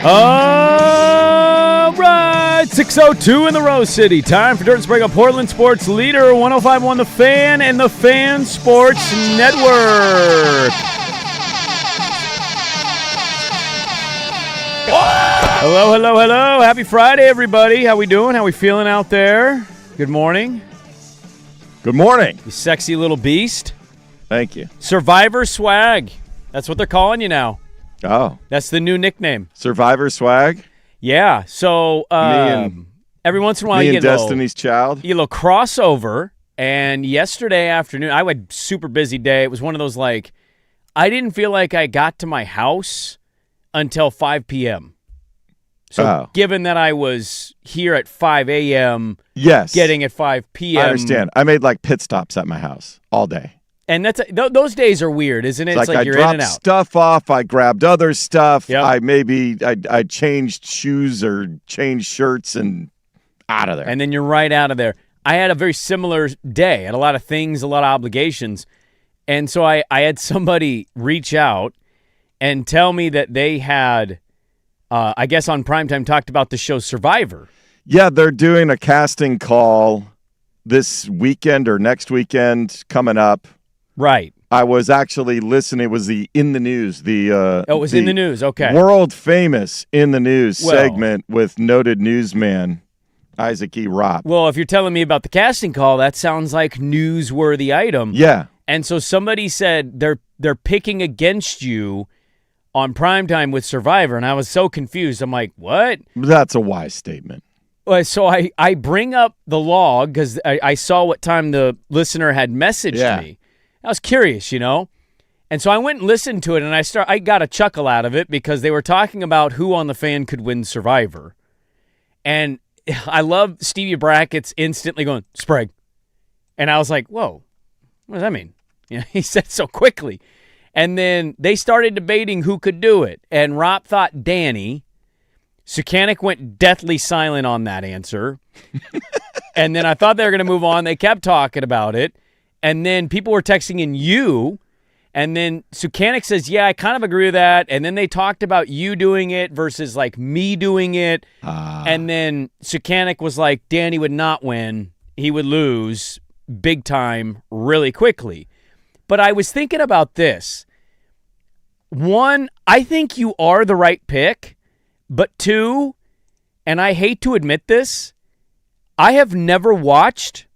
All right, 6:02 in the Rose City. Time for Dirt and Sprague on Portland Sports Leader, 105.1 The Fan and the Fan Sports Network. Hello, hello, hello. Happy Friday, everybody. How we doing? How we feeling out there? Good morning. Good morning. You sexy little beast. Thank you. Survivor Swag. That's what they're calling you now. Oh. That's the new nickname. Survivor Swag? Yeah. So every once in a while you get Destiny's Child? You get a little crossover. And yesterday afternoon, I had a super busy day. It was one of those I didn't feel like I got to my house until 5 p.m. So given that I was here at 5 a.m., yes, getting at 5 p.m. I understand. I made pit stops at my house all day. And those days are weird, isn't it? It's like you're in and out. I dropped stuff off. I grabbed other stuff. Yep. I changed shoes or changed shirts and out of there. And then you're right out of there. I had a very similar day. I had a lot of things, a lot of obligations. And so I had somebody reach out and tell me that they had, I guess on Primetime, talked about the show Survivor. Yeah, they're doing a casting call this weekend or next weekend coming up. Right. I was actually listening. It was the In the News. It was In the News. Okay. World famous In the News segment with noted newsman Isaac E. Ropp. Well, if you're telling me about the casting call, that sounds like newsworthy item. Yeah. And so somebody said they're picking against you on Primetime with Survivor, and I was so confused. I'm like, what? That's a wise statement. So I bring up the log because I saw what time the listener had messaged me. I was curious, and so I went and listened to it, and I got a chuckle out of it because they were talking about who on the Fan could win Survivor, and I love Stevie Brackett's instantly going Sprague, and I was like, whoa, what does that mean? He said so quickly, and then they started debating who could do it, and Ropp thought Danny. Sukanik went deathly silent on that answer, and then I thought they were going to move on. They kept talking about it. And then people were texting in you, and then Sukanik says, yeah, I kind of agree with that. And then they talked about you doing it versus me doing it. And then Sukanik was like, Danny would not win. He would lose big time really quickly. But I was thinking about this. One, I think you are the right pick. But two, and I hate to admit this, I have never watched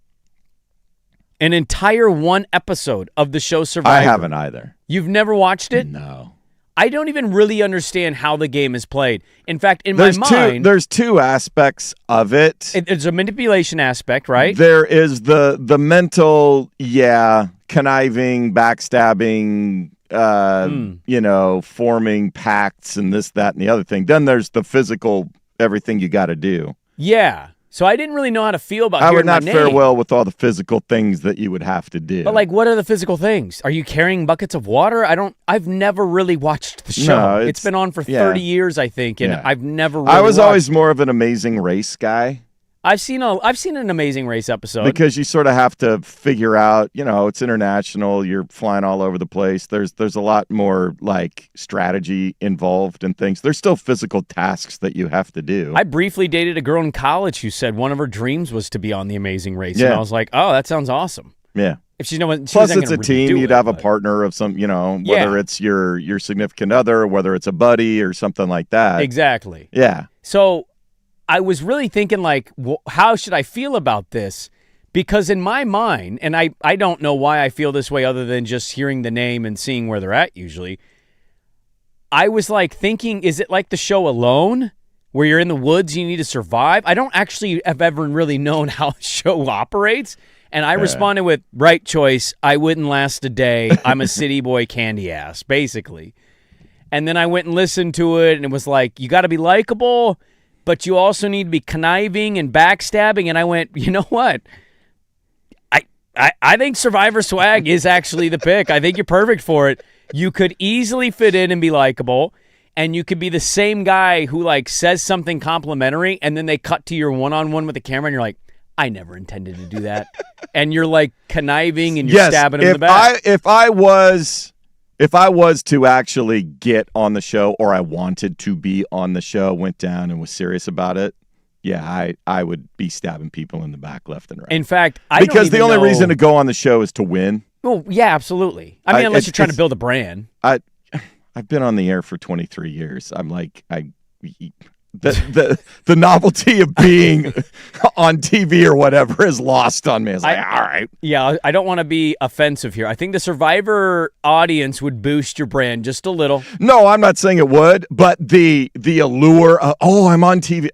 an entire one episode of the show Survivor. I haven't either. You've never watched it? No. I don't even really understand how the game is played. In fact, in my mind... There's two aspects of it. There's a manipulation aspect, right? There is the mental, conniving, backstabbing, forming pacts and this, that, and the other thing. Then there's the physical, everything you got to do. Yeah. So I didn't really know how to feel about I hearing my would not name. fare well with all the physical things that you would have to do. But what are the physical things? Are you carrying buckets of water? I've never really watched the show. No, it's been on for 30 years, I think, and I've never really I was watched. always more of an Amazing Race guy. I've seen an Amazing Race episode. Because you sort of have to figure out, it's international, you're flying all over the place. There's a lot more strategy involved in things. There's still physical tasks that you have to do. I briefly dated a girl in college who said one of her dreams was to be on The Amazing Race. Yeah. And I was like, oh, that sounds awesome. Yeah. If she's no, she Plus, it's a team. You'd have a partner of some, whether it's your significant other, whether it's a buddy or something like that. Exactly. Yeah. So I was really thinking, how should I feel about this? Because in my mind, and I don't know why I feel this way other than just hearing the name and seeing where they're at usually, I was thinking, is it like the show Alone, where you're in the woods, you need to survive? I don't actually have ever really known how the show operates. And I responded with, right choice, I wouldn't last a day. I'm a city boy candy ass, basically. And then I went and listened to it, and it was you got to be likable, but you also need to be conniving and backstabbing. And I went, you know what? I think Survivor Swag is actually the pick. I think you're perfect for it. You could easily fit in and be likable, and you could be the same guy who says something complimentary, and then they cut to your one-on-one with the camera, and you're like, I never intended to do that. And you're conniving and you're stabbing him in the back. If I was If I was to actually get on the show, or I wanted to be on the show, went down and was serious about it, yeah, I would be stabbing people in the back left and right. In fact, because the only reason to go on the show is to win. Oh, yeah, absolutely. I mean, unless you're trying to build a brand. I've been on the air for 23 years. I'm like, the novelty of being on TV or whatever is lost on me. It's like, all right. Yeah, I don't want to be offensive here. I think the Survivor audience would boost your brand just a little. No, I'm not saying it would, but the allure of, I'm on TV.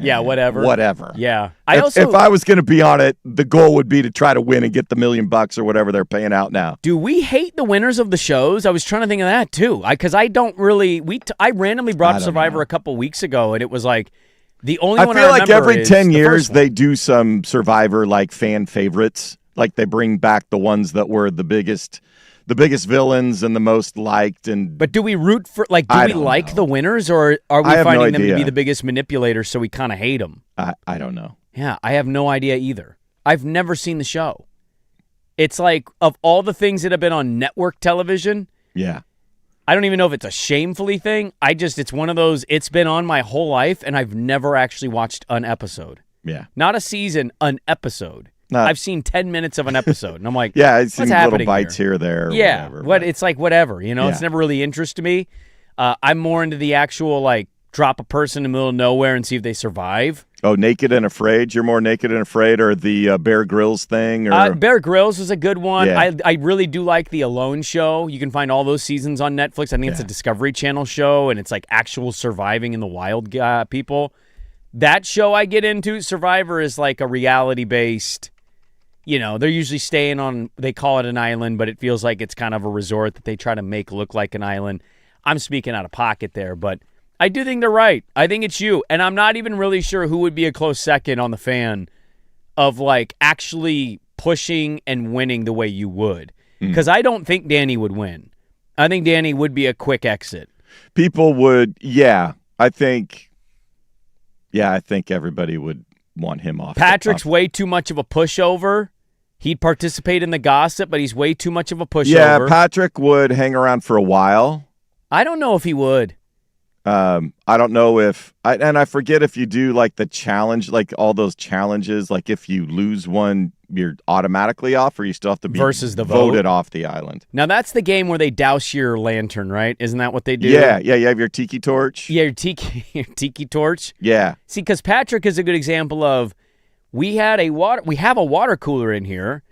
Yeah, whatever. Whatever. Yeah. If I was going to be on it, the goal would be to try to win and get the $1 million or whatever they're paying out now. Do we hate the winners of the shows? I was trying to think of that too. Because I don't really. I randomly brought Survivor a couple weeks ago, and it was like the only one I remember. I feel like every 10 years they do some Survivor like fan favorites. Like they bring back the ones that were the biggest villains and the most liked. But do we root for, like, do we like the winners, or are we finding them to be the biggest manipulators, so we kind of hate them? I don't know. Yeah, I have no idea either. I've never seen the show. It's like, of all the things that have been on network television, yeah, I don't even know if it's a shamefully thing. It's one of those, it's been on my whole life, and I've never actually watched an episode. Yeah. Not a season, an episode. I've seen 10 minutes of an episode, and I'm like, yeah, I've seen little bites here or there. Yeah, whatever, it's like whatever, It's never really interested me. I'm more into the actual, like, drop a person in the middle of nowhere and see if they survive. Oh, Naked and Afraid? You're more Naked and Afraid, or the Bear Grylls thing? Or Bear Grylls is a good one. Yeah. I really do like the Alone show. You can find all those seasons on Netflix. I think it's a Discovery Channel show, and it's like actual surviving in the wild people. That show I get into. Survivor is like a reality-based, they're usually staying on, they call it an island, but it feels like it's kind of a resort that they try to make look like an island. I'm speaking out of pocket there, but I do think they're right. I think it's you. And I'm not even really sure who would be a close second on the fan of, like, actually pushing and winning the way you would. Because I don't think Danny would win. I think Danny would be a quick exit. People would, I think everybody would want him off. Patrick's way too much of a pushover. He'd participate in the gossip, but he's way too much of a pushover. Yeah, Patrick would hang around for a while. I don't know if he would. I don't know if I forget if you do like the challenge, like all those challenges, like if you lose one, you're automatically off, or you still have to be versus the voted off the island. Now that's the game where they douse your lantern, right? Isn't that what they do? Yeah. You have your tiki torch. Yeah, your tiki torch. Yeah. See, because Patrick is a good example of we have a water cooler in here.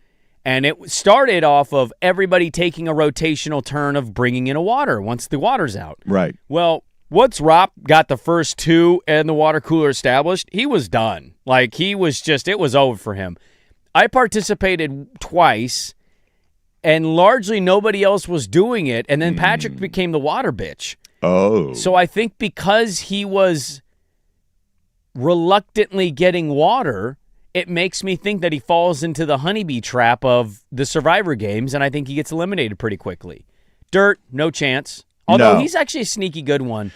And it started off of everybody taking a rotational turn of bringing in a water once the water's out. Right. Well, once Rob got the first two and the water cooler established, he was done. Like, it was over for him. I participated twice, and largely nobody else was doing it, and then Patrick became the water bitch. Oh. So I think because he was reluctantly getting water, it makes me think that he falls into the honeybee trap of the Survivor games, and I think he gets eliminated pretty quickly. Dirt, no chance. Although he's actually a sneaky good one.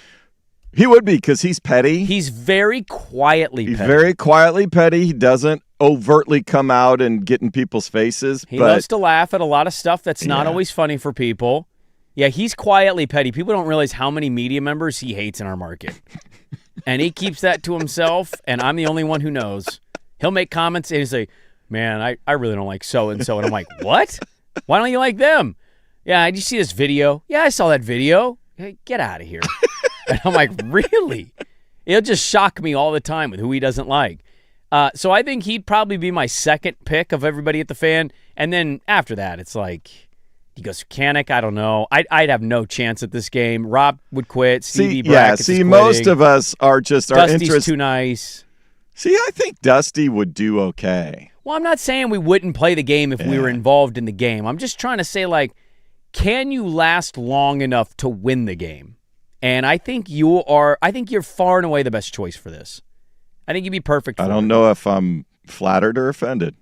He would be, because he's petty. He's very quietly petty. He's very quietly petty. He doesn't overtly come out and get in people's faces. He loves to laugh at a lot of stuff that's not always funny for people. Yeah, he's quietly petty. People don't realize how many media members he hates in our market. And he keeps that to himself, and I'm the only one who knows. He'll make comments and he'll say, man, I really don't like so-and-so. And I'm like, what? Why don't you like them? Yeah, did you see this video? Yeah, I saw that video. Hey, get out of here. And I'm like, really? It'll just shock me all the time with who he doesn't like. So I think he'd probably be my second pick of everybody at the fan. And then after that, it's like, he goes, Kanik, I don't know. I'd have no chance at this game. Rob would quit. Stevie Brackett is quitting. Most of us are just, our Dusty's interest. Too nice. See, I think Dusty would do okay. Well, I'm not saying we wouldn't play the game if we were involved in the game. I'm just trying to say, like, can you last long enough to win the game? And I think you're far and away the best choice for this. I think you'd be perfect for it. I don't know if I'm flattered or offended.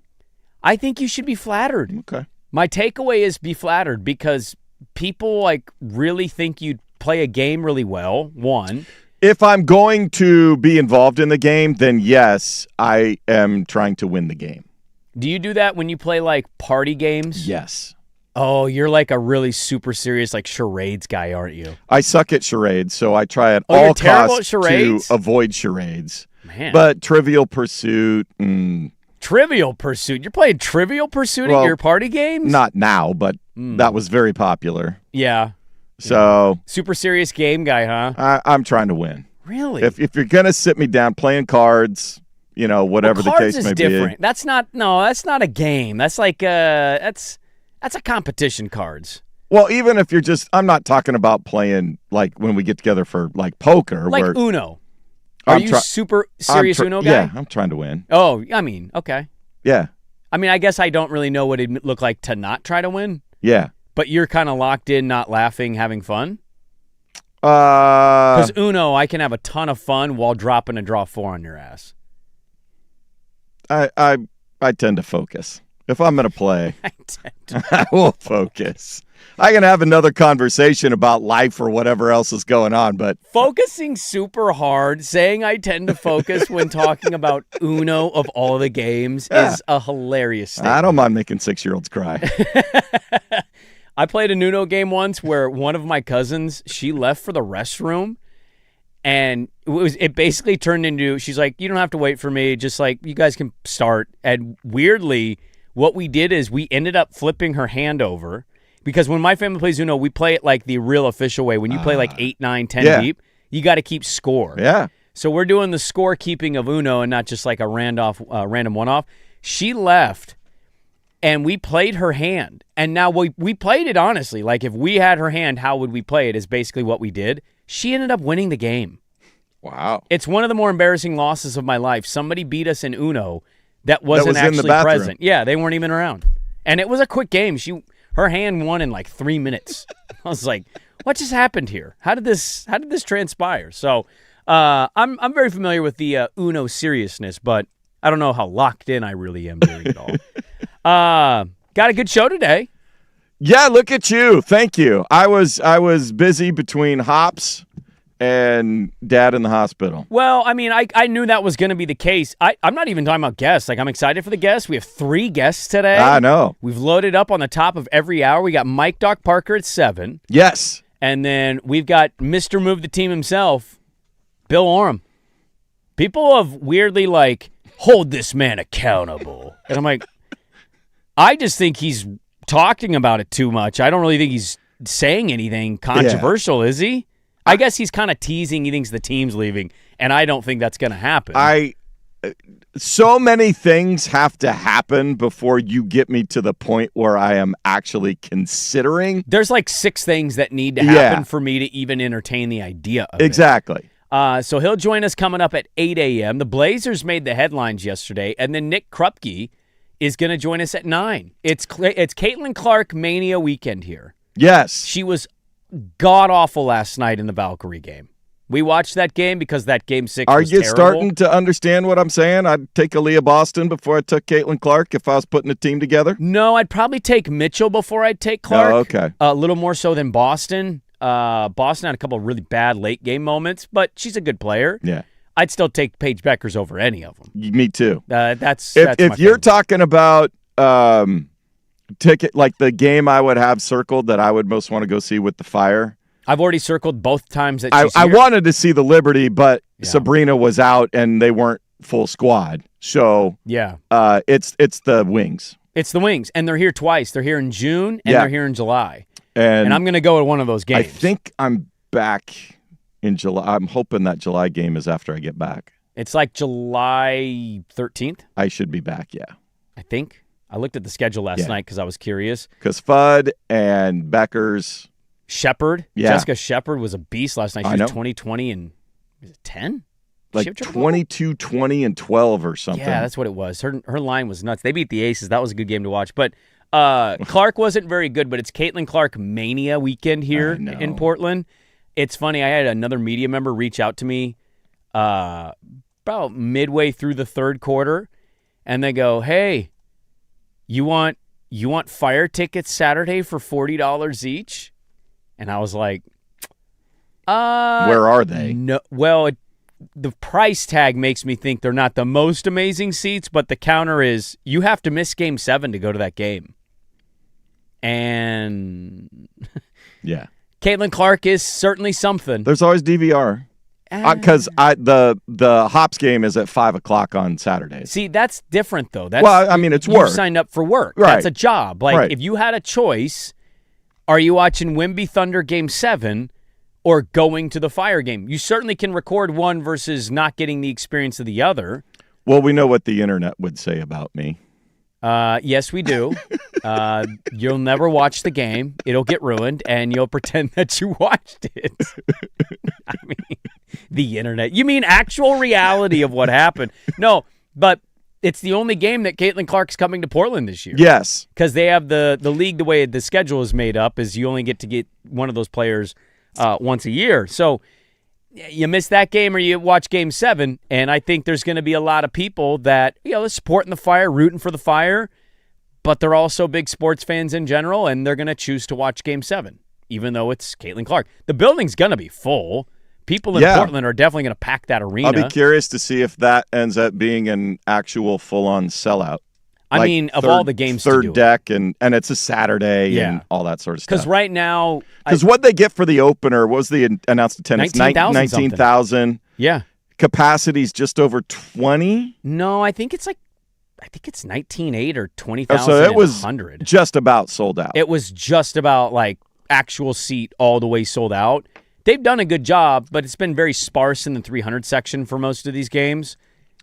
I think you should be flattered. Okay. My takeaway is be flattered, because people, like, really think you'd play a game really well, one. If I'm going to be involved in the game, then yes, I am trying to win the game. Do you do that when you play, like, party games? Yes. Oh, you're like a really super serious like charades guy, aren't you? I suck at charades, so I try at you're all terrible at costs charades? to avoid charades. Man. But Trivial Pursuit, Trivial Pursuit. You're playing Trivial Pursuit at your party games? Not now, but that was very popular. Yeah. So super serious game guy, huh? I'm trying to win. Really? If you're gonna sit me down playing cards, whatever the case may be. Cards is different. That's not a game. That's like that's a competition cards. Well, even if I'm not talking about playing like when we get together for like poker. Like Uno. Are you super serious Uno guy? Yeah, I'm trying to win. Oh, I mean, okay. Yeah. I mean, I guess I don't really know what it'd look like to not try to win. Yeah. But you're kind of locked in, not laughing, having fun? Because Uno, I can have a ton of fun while dropping a draw 4 on your ass. I tend to focus. If I'm going to play, I will focus. I can have another conversation about life or whatever else is going on, but focusing super hard, saying I tend to focus when talking about Uno of all the games is a hilarious statement. I don't mind making 6-year-olds cry. I played an Uno game once where one of my cousins, she left for the restroom, and it basically turned into, she's like, you don't have to wait for me, just like, you guys can start. And weirdly, what we did is we ended up flipping her hand over, because when my family plays Uno, we play it like the real official way. When you play like 8, 9, 10 deep, you got to keep score. Yeah. So we're doing the scorekeeping of Uno and not just like a random one-off. She left, and we played her hand. And now we played it honestly. Like, if we had her hand, how would we play it is basically what we did. She ended up winning the game. Wow. It's one of the more embarrassing losses of my life. Somebody beat us in Uno that wasn't actually present. Yeah, they weren't even around. And it was a quick game. Her hand won in like 3 minutes. I was like, what just happened here? How did this transpire? So I'm very familiar with the Uno seriousness, but I don't know how locked in I really am during it all. Got a good show today. Yeah, look at you. Thank you. I was busy between hops and Dad in the hospital. Well, I mean, I knew that was going to be the case. I'm not even talking about guests. Like, I'm excited for the guests. We have 3 guests today. I know. We've loaded up on the top of every hour. We got Mike Doc Parker at 7. Yes. And then we've got Mr. Move the Team himself, Bill Oram. People have weirdly like, hold this man accountable. And I'm like, I just think he's talking about it too much. I don't really think he's saying anything controversial, is he? I guess he's kind of teasing. He thinks the team's leaving, and I don't think that's going to happen. So many things have to happen before you get me to the point where I am actually considering. There's like 6 things that need to happen for me to even entertain the idea of it. Exactly. So he'll join us coming up at 8 a.m. The Blazers made the headlines yesterday, and then Nick Krupke is going to join us at 9. It's Caitlin Clark Mania weekend here. Yes. She was god-awful last night in the Valkyrie game. We watched that game because that game 6 was terrible. Are you starting to understand what I'm saying? I'd take Aaliyah Boston before I took Caitlin Clark if I was putting a team together? No, I'd probably take Mitchell before I'd take Clark. Oh, okay. A little more so than Boston. Boston had a couple of really bad late-game moments, but she's a good player. Yeah. I'd still take Paige Beckers over any of them. Me too. That's if you're talking about ticket, like the game I would have circled that I would most want to go see with the Fire. I've already circled both times that she's I here. wanted to see the Liberty, but Sabrina was out and they weren't full squad. So it's the Wings. It's the Wings, and they're here twice. They're here in June and they're here in July. And I'm going to go to one of those games. I think I'm back in July. I'm hoping that July game is after I get back. It's like July 13th. I should be back, yeah. I think. I looked at the schedule last night because I was curious. Because Fudd and Beckers. Shepard. Yeah. Jessica Shepard was a beast last night. She was 20, and is it 10? Like 22, 20, and 12 or something. Yeah, that's what it was. Her line was nuts. They beat the Aces. That was a good game to watch. But Clark wasn't very good, but it's Caitlin Clark Mania weekend here in Portland. It's funny. I had another media member reach out to me about midway through the third quarter, and they go, hey, you want Fire tickets Saturday for $40 each? And I was like, where are they? No, well, the price tag makes me think they're not the most amazing seats, but the counter is you have to miss Game 7 to go to that game. And Yeah. Caitlin Clark is certainly something. There's always DVR. Because the Hops game is at 5 o'clock on Saturdays. See, that's different, though. Well, I mean, it's work. You signed up for work. Right. That's a job. Like, Right. if you had a choice, are you watching Wemby Thunder Game 7 or going to the Fire game? You certainly can record one versus not getting the experience of the other. Well, we know what the internet would say about me. Yes, we do. You'll never watch the game. It'll get ruined, and you'll pretend that you watched it. I mean, the internet. You mean actual reality of what happened. No, but it's the only game that Caitlin Clark's coming to Portland this year. Yes. Because they have the league, the way the schedule is made up, is you only get to get one of those players once a year. So you miss that game or you watch Game 7, and I think there's going to be a lot of people that, they're supporting the Fire, rooting for the Fire, but they're also big sports fans in general, and they're going to choose to watch Game 7, even though it's Caitlin Clark. The building's going to be full. People in Portland are definitely going to pack that arena. I'll be curious to see if that ends up being an actual full-on sellout. I mean, of all the games to do third deck, and it's a Saturday and all that sort of stuff. Because right now... Because what they get for the opener, what was the announced attendance? 19,000. Yeah. Capacity's just over 20? No, I think it's 19.8 or 20,000. So it was 100. just about sold out. It was just about like actual seat all the way sold out. They've done a good job, but it's been very sparse in the 300 section for most of these games.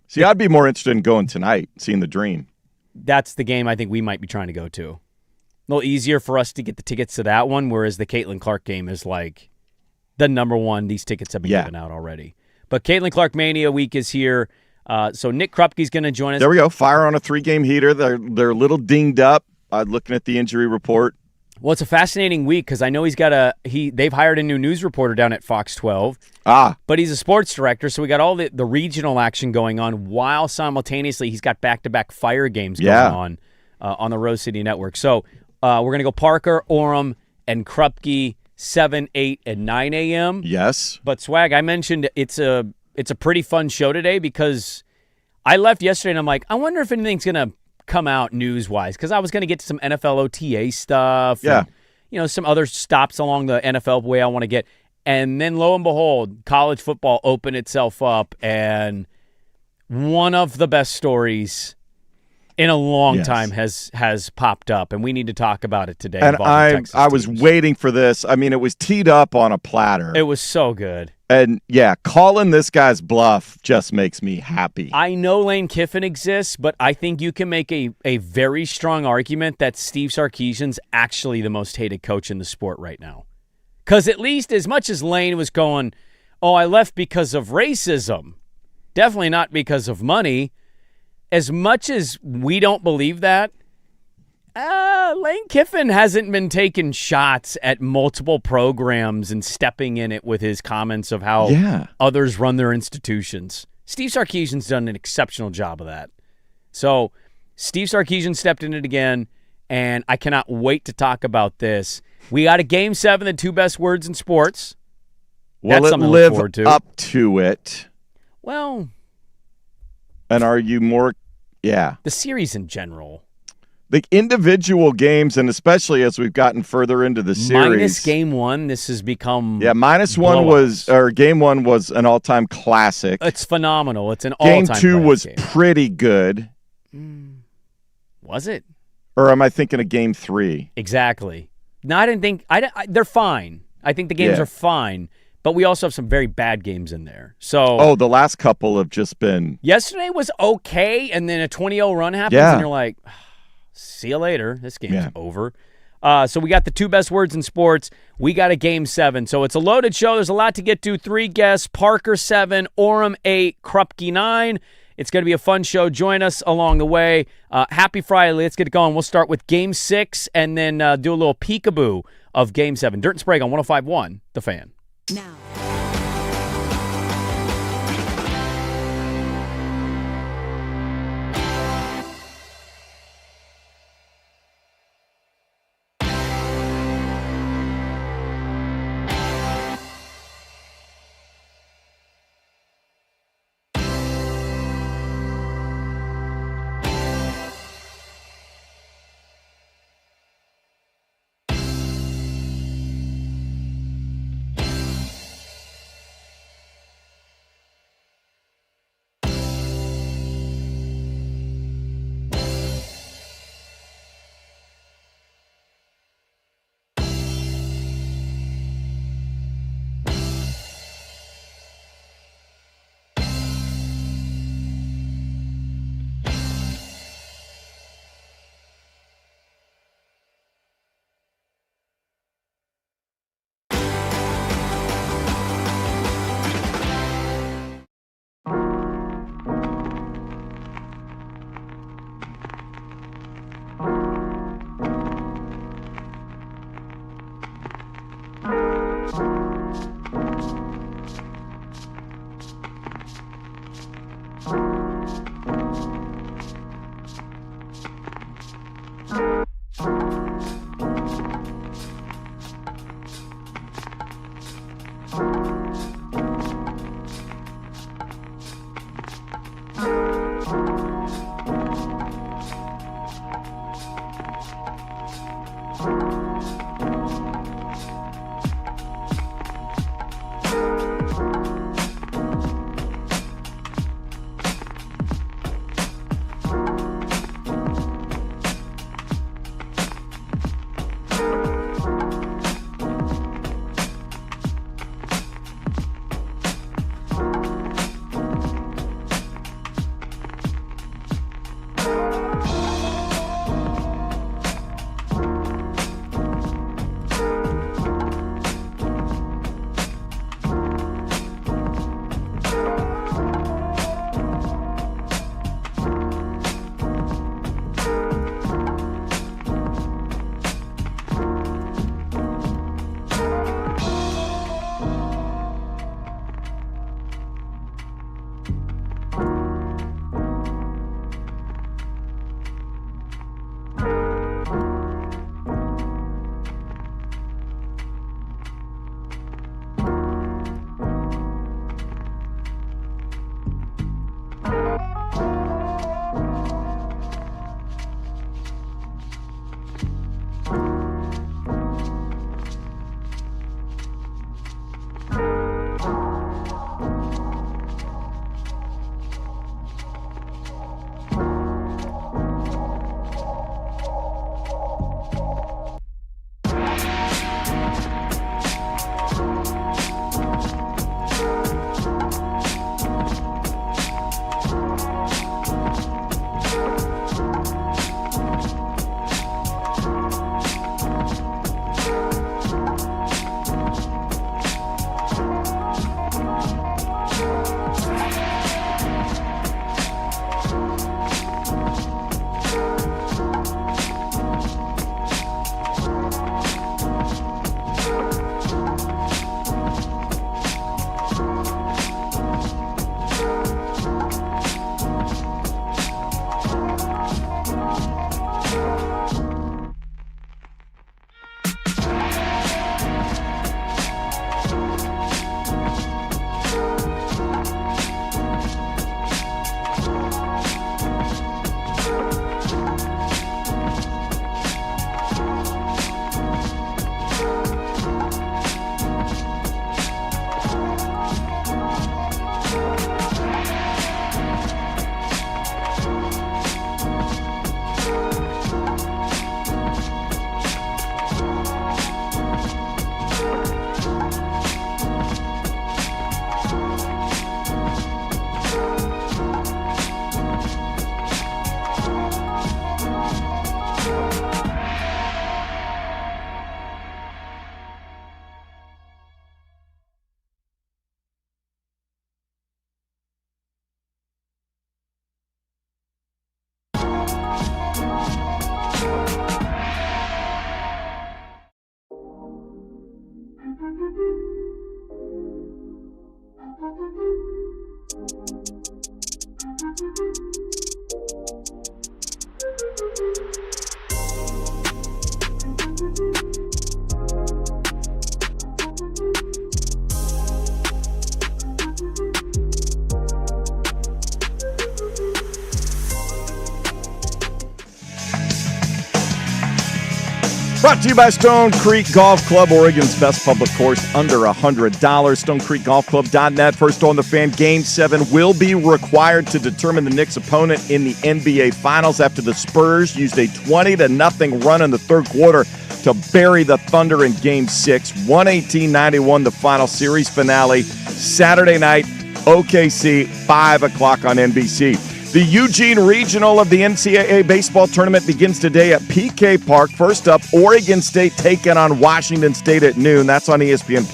See, I'd be more interested in going tonight, seeing the Dream. That's the game I think we might be trying to go to. A little easier for us to get the tickets to that one, whereas the Caitlin Clark game is like the number one. These tickets have been given out already. But Caitlin Clark Mania Week is here. So Nick Krupke's going to join us. There we go. Fire on a 3-game heater. They're a little dinged up. Looking at the injury report. Well, it's a fascinating week because I know they've hired a new news reporter down at Fox 12. But he's a sports director, so we got all the regional action going on while simultaneously he's got back-to-back Fire games going on the Rose City Network. So we're going to go Parker, Orem, and Krupke 7, 8, and 9 a.m. Yes. But Swag, I mentioned it's a pretty fun show today because I left yesterday and I'm like, I wonder if anything's going to come out news-wise because I was going to get to some NFL OTA stuff. Yeah. And, some other stops along the NFL way I want to get. And then, lo and behold, college football opened itself up, and one of the best stories in a long time has popped up, and we need to talk about it today. And I was waiting for this. I mean, it was teed up on a platter. It was so good. And, calling this guy's bluff just makes me happy. I know Lane Kiffin exists, but I think you can make a very strong argument that Steve Sarkisian's actually the most hated coach in the sport right now. Because at least as much as Lane was going, I left because of racism, definitely not because of money, as much as we don't believe that, Lane Kiffin hasn't been taking shots at multiple programs and stepping in it with his comments of how others run their institutions. Steve Sarkisian's done an exceptional job of that. So Steve Sarkisian stepped in it again, and I cannot wait to talk about this. We got a Game 7, the 2 best words in sports. Will it live up to it? Well. And are you more, the series in general. The individual games, and especially as we've gotten further into the series. Minus Game 1, this has become minus one Game 1 was an all-time classic. It's phenomenal. It's an all-time Game 2 was pretty good. Was it? Or am I thinking of Game 3? Exactly. No, I didn't think they're fine. I think the games are fine, but we also have some very bad games in there. So the last couple have just been. Yesterday was okay, and then a 20-0 run happens, and you're like, see you later. This game's over. So we got the 2 best words in sports. We got a Game 7. So it's a loaded show. There's a lot to get to. 3 guests: Parker 7, Orem 8, Krupke 9. It's going to be a fun show. Join us along the way. Happy Friday. Let's get it going. We'll start with Game 6 and then do a little peekaboo of Game 7. Dirt and Sprague on 105.1, The Fan. Now. Brought to you by Stone Creek Golf Club, Oregon's best public course, under $100. StoneCreekGolfClub.net. First on the Fan, Game 7 will be required to determine the Knicks' opponent in the NBA Finals after the Spurs used a 20-0 run in the third quarter to bury the Thunder in Game 6. 118-91, the final series finale. Saturday night, OKC, 5 o'clock on NBC. The Eugene Regional of the NCAA baseball tournament begins today at PK Park. First up, Oregon State taking on Washington State at noon. That's on ESPN+.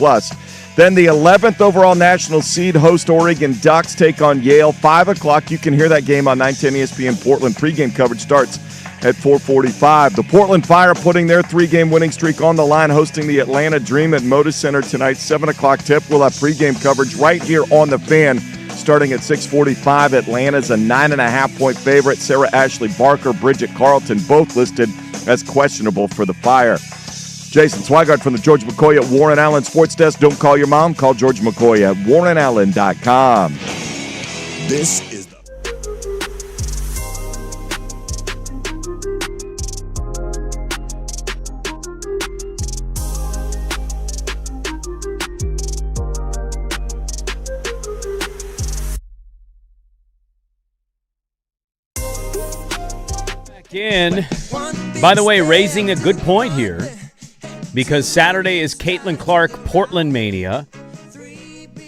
Then the 11th overall national seed host Oregon Ducks take on Yale. 5 o'clock. You can hear that game on 910 ESPN Portland. Pregame coverage starts at 4:45. The Portland Fire putting their 3-game winning streak on the line, hosting the Atlanta Dream at Moda Center tonight. 7 o'clock tip. We'll have pregame coverage right here on the Fan. Starting at 6:45, Atlanta's a 9.5-point favorite. Sarah Ashley Barker, Bridget Carlton, both listed as questionable for the Fire. Jason Swigart from the George McCoy at Warren Allen Sports Desk. Don't call your mom. Call George McCoy at warrenallen.com. This is the In. By the way, raising a good point here, because Saturday is Caitlin Clark Portland Mania.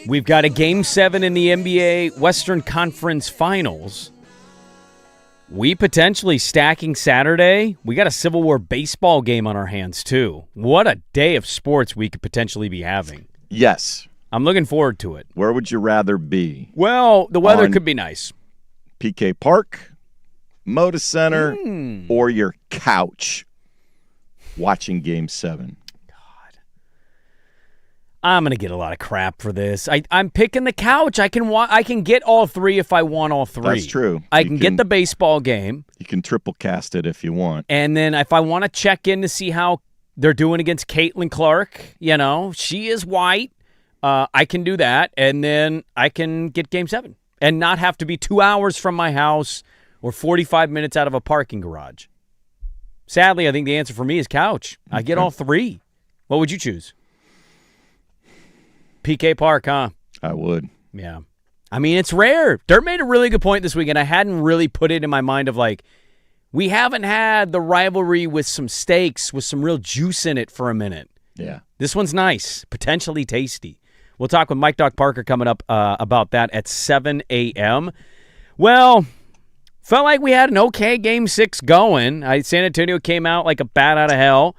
We've got a Game 7 in the NBA Western Conference Finals. We potentially stacking Saturday. We got a Civil War baseball game on our hands, too. What a day of sports we could potentially be having. Yes. I'm looking forward to it. Where would you rather be? Well, the weather could be nice. PK Park, Moda Center, or your couch watching Game 7? God. I'm going to get a lot of crap for this. I'm picking the couch. I can get all three if I want all three. That's true. I can get the baseball game. You can triple cast it if you want. And then if I want to check in to see how they're doing against Caitlin Clark, she is white. I can do that. And then I can get Game 7 and not have to be 2 hours from my house or 45 minutes out of a parking garage. Sadly, I think the answer for me is couch. I get all three. What would you choose? PK Park, huh? I would. Yeah. I mean, it's rare. Dirt made a really good point this weekend. I hadn't really put it in my mind of we haven't had the rivalry with some stakes, with some real juice in it for a minute. Yeah. This one's nice, potentially tasty. We'll talk with Mike Doc Parker coming up about that at 7 a.m. Well, felt like we had an okay Game 6 going. San Antonio came out like a bat out of hell.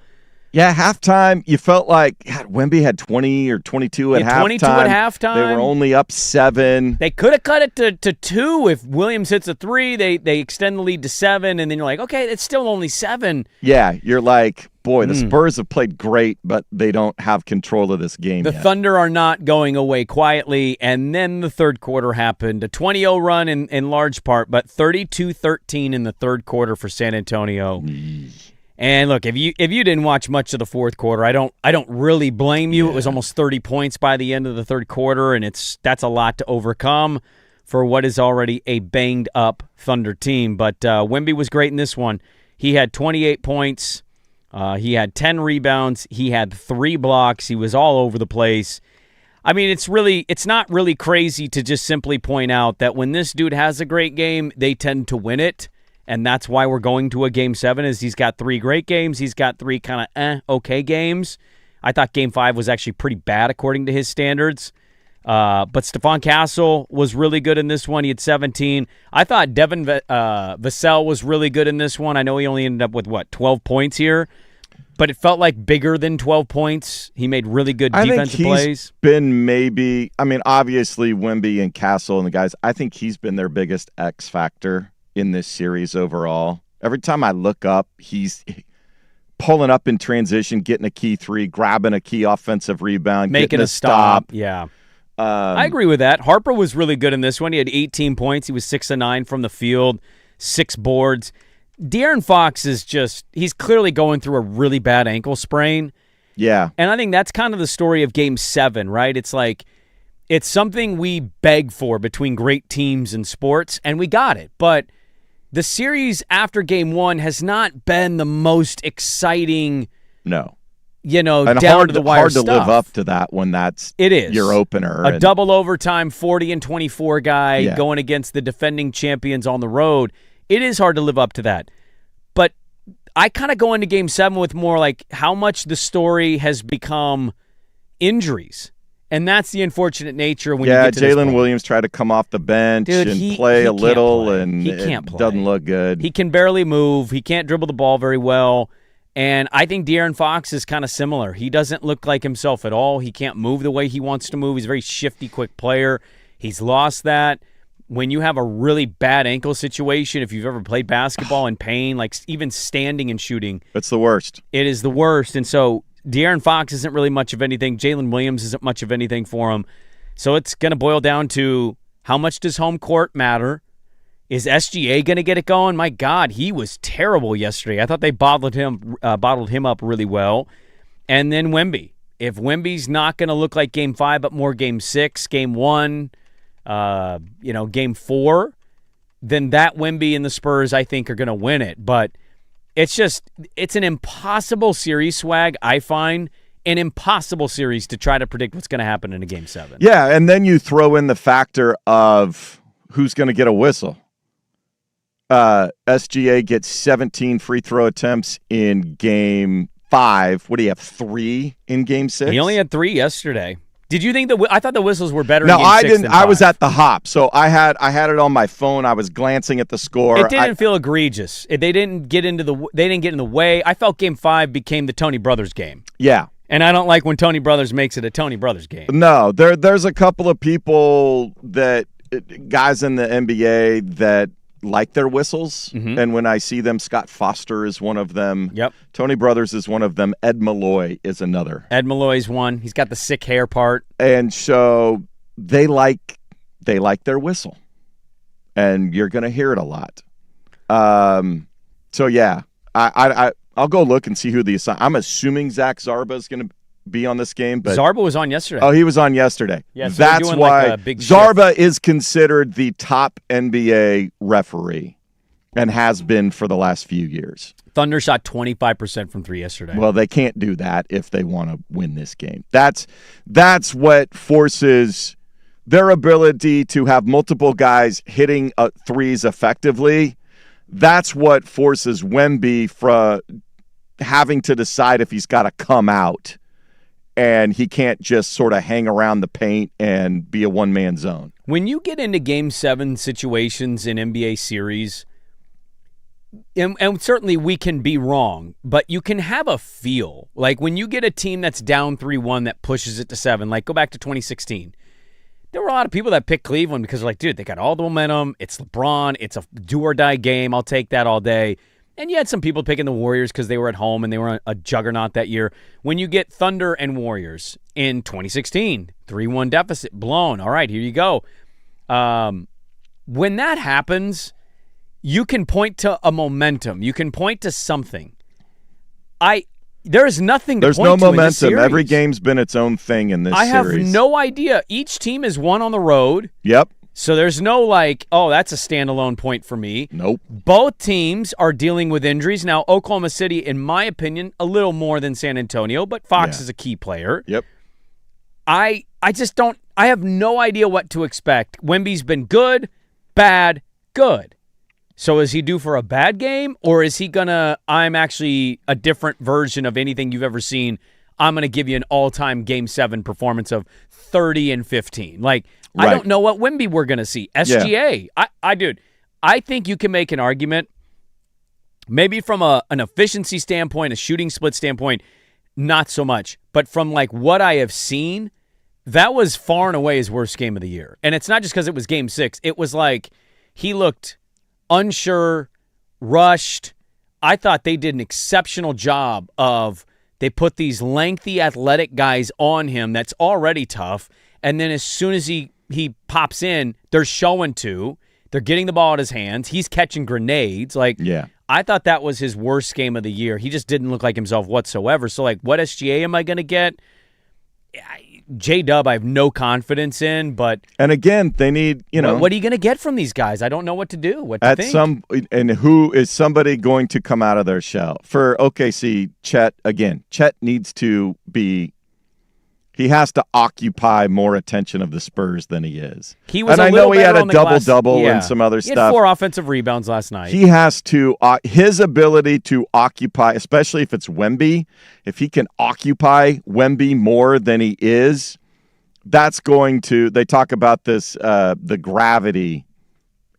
Yeah, halftime, you felt like Wemby had 20 or 22 at halftime. 22 at halftime. They were only up 7. They could have cut it to 2 if Williams hits a 3. They extend the lead to 7, and then you're like, okay, it's still only 7. Yeah, you're like, boy, the Spurs have played great, but they don't have control of this game The yet. Thunder are not going away quietly, and then the third quarter happened. A 20-0 run in large part, but 32-13 in the third quarter for San Antonio. And look, if you didn't watch much of the fourth quarter, I don't really blame you. Yeah. It was almost 30 points by the end of the third quarter, and that's a lot to overcome for what is already a banged up Thunder team. But Wemby was great in this one. He had 28 points. He had 10 rebounds. He had 3 blocks. He was all over the place. I mean, it's not really crazy to just simply point out that when this dude has a great game, they tend to win it. And that's why we're going to a Game 7 is he's got 3 great games. He's got 3 kind of okay games. I thought Game 5 was actually pretty bad according to his standards. But Stephon Castle was really good in this one. He had 17. I thought Devin Vassell was really good in this one. I know he only ended up with, 12 points here. But it felt like bigger than 12 points. He made really good defensive plays. Been maybe, obviously Wemby and Castle and the guys, I think he's been their biggest X factor in this series overall. Every time I look up, he's pulling up in transition, getting a key 3, grabbing a key offensive rebound, making a stop. Yeah. I agree with that. Harper was really good in this one. He had 18 points. He was 6 of 9 from the field, 6 boards. De'Aaron Fox he's clearly going through a really bad ankle sprain. Yeah. And I think that's kind of the story of Game 7, right? It's like, it's something we beg for between great teams in sports, and we got it. But the series after Game 1 has not been the most exciting No. And down to the wire hard stuff. to live up to that when that's your opener. A double overtime 40-24 guy going against the defending champions on the road. It is hard to live up to that. But I kind of go into Game 7 with more like how much the story has become injuries. And that's the unfortunate nature when you get to this point. Jalen Williams tried to come off the bench and play a little, and it doesn't look good. He can barely move. He can't dribble the ball very well. And I think De'Aaron Fox is kind of similar. He doesn't look like himself at all. He can't move the way he wants to move. He's a very shifty, quick player. He's lost that. When you have a really bad ankle situation, if you've ever played basketball in pain, like even standing and shooting. It's the worst. It is the worst. And so De'Aaron Fox isn't really much of anything. Jalen Williams isn't much of anything for him. So it's going to boil down to how much does home court matter? Is SGA going to get it going? My God, he was terrible yesterday. I thought they bottled him up really well. And then Wemby. If Wemby's not going to look like Game 5, but more Game 6, Game 1, Game 4, then that Wemby and the Spurs, I think, are going to win it. But it's an impossible series, Swag, I find. An impossible series to try to predict what's going to happen in a Game 7. Yeah, and then you throw in the factor of who's going to get a whistle. SGA gets 17 free throw attempts in Game 5. What do you have, 3 in Game 6? He only had 3 yesterday. Did you think I thought the whistles were better no, in Game 6 I didn't. than I 5. was at the hop, so I had it on my phone. I was glancing at the score. It didn't feel egregious. They didn't get in the way. I felt Game 5 became the Tony Brothers game. Yeah. And I don't like when Tony Brothers makes it a Tony Brothers game. No, there's a couple of people guys in the NBA that like their whistles, and when I see them, Scott Foster is one of them. Yep. Tony Brothers is one of them. Ed Malloy is another. Ed Malloy's one. He's got the sick hair part. And so they like their whistle, and you're going to hear it a lot. So yeah, I'll go look and see who I'm assuming Zach Zarba is going to be on this game, but Zarba was on yesterday. Oh, he was on yesterday. Yeah, so that's doing why like a big Zarba shift. is considered the top NBA referee and has been for the last few years. Thunder shot 25% from 3 yesterday. Well, they can't do that if they want to win this game. That's what forces their ability to have multiple guys hitting threes effectively. That's what forces Wemby from having to decide if he's got to come out, and he can't just sort of hang around the paint and be a one-man zone. When you get into Game 7 situations in NBA series, and certainly we can be wrong, but you can have a feel. Like when you get a team that's down 3-1 that pushes it to 7, like go back to 2016. There were a lot of people that picked Cleveland because they're like, dude, they got all the momentum. It's LeBron. It's a do-or-die game. I'll take that all day. And you had some people picking the Warriors because they were at home and they were a juggernaut that year. When you get Thunder and Warriors in 2016, 3-1 deficit, blown. All right, here you go. When that happens, you can point to a momentum. You can point to something. There is nothing to point to. There's no in momentum. this series. Every game's been its own thing in this series. I have no idea. Each team is won on the road. Yep. So there's no like, oh, that's a standalone point for me. Nope. Both teams are dealing with injuries. Now, Oklahoma City, in my opinion, a little more than San Antonio, but Fox is a key player. Yep. I just don't – I have no idea what to expect. Wemby's been good, bad, good. So is he due for a bad game, or is he going to – I'm actually a different version of anything you've ever seen. I'm going to give you an all-time Game 7 performance of 30 and 15. Like, right. I don't know what Wemby we're going to see. SGA. Yeah. Dude, I think you can make an argument, maybe from an efficiency standpoint, a shooting split standpoint, not so much. But from, like, what I have seen, that was far and away his worst game of the year. And it's not just because it was Game 6. It was like he looked unsure, rushed. I thought they did an exceptional job of they put these lengthy athletic guys on him that's already tough. And then as soon as he pops in, they're showing to. They're getting the ball at his hands. He's catching grenades. Like, yeah. I thought that was his worst game of the year. He just didn't look like himself whatsoever. So, like, what SGA am I going to get? J-Dub I have no confidence in, but And again, they need, what are you going to get from these guys? I don't know what to do. What to think. And who is somebody going to come out of their shell? For OKC, Chet needs to be. He has to occupy more attention of the Spurs than he is. I know he had a double-double and some other stuff. He had 4 offensive rebounds last night. He has to his ability to occupy, especially if it's Wemby, if he can occupy Wemby more than he is, that's going to – they talk about this the gravity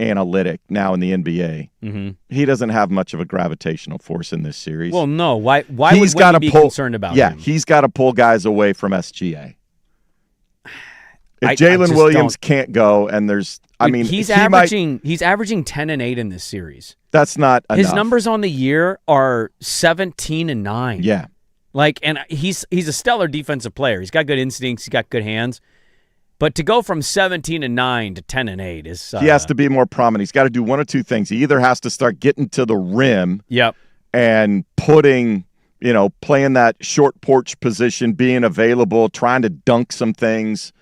analytic now in the NBA. Mm-hmm. He doesn't have much of a gravitational force in this series. Well, no. Why would we be concerned about him? Yeah, he's got to pull guys away from SGA. If Jalen Williams can't go, and he's averaging 10 and 8 in this series. That's not enough. His numbers on the year are 17 and 9. Yeah, and he's a stellar defensive player. He's got good instincts. He's got good hands. But to go from 17 and 9 to 10 and 8 is he has to be more prominent. He's got to do one or two things. He either has to start getting to the rim, and putting, playing that short porch position, being available, trying to dunk some things,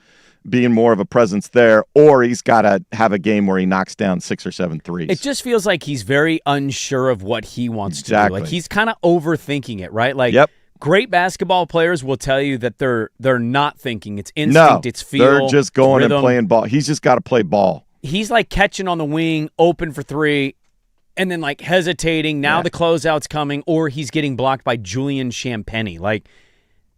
being more of a presence there, or he's got to have a game where he knocks down 6 or 7 threes. It just feels like he's very unsure of what he wants to do. Like he's kind of overthinking it, right? Yep. Great basketball players will tell you that they're not thinking. It's instinct. It's feel. They're just going rhythm. And playing ball. He's just got to play ball. He's like catching on the wing, open for 3, and then like hesitating. Now the closeout's coming, or he's getting blocked by Julian Champagny. Like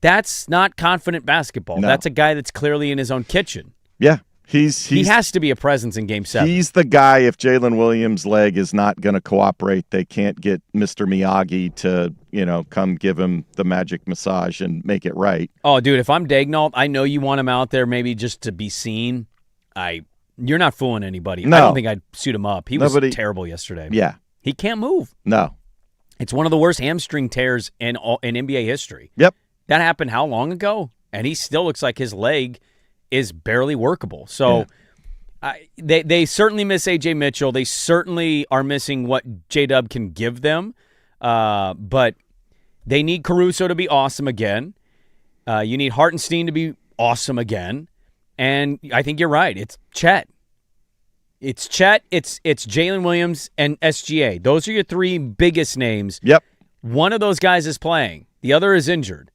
that's not confident basketball. No. That's a guy that's clearly in his own kitchen. Yeah. He has to be a presence in Game 7. He's the guy, if Jalen Williams' leg is not going to cooperate, they can't get Mr. Miyagi to, come give him the magic massage and make it right. Oh, dude, if I'm Daignault, I know you want him out there maybe just to be seen. You're not fooling anybody. No. I don't think I'd suit him up. He was terrible yesterday. Yeah. He can't move. No. It's one of the worst hamstring tears in NBA history. Yep. That happened how long ago? And he still looks like his leg is barely workable. So they certainly miss A.J. Mitchell. They certainly are missing what J-Dub can give them. But they need Caruso to be awesome again. You need Hartenstein to be awesome again. And I think you're right. It's Chet. It's Jalen Williams and SGA. Those are your 3 biggest names. Yep. One of those guys is playing. The other is injured.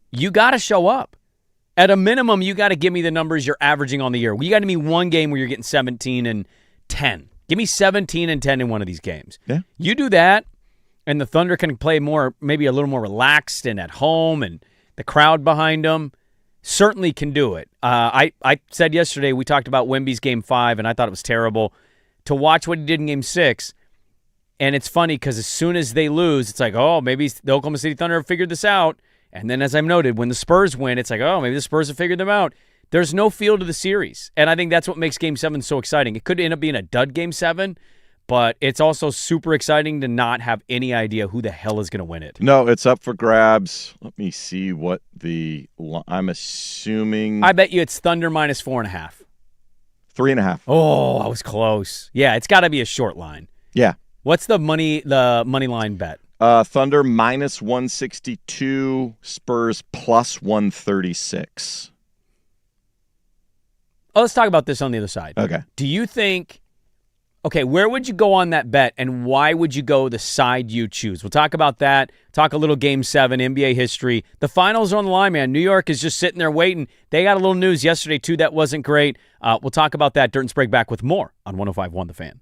You got to show up. At a minimum, you got to give me the numbers you're averaging on the year. You got to be one game where you're getting 17 and 10. Give me 17 and 10 in one of these games. Yeah. You do that, and the Thunder can play more, maybe a little more relaxed and at home, and the crowd behind them certainly can do it. I said yesterday, we talked about Wemby's Game 5, and I thought it was terrible. To watch what he did in Game 6, and it's funny because as soon as they lose, it's like, oh, maybe the Oklahoma City Thunder have figured this out. And then, as I've noted, when the Spurs win, it's like, oh, maybe the Spurs have figured them out. There's no feel to the series. And I think that's what makes Game 7 so exciting. It could end up being a dud Game 7, but it's also super exciting to not have any idea who the hell is going to win it. No, it's up for grabs. Let me see what I'm assuming. I bet you it's Thunder minus 4.5. 3.5. Oh, I was close. Yeah, it's got to be a short line. Yeah. What's the money line bet? Thunder minus 162, Spurs plus 136. Oh, let's talk about this on the other side. Okay. Do you think, where would you go on that bet, and why would you go the side you choose? We'll talk about that, talk a little Game 7, NBA history. The finals are on the line, man. New York is just sitting there waiting. They got a little news yesterday, too, that wasn't great. We'll talk about that. Dirt and Sprague back with more on 105.1 The Fan.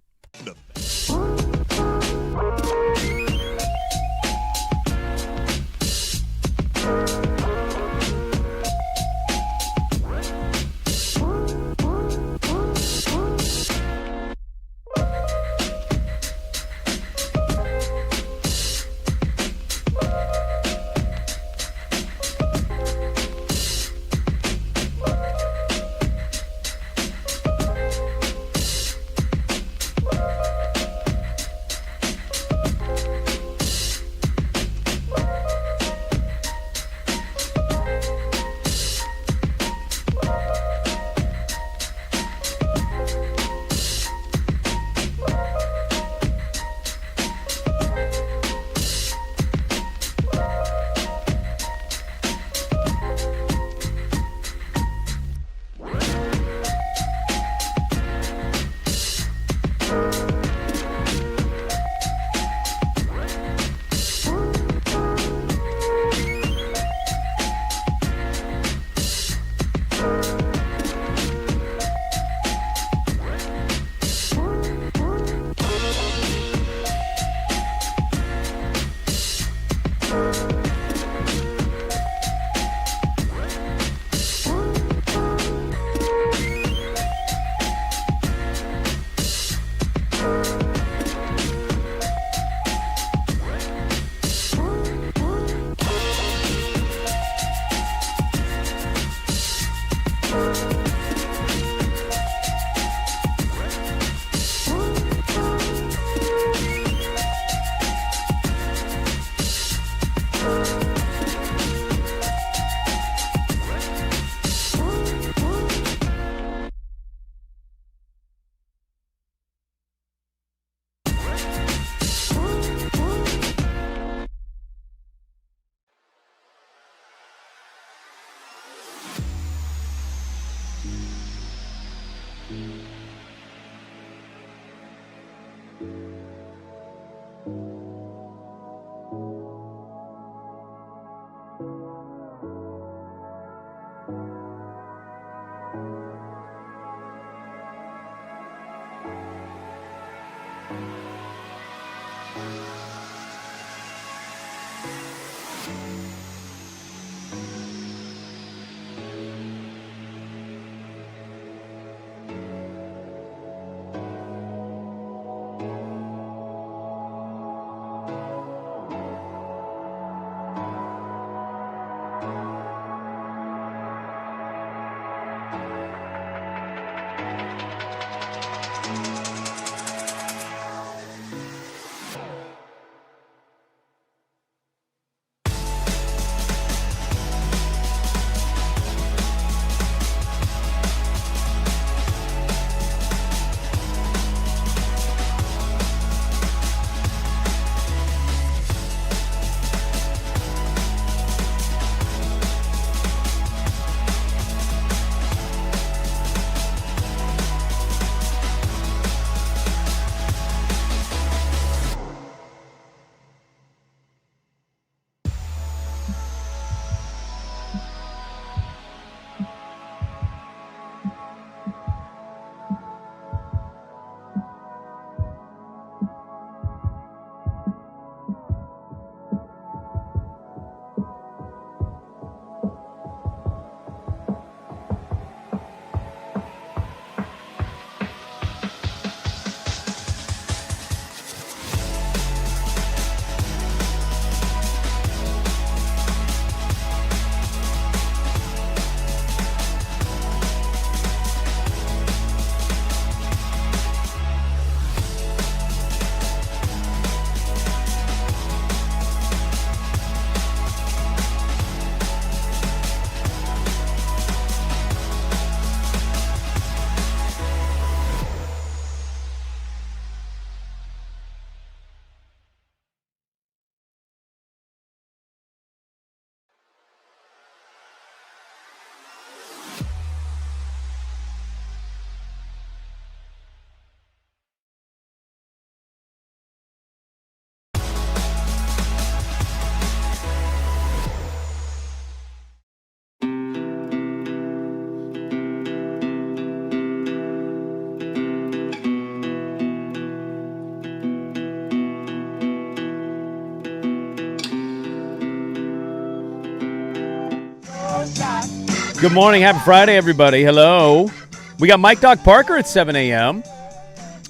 Good morning. Happy Friday, everybody. Hello. We got Mike Doc Parker at 7 a.m.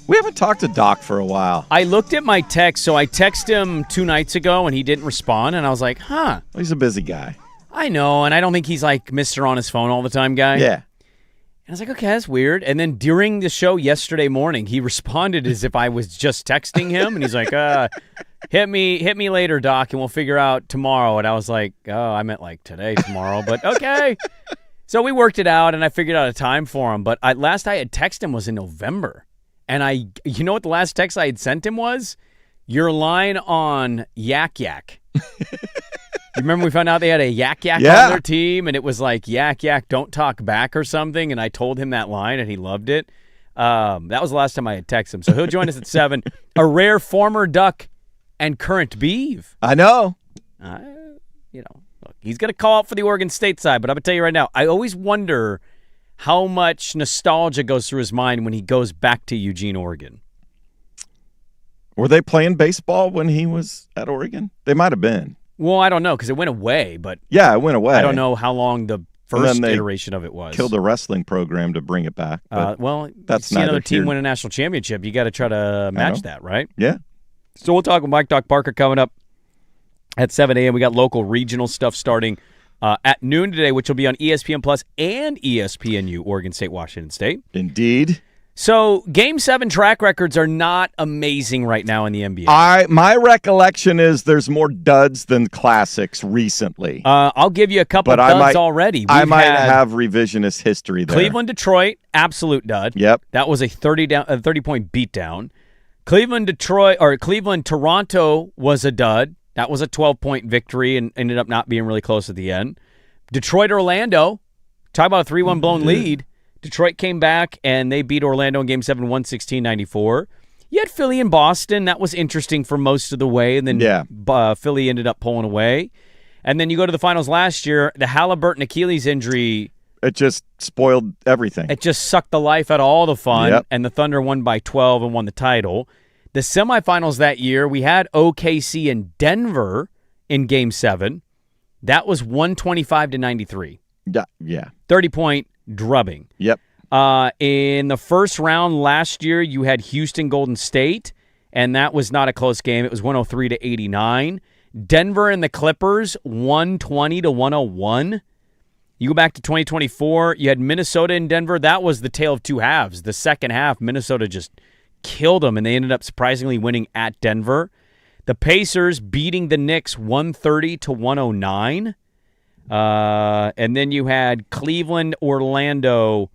We haven't talked to Doc for a while. I looked at my text, so I texted him 2 nights ago, and he didn't respond, and I was like, huh. He's a busy guy. I know, and I don't think he's like Mr. on his phone all the time guy. Yeah. And I was like, okay, that's weird. And then during the show yesterday morning, he responded as if I was just texting him, and he's like, hit me later, Doc, and we'll figure out tomorrow. And I was like, oh, I meant like today, tomorrow, but okay. So we worked it out, and I figured out a time for him. But last I had texted him was in November. And you know what the last text I had sent him was? Your line on Yak Yak. You remember we found out they had a Yak Yak on their team, and it was like, Yak Yak, don't talk back or something, and I told him that line, and he loved it. That was the last time I had texted him. So he'll join us at 7. A rare former Duck and current Beeve. I know. Look, he's going to call up for the Oregon State side, but I'm going to tell you right now, I always wonder how much nostalgia goes through his mind when he goes back to Eugene, Oregon. Were they playing baseball when he was at Oregon? They might have been. Well, I don't know because it went away, but yeah, it went away. I don't know how long the first iteration of it was. Killed the wrestling program to bring it back. Well, that's see another team win a national championship. You got to try to match that, right? Yeah. So we'll talk with Mike Doc Parker coming up at 7 a.m. We got local regional stuff starting at noon today, which will be on ESPN Plus and ESPNU, Oregon State, Washington State. Indeed. So Game 7 track records are not amazing right now in the NBA. My recollection is there's more duds than classics recently. I'll give you a couple of duds already. I might have revisionist history there. Cleveland, Detroit, absolute dud. Yep. That was a 30-point beatdown. Cleveland, Toronto was a dud. That was a 12-point victory and ended up not being really close at the end. Detroit, Orlando, talk about a 3-1 blown lead. Detroit came back, and they beat Orlando in Game 7, 116-94. You had Philly and Boston. That was interesting for most of the way, and then Philly ended up pulling away. And then you go to the finals last year, the Halliburton Achilles injury. It just spoiled everything. It just sucked the life out of all the fun, and the Thunder won by 12 and won the title. The semifinals that year, we had OKC and Denver in Game 7. That was 125-93. Yeah. 30-point drubbing. Yep. In the first round last year, you had Houston Golden State, and that was not a close game. It was 103-89. Denver and the Clippers, 120-101. You go back to 2024, you had Minnesota and Denver. That was the tale of two halves. The second half, Minnesota just killed them, and they ended up surprisingly winning at Denver. The Pacers beating the Knicks 130-109. And then you had Cleveland, Orlando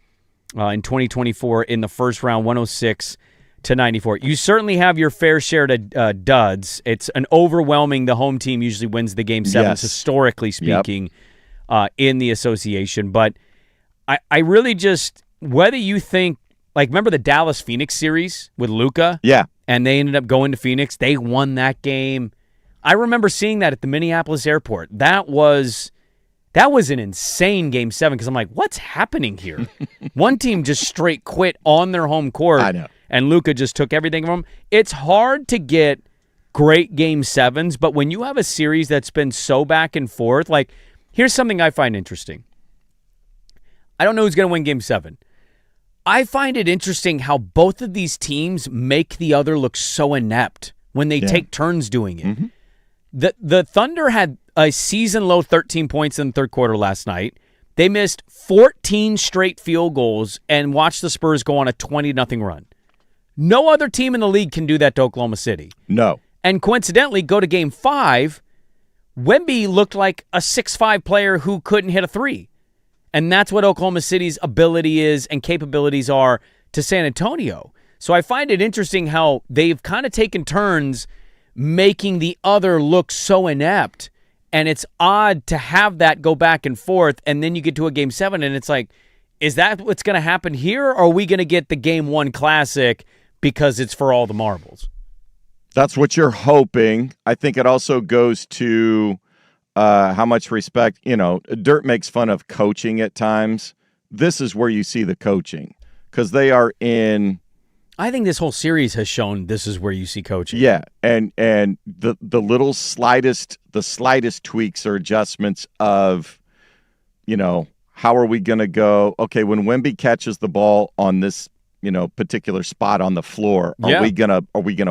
in 2024 in the first round, 106-94. You certainly have your fair share of duds. It's an overwhelming. The home team usually wins the Game 7s, historically speaking, in the association. But I really just, whether you think, like, remember the Dallas-Phoenix series with Luka? Yeah. And they ended up going to Phoenix. They won that game. I remember seeing that at the Minneapolis airport. That was an insane Game 7 because I'm like, what's happening here? One team just straight quit on their home court. I know. And Luka just took everything from them. It's hard to get great Game 7s, but when you have a series that's been so back and forth, like, here's something I find interesting. I don't know who's going to win Game 7. I find it interesting how both of these teams make the other look so inept when they take turns doing it. Mm-hmm. The Thunder had a season-low 13 points in the third quarter last night. They missed 14 straight field goals and watched the Spurs go on a 20-0 run. No other team in the league can do that to Oklahoma City. No. And coincidentally, go to Game 5, Wemby looked like a 6'5 player who couldn't hit a three. And that's what Oklahoma City's ability is and capabilities are to San Antonio. So I find it interesting how they've kind of taken turns making the other look so inept. And it's odd to have that go back and forth, and then you get to a Game 7, and it's like, is that what's going to happen here, or are we going to get the Game 1 classic because it's for all the marbles? That's what you're hoping. I think it also goes to how much respect, Dirt makes fun of coaching at times. This is where you see the coaching because they are in. I think this whole series has shown this is where you see coaching. Yeah, and the slightest tweaks or adjustments of, how are we going to go? Okay, when Wemby catches the ball on this, particular spot on the floor, are we gonna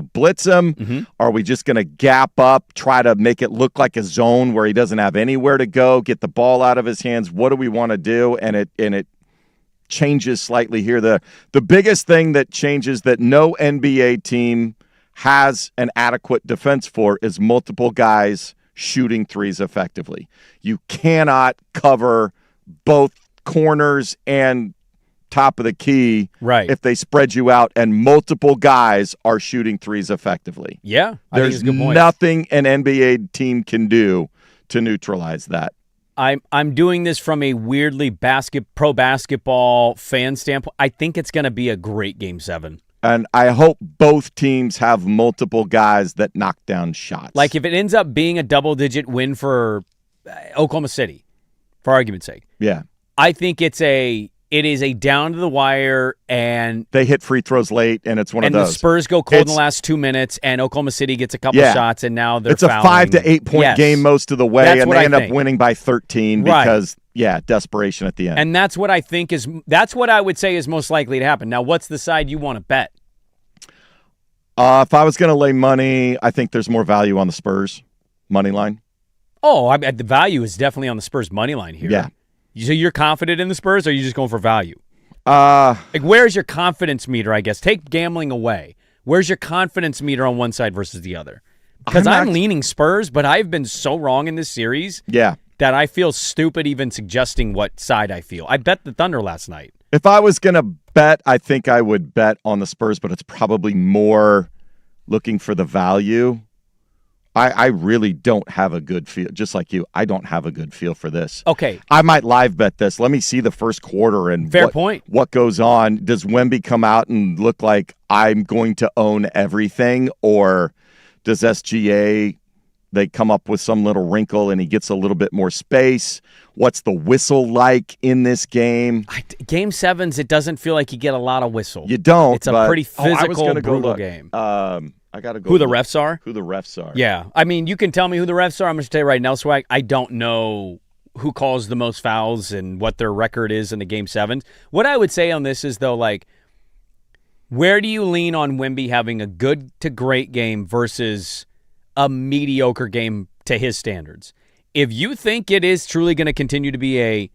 blitz him? Mm-hmm. Are we just gonna gap up, try to make it look like a zone where he doesn't have anywhere to go, get the ball out of his hands? What do we want to do? And it changes slightly here. The biggest thing that changes that no NBA team has an adequate defense for is multiple guys shooting threes effectively. You cannot cover both corners and top of the key if they spread you out and multiple guys are shooting threes effectively. Yeah, there's nothing an NBA team can do to neutralize that. I'm doing this from a weirdly pro basketball fan standpoint. I think it's going to be a great Game 7. And I hope both teams have multiple guys that knock down shots. Like if it ends up being a double-digit win for Oklahoma City, for argument's sake. Yeah. I think it is a down to the wire, and they hit free throws late, and it's one of those. And the Spurs go cold in the last 2 minutes, and Oklahoma City gets a couple shots, and now they're fouling. It's a 5 to 8 point game most of the way, and they end up winning by 13 because desperation at the end. And that's what I think that's what I would say is most likely to happen. Now, what's the side you want to bet? If I was going to lay money, I think there's more value on the Spurs money line. Oh, the value is definitely on the Spurs money line here. Yeah. So you're confident in the Spurs, or are you just going for value? Like, where's your confidence meter, I guess? Take gambling away. Where's your confidence meter on one side versus the other? Because I'm leaning Spurs, but I've been so wrong in this series that I feel stupid even suggesting what side I feel. I bet the Thunder last night. If I was going to bet, I think I would bet on the Spurs, but it's probably more looking for the value. I really don't have a good feel. Just like you, I don't have a good feel for this. Okay. I might live bet this. Let me see the first quarter and what goes on. Does Wemby come out and look like I'm going to own everything? Or does SGA, they come up with some little wrinkle and he gets a little bit more space? What's the whistle like in this game? Game 7s, it doesn't feel like you get a lot of whistle. You don't. It's a pretty physical, brutal game. I got to go. Who the refs are? Who the refs are. Yeah. I mean, you can tell me who the refs are. I'm going to tell you right now, Swag, I don't know who calls the most fouls and what their record is in the Game 7s. What I would say on this is, though, like, where do you lean on Wemby having a good to great game versus a mediocre game to his standards? If you think it is truly going to continue to be a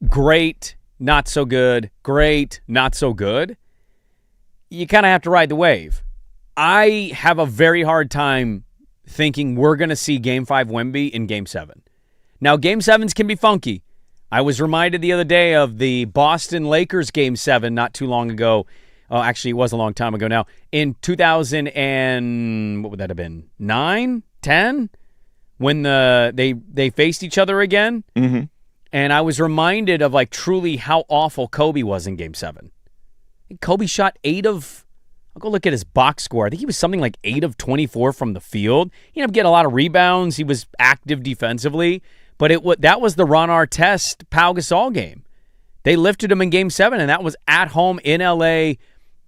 great, not so good, great, not so good, you kind of have to ride the wave. I have a very hard time thinking we're going to see Game 5 Wemby in Game 7. Now, Game 7s can be funky. I was reminded the other day of the Boston Lakers Game 7 not too long ago. Oh, actually, it was a long time ago now. In 2000 and, what would that have been, 9, 10? When they faced each other again. Mm-hmm. And I was reminded of, like, truly how awful Kobe was in Game 7. Kobe shot I'll go look at his box score. I think he was something like 8 of 24 from the field. He ended up getting a lot of rebounds. He was active defensively. But that was the Ron Artest Pau Gasol game. They lifted him in Game 7, and that was at home in L.A.,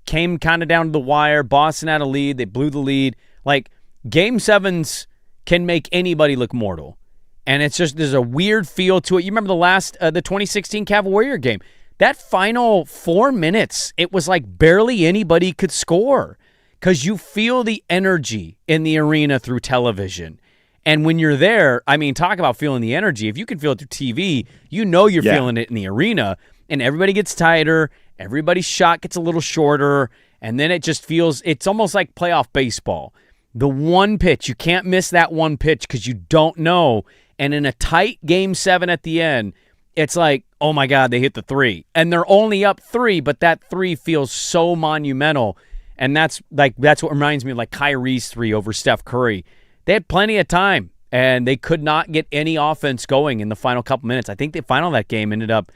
came kind of down to the wire. Boston had a lead. They blew the lead. Like, Game 7s can make anybody look mortal. And it's just, there's a weird feel to it. You remember the 2016 Cavs Warrior game? That final 4 minutes, it was like barely anybody could score because you feel the energy in the arena through television. And when you're there, I mean, talk about feeling the energy. If you can feel it through TV, you know you're feeling it in the arena. And everybody gets tighter. Everybody's shot gets a little shorter. And then it just feels, it's almost like playoff baseball. The one pitch, you can't miss that one pitch because you don't know. And in a tight Game 7 at the end, it's like, oh my God, they hit the 3. And they're only up 3, but that 3 feels so monumental. And that's what reminds me of like Kyrie's 3 over Steph Curry. They had plenty of time, and they could not get any offense going in the final couple minutes. I think the final of that game ended up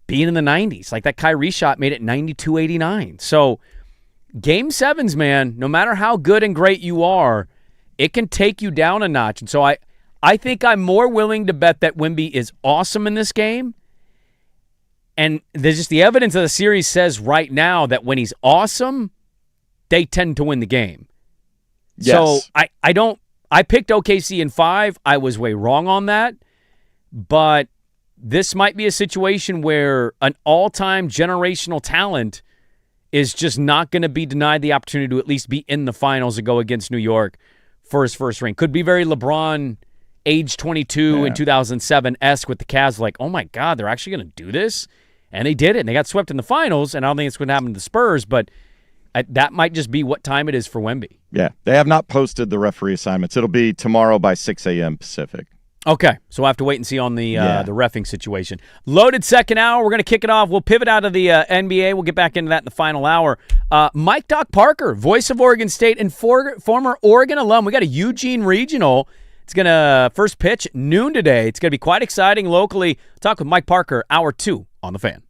being in the 90s. Like that Kyrie shot made it 92-89. So Game 7s, man, no matter how good and great you are, it can take you down a notch. And so I think I'm more willing to bet that Wemby is awesome in this game. And there's just the evidence of the series says right now that when he's awesome, they tend to win the game. Yes. So I picked OKC in 5. I was way wrong on that. But this might be a situation where an all-time generational talent is just not going to be denied the opportunity to at least be in the finals and go against New York for his first ring. Could be very LeBron, age 22 in 2007-esque with the Cavs, like, oh my God, they're actually going to do this? And they did it, and they got swept in the finals, and I don't think it's going to happen to the Spurs, but that might just be what time it is for Wemby. Yeah, they have not posted the referee assignments. It'll be tomorrow by 6 a.m. Pacific. Okay, so we'll have to wait and see on the reffing situation. Loaded second hour. We're going to kick it off. We'll pivot out of the NBA. We'll get back into that in the final hour. Mike Doc Parker, voice of Oregon State and former Oregon alum. We got a Eugene Regional. It's going to first pitch noon today. It's going to be quite exciting locally. Talk with Mike Parker, hour 2 on The Fan.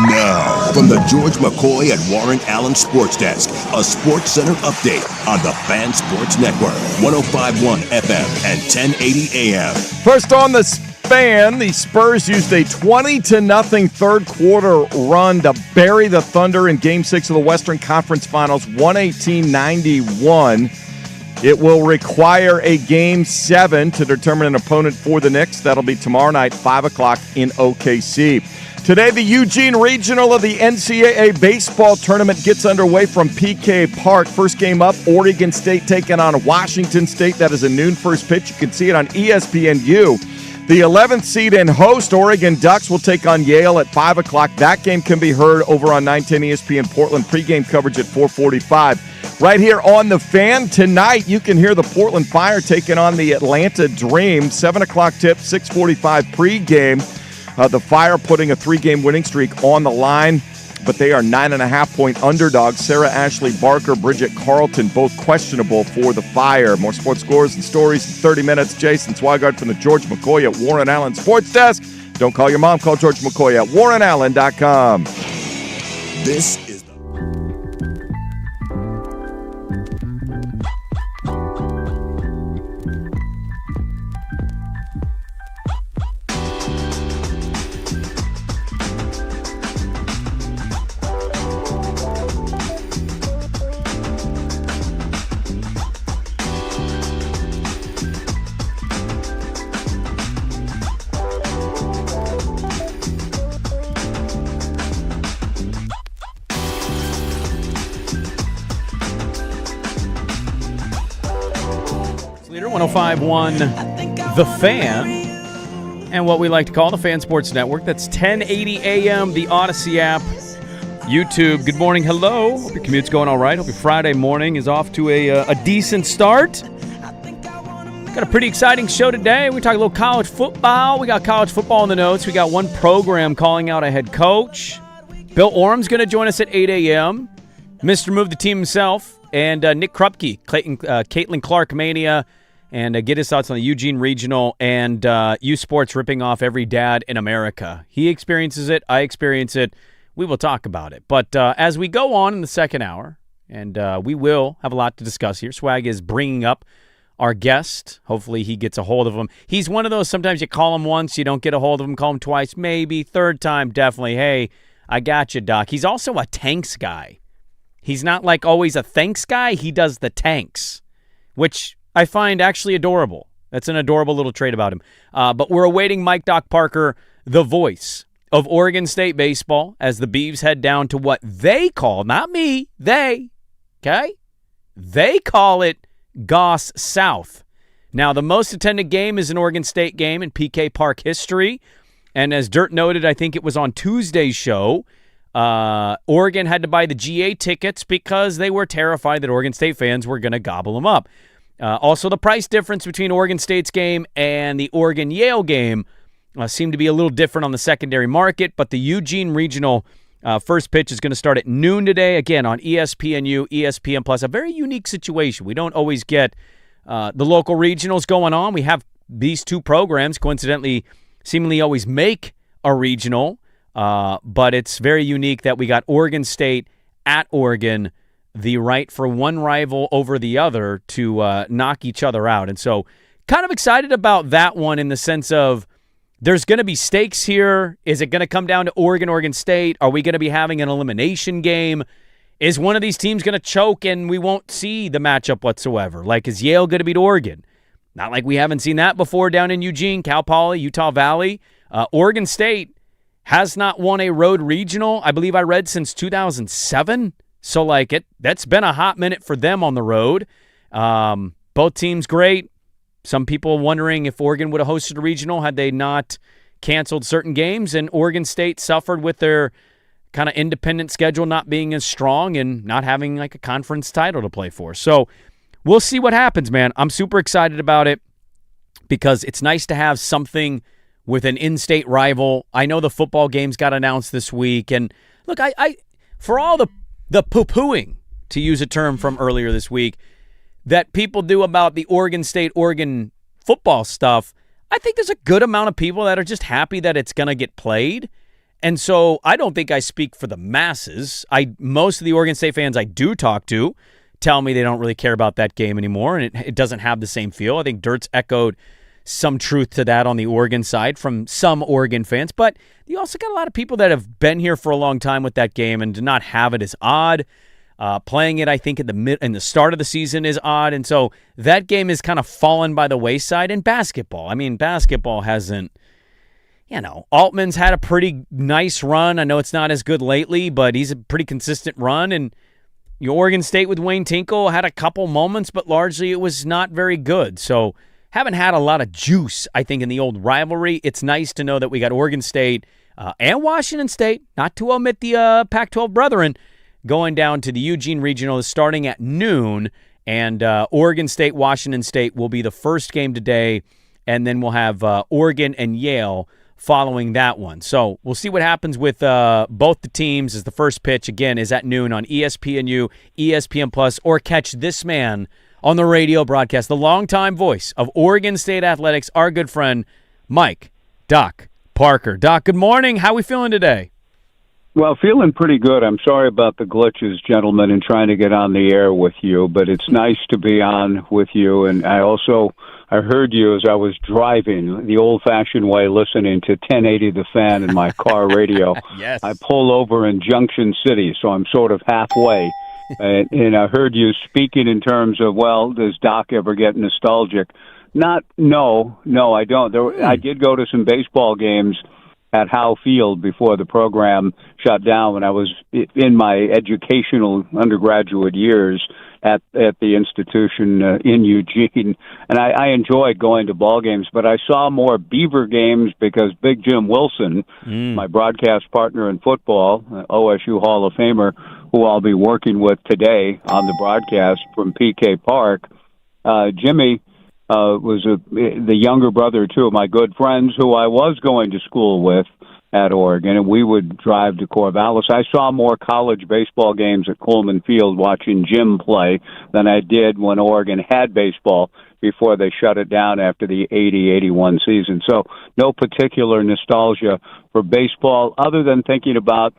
Now, from the George McCoy and Warren Allen Sports Desk, a Sports Center update on the Fan Sports Network, 105.1 FM and 1080 AM. First on the Fan, the Spurs used a 20-0 third quarter run to bury the Thunder in Game 6 of the Western Conference Finals, 118-91. It will require a Game 7 to determine an opponent for the Knicks. That'll be tomorrow night, 5 o'clock in OKC. Today, the Eugene Regional of the NCAA baseball tournament gets underway from PK Park. First game up, Oregon State taking on Washington State. That is a noon first pitch. You can see it on ESPNU. The 11th seed and host, Oregon Ducks, will take on Yale at 5 o'clock. That game can be heard over on 910 ESPN Portland. Pregame coverage at 4:45. Right here on The Fan, tonight you can hear the Portland Fire taking on the Atlanta Dream. 7 o'clock tip, 6:45 pregame. The Fire putting a 3-game winning streak on the line, but they are 9.5-point underdogs. Sarah Ashley Barker, Bridget Carlton, both questionable for the Fire. More sports scores and stories in 30 minutes. Jason Swigard from the George McCoy at Warren Allen Sports Desk. Don't call your mom, call George McCoy at warrenallen.com. This is Leader 105.1 The Fan, and what we like to call the Fan Sports Network. That's 1080 AM, the Odyssey app, YouTube. Good morning, hello. Hope your commute's going all right. Hope your Friday morning is off to a decent start. Got a pretty exciting show today. We talk a little college football. We got college football in the notes. We got one program calling out a head coach. Bill Orum's going to join us at 8 a.m. Mr. Move the Team himself, and Nick Krupke, Caitlin Clark Mania, and get his thoughts on the Eugene Regional and U Sports ripping off every dad in America. He experiences it. I experience it. We will talk about it. But as we go on in the second hour, and we will have a lot to discuss here, Swag is bringing up our guest. Hopefully he gets a hold of him. He's one of those, sometimes you call him once, you don't get a hold of him, call him twice, maybe. Third time, definitely. Hey, I got you, Doc. He's also a tanks guy. He's not like always a thanks guy. He does the tanks, which I find actually adorable. That's an adorable little trait about him. But we're awaiting Mike Doc Parker, the voice of Oregon State baseball, as the Beavs head down to what they call, not me, they, okay? They call it Goss South. Now, the most attended game is an Oregon State game in PK Park history. And as Dirt noted, I think it was on Tuesday's show, Oregon had to buy the GA tickets because they were terrified that Oregon State fans were going to gobble them up. Also, the price difference between Oregon State's game and the Oregon-Yale game seemed to be a little different on the secondary market, but the Eugene Regional first pitch is going to start at noon today, again, on ESPNU, ESPN Plus. A very unique situation. We don't always get the local regionals going on. We have these two programs, coincidentally, seemingly always make a regional, but it's very unique that we got Oregon State at Oregon, the right for one rival over the other to knock each other out. And so kind of excited about that one in the sense of there's going to be stakes here. Is it going to come down to Oregon State? Are we going to be having an elimination game? Is one of these teams going to choke and we won't see the matchup whatsoever? Like, is Yale going to beat Oregon? Not like we haven't seen that before down in Eugene, Cal Poly, Utah Valley. Oregon State has not won a road regional, I believe I read, since 2007. So, like, that's been a hot minute for them on the road. Both teams great. Some people wondering if Oregon would have hosted a regional had they not canceled certain games, and Oregon State suffered with their kind of independent schedule not being as strong and not having like a conference title to play for. So we'll see what happens, man. I'm super excited about it because it's nice to have something with an in-state rival. I know the football games got announced this week, and look, I for all the poo-pooing, to use a term from earlier this week, that people do about the Oregon State-Oregon football stuff, I think there's a good amount of people that are just happy that it's going to get played. And so I don't think I speak for the masses. Most of the Oregon State fans I do talk to tell me they don't really care about that game anymore, and it doesn't have the same feel. I think Dirt's echoed some truth to that on the Oregon side from some Oregon fans. But you also got a lot of people that have been here for a long time with that game and do not have it as odd. Playing it, I think, in the start of the season is odd, and so that game is kind of fallen by the wayside. In basketball, I mean, basketball hasn't. Altman's had a pretty nice run. I know it's not as good lately, but he's a pretty consistent run. And Oregon State with Wayne Tinkle had a couple moments, but largely it was not very good. So haven't had a lot of juice, I think, in the old rivalry. It's nice to know that we got Oregon State and Washington State, not to omit the Pac-12 brethren, going down to the Eugene Regional starting at noon. And Oregon State, Washington State will be the first game today. And then we'll have Oregon and Yale following that one. So we'll see what happens with both the teams as the first pitch, again, is at noon on ESPNU, ESPN Plus, or catch this man on the radio broadcast, the longtime voice of Oregon State athletics, our good friend, Mike Doc Parker. Doc, good morning. How are we feeling today? Well, feeling pretty good. I'm sorry about the glitches, gentlemen, in trying to get on the air with you, but it's nice to be on with you. And I heard you as I was driving the old-fashioned way, listening to 1080 The Fan in my car radio. Yes. I pull over in Junction City, so I'm sort of halfway. And I heard you speaking in terms of, well, does Doc ever get nostalgic? No, I don't. I did go to some baseball games at Howe Field before the program shut down when I was in my educational undergraduate years at the institution in Eugene. And I enjoyed going to ball games, but I saw more Beaver games because Big Jim Wilson, my broadcast partner in football, OSU Hall of Famer, who I'll be working with today on the broadcast from PK Park, Jimmy was the younger brother of two of my good friends who I was going to school with at Oregon, and we would drive to Corvallis. I saw more college baseball games at Coleman Field watching Jim play than I did when Oregon had baseball before they shut it down after the 80-81 season. So no particular nostalgia for baseball other than thinking about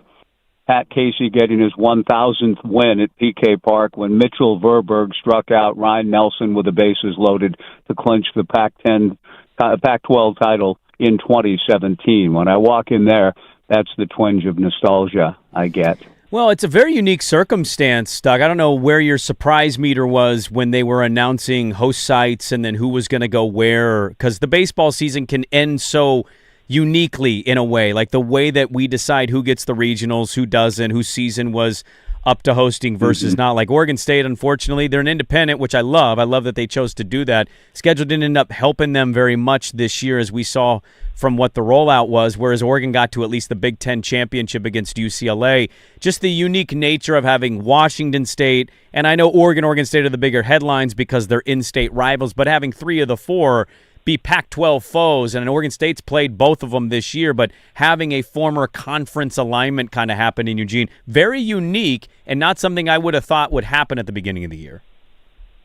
Pat Casey getting his 1,000th win at PK Park when Mitchell Verberg struck out Ryan Nelson with the bases loaded to clinch the Pac-12 title in 2017. When I walk in there, that's the twinge of nostalgia I get. Well, it's a very unique circumstance, Doug. I don't know where your surprise meter was when they were announcing host sites and then who was going to go where, because the baseball season can end so uniquely in a way, like the way that we decide who gets the regionals, who doesn't, whose season was up to hosting versus not. Like Oregon State, unfortunately, they're an independent, which I love. I love that they chose to do that. Schedule didn't end up helping them very much this year, as we saw from what the rollout was, whereas Oregon got to at least the Big Ten championship against UCLA. Just the unique nature of having Washington State, and I know Oregon State are the bigger headlines because they're in-state rivals, but having three of the four be Pac-12 foes, and Oregon State's played both of them this year, but having a former conference alignment kind of happen in Eugene, very unique and not something I would have thought would happen at the beginning of the year.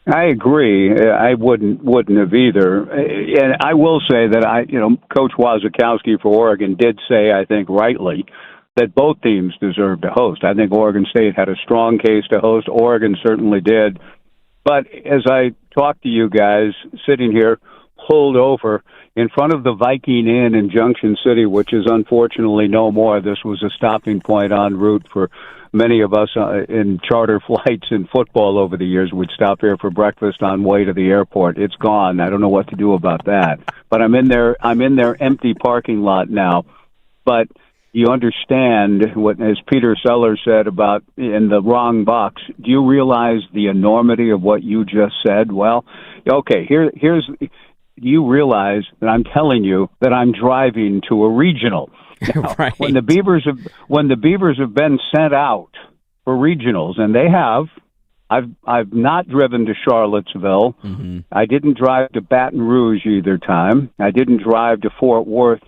I agree. I wouldn't have either. And I will say that Coach Wazakowski for Oregon did say, I think rightly, that both teams deserve to host. I think Oregon State had a strong case to host. Oregon certainly did. But as I talk to you guys sitting here, pulled over in front of the Viking Inn in Junction City, which is unfortunately no more. This was a stopping point en route for many of us in charter flights in football over the years. We'd stop here for breakfast on way to the airport. It's gone. I don't know what to do about that. But I'm in their empty parking lot now. But you understand what, as Peter Sellers said about in the wrong box, do you realize the enormity of what you just said? Well, okay, here's do you realize that I'm telling you that I'm driving to a regional? Now, right. When the Beavers have been sent out for regionals, and they have, I've not driven to Charlottesville. Mm-hmm. I didn't drive to Baton Rouge either time. I didn't drive to Fort Worth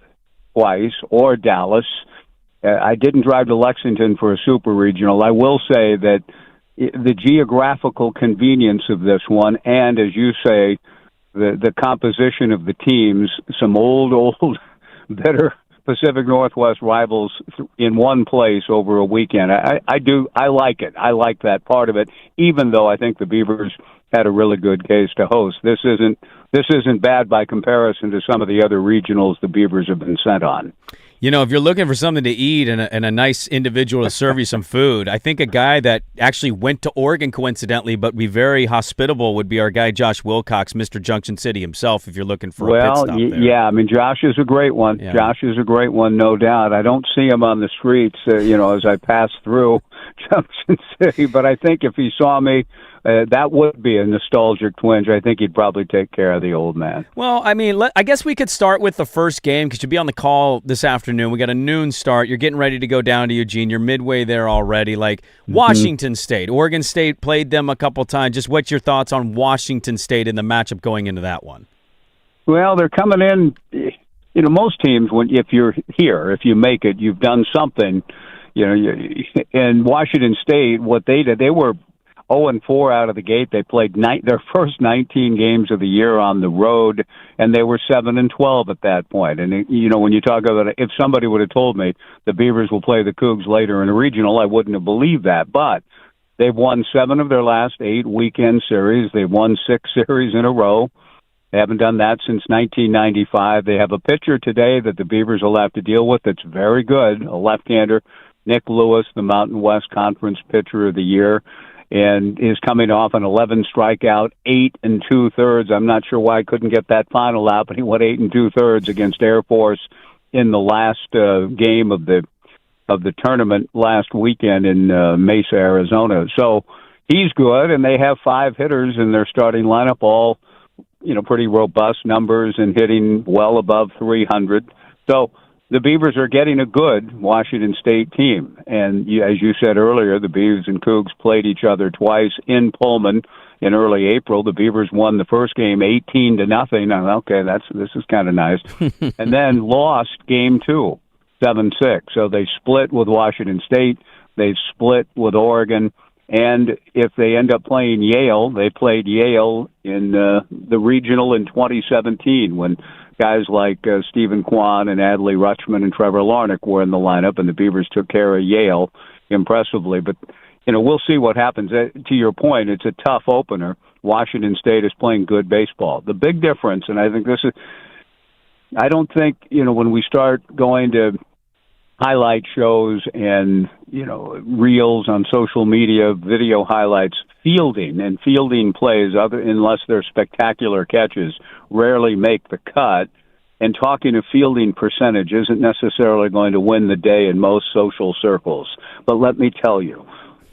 twice or Dallas. I didn't drive to Lexington for a super regional. I will say that the geographical convenience of this one, and as you say, the composition of the teams, some old, bitter Pacific Northwest rivals in one place over a weekend. I like it. I like that part of it, even though I think the Beavers had a really good case to host. This isn't bad by comparison to some of the other regionals the Beavers have been sent on. You know, if you're looking for something to eat and a nice individual to serve you some food, I think a guy that actually went to Oregon coincidentally but be very hospitable would be our guy Josh Wilcox, Mr. Junction City himself, if you're looking for a pit stop there. Yeah, I mean, Josh is a great one. Yeah. Josh is a great one, no doubt. I don't see him on the streets, as I pass through Junction City, but I think if he saw me, that would be a nostalgic twinge. I think he'd probably take care of the old man. Well, I mean, I guess we could start with the first game because you'll be on the call this afternoon. We got a noon start. You're getting ready to go down to Eugene. You're midway there already. Like Washington State, Oregon State played them a couple times. Just what's your thoughts on Washington State and the matchup going into that one? Well, they're coming in. Most teams, if you're here, if you make it, you've done something. And Washington State, what they did, they were 0-4 out of the gate. They played their first 19 games of the year on the road, and they were 7-12 at that point. And when you talk about it, if somebody would have told me the Beavers will play the Cougs later in a regional, I wouldn't have believed that. But they've won 7 of their last 8 weekend series. They've won 6 series in a row. They haven't done that since 1995. They have a pitcher today that the Beavers will have to deal with that's very good, a left-hander, Nick Lewis, the Mountain West Conference Pitcher of the Year, and is coming off an 11 strikeout, 8 2/3. I'm not sure why I couldn't get that final out, but he went 8 2/3 against Air Force in the last game of the tournament last weekend in Mesa, Arizona. So he's good, and they have 5 hitters in their starting lineup, all pretty robust numbers and hitting well above 300. So the Beavers are getting a good Washington State team. And as you said earlier, the Beavers and Cougs played each other twice in Pullman in early April. The Beavers won the first game 18-0. Okay, this is kind of nice. And then lost game 2, 7-6. So they split with Washington State. They've split with Oregon. And if they end up playing Yale, they played Yale in the regional in 2017 when guys like Stephen Kwan and Adley Rutschman and Trevor Larnach were in the lineup, and the Beavers took care of Yale impressively. But, we'll see what happens. To your point, it's a tough opener. Washington State is playing good baseball. The big difference, and I think I don't think, when we start going to highlight shows and, reels on social media, video highlights, fielding plays, unless they're spectacular catches, rarely make the cut. And talking of fielding percentage isn't necessarily going to win the day in most social circles. But let me tell you,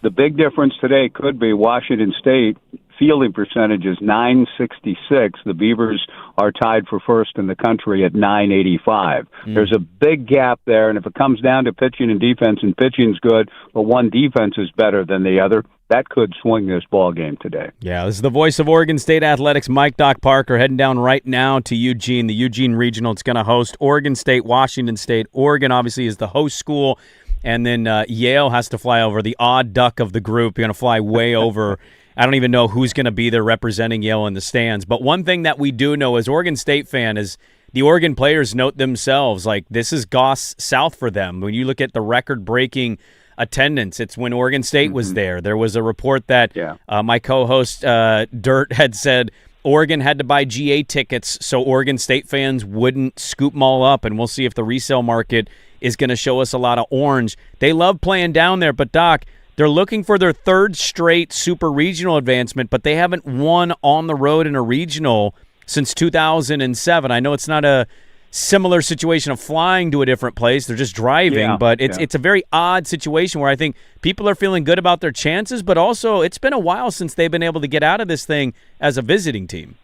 the big difference today could be Washington State fielding percentage is .966. The Beavers are tied for first in the country at .985. There's a big gap there, and if it comes down to pitching and defense, and pitching's good, but one defense is better than the other, that could swing this ball game today. Yeah, this is the voice of Oregon State Athletics, Mike Doc Parker, heading down right now to Eugene. The Eugene Regional, it's going to host Oregon State, Washington State. Oregon, obviously, is the host school. And then Yale has to fly over, the odd duck of the group. You're going to fly way over. I don't even know who's going to be there representing Yale in the stands. But one thing that we do know as Oregon State fan is the Oregon players note themselves, like this is Goss South for them. When you look at the record-breaking attendance, it's when Oregon State was there. There was a report that my co-host Dirt had said Oregon had to buy GA tickets so Oregon State fans wouldn't scoop them all up, and we'll see if the resale market is going to show us a lot of orange. They love playing down there, but Doc, they're looking for their 3rd straight super regional advancement, but they haven't won on the road in a regional since 2007. I know it's not a similar situation of flying to a different place. They're just driving, but it's a very odd situation where I think people are feeling good about their chances, but also it's been a while since they've been able to get out of this thing as a visiting team.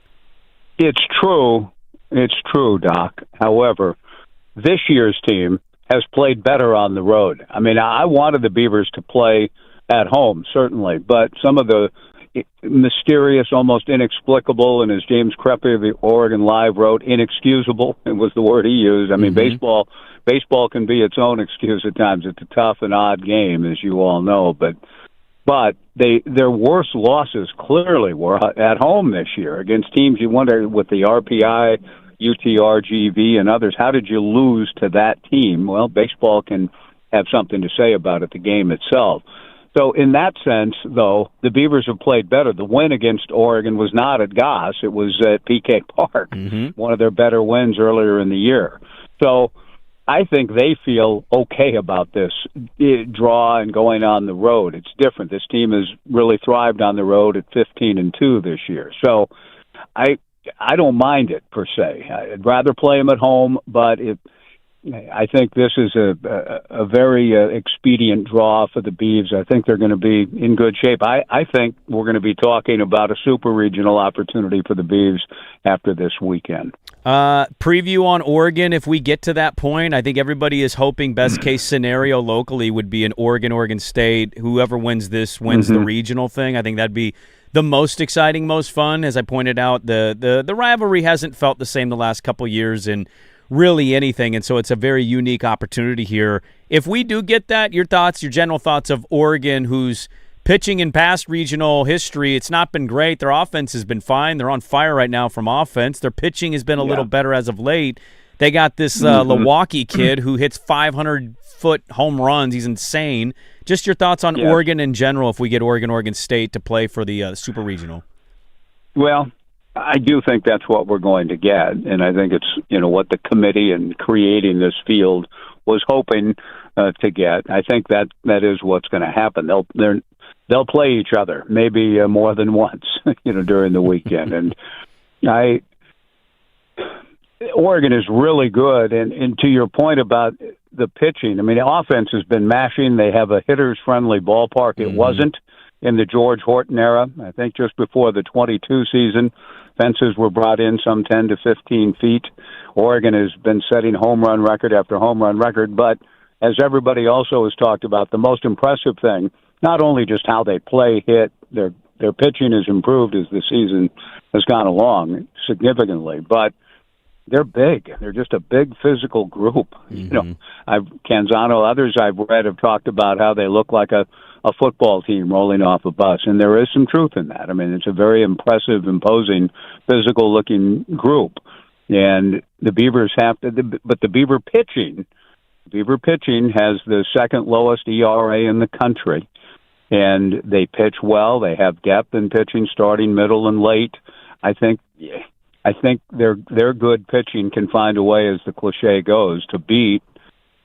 It's true. It's true, Doc. However, this year's team has played better on the road. I mean, I wanted the Beavers to play at home, certainly, but some of the mysterious, almost inexplicable, and as James Creppy of the Oregon Live wrote, inexcusable, it was the word he used. I mean, baseball can be its own excuse at times. It's a tough and odd game, as you all know, but their worst losses clearly were at home this year against teams you wonder with the RPI, UTRGV, and others. How did you lose to that team? Well, baseball can have something to say about it, the game itself. So in that sense, though, the Beavers have played better. The win against Oregon was not at Goss. It was at PK Park, one of their better wins earlier in the year. So I think they feel okay about this draw and going on the road. It's different. This team has really thrived on the road at 15-2 this year. So I don't mind it per se. I'd rather play them at home, but I think this is a very expedient draw for the Beavs. I think they're going to be in good shape. I think we're going to be talking about a super regional opportunity for the Beavs after this weekend. Preview on Oregon, if we get to that point. I think everybody is hoping best case scenario locally would be an Oregon State. Whoever wins this wins the regional thing. I think that'd be the most exciting, most fun. As I pointed out, the rivalry hasn't felt the same the last couple years in really anything, and so it's a very unique opportunity here. If we do get that, your general thoughts of Oregon, who's pitching in past regional history, it's not been great. Their offense has been fine. They're on fire right now from offense. Their pitching has been a little better as of late. They got this Milwaukee kid who hits 500-foot home runs. He's insane. Just your thoughts on Oregon in general if we get Oregon State to play for the Super Regional. Well, I do think that's what we're going to get, and I think it's what the committee in creating this field was hoping to get. I think that is what's going to happen. They'll play each other maybe more than once, during the weekend, and Oregon is really good, and to your point about the pitching, I mean, the offense has been mashing. They have a hitters-friendly ballpark. It wasn't in the George Horton era. I think just before the 22 season, fences were brought in some 10 to 15 feet. Oregon has been setting home run record after home run record, but as everybody also has talked about, the most impressive thing, not only just how they play, hit, their pitching has improved as the season has gone along significantly, but they're big. They're just a big physical group. Canzano, others I've read have talked about how they look like a football team rolling off a bus, and there is some truth in that. I mean, it's a very impressive, imposing, physical-looking group, and the Beavers but the Beaver pitching has the second lowest ERA in the country, and they pitch well. They have depth in pitching, starting, middle, and late. I think their good pitching can find a way, as the cliche goes, to beat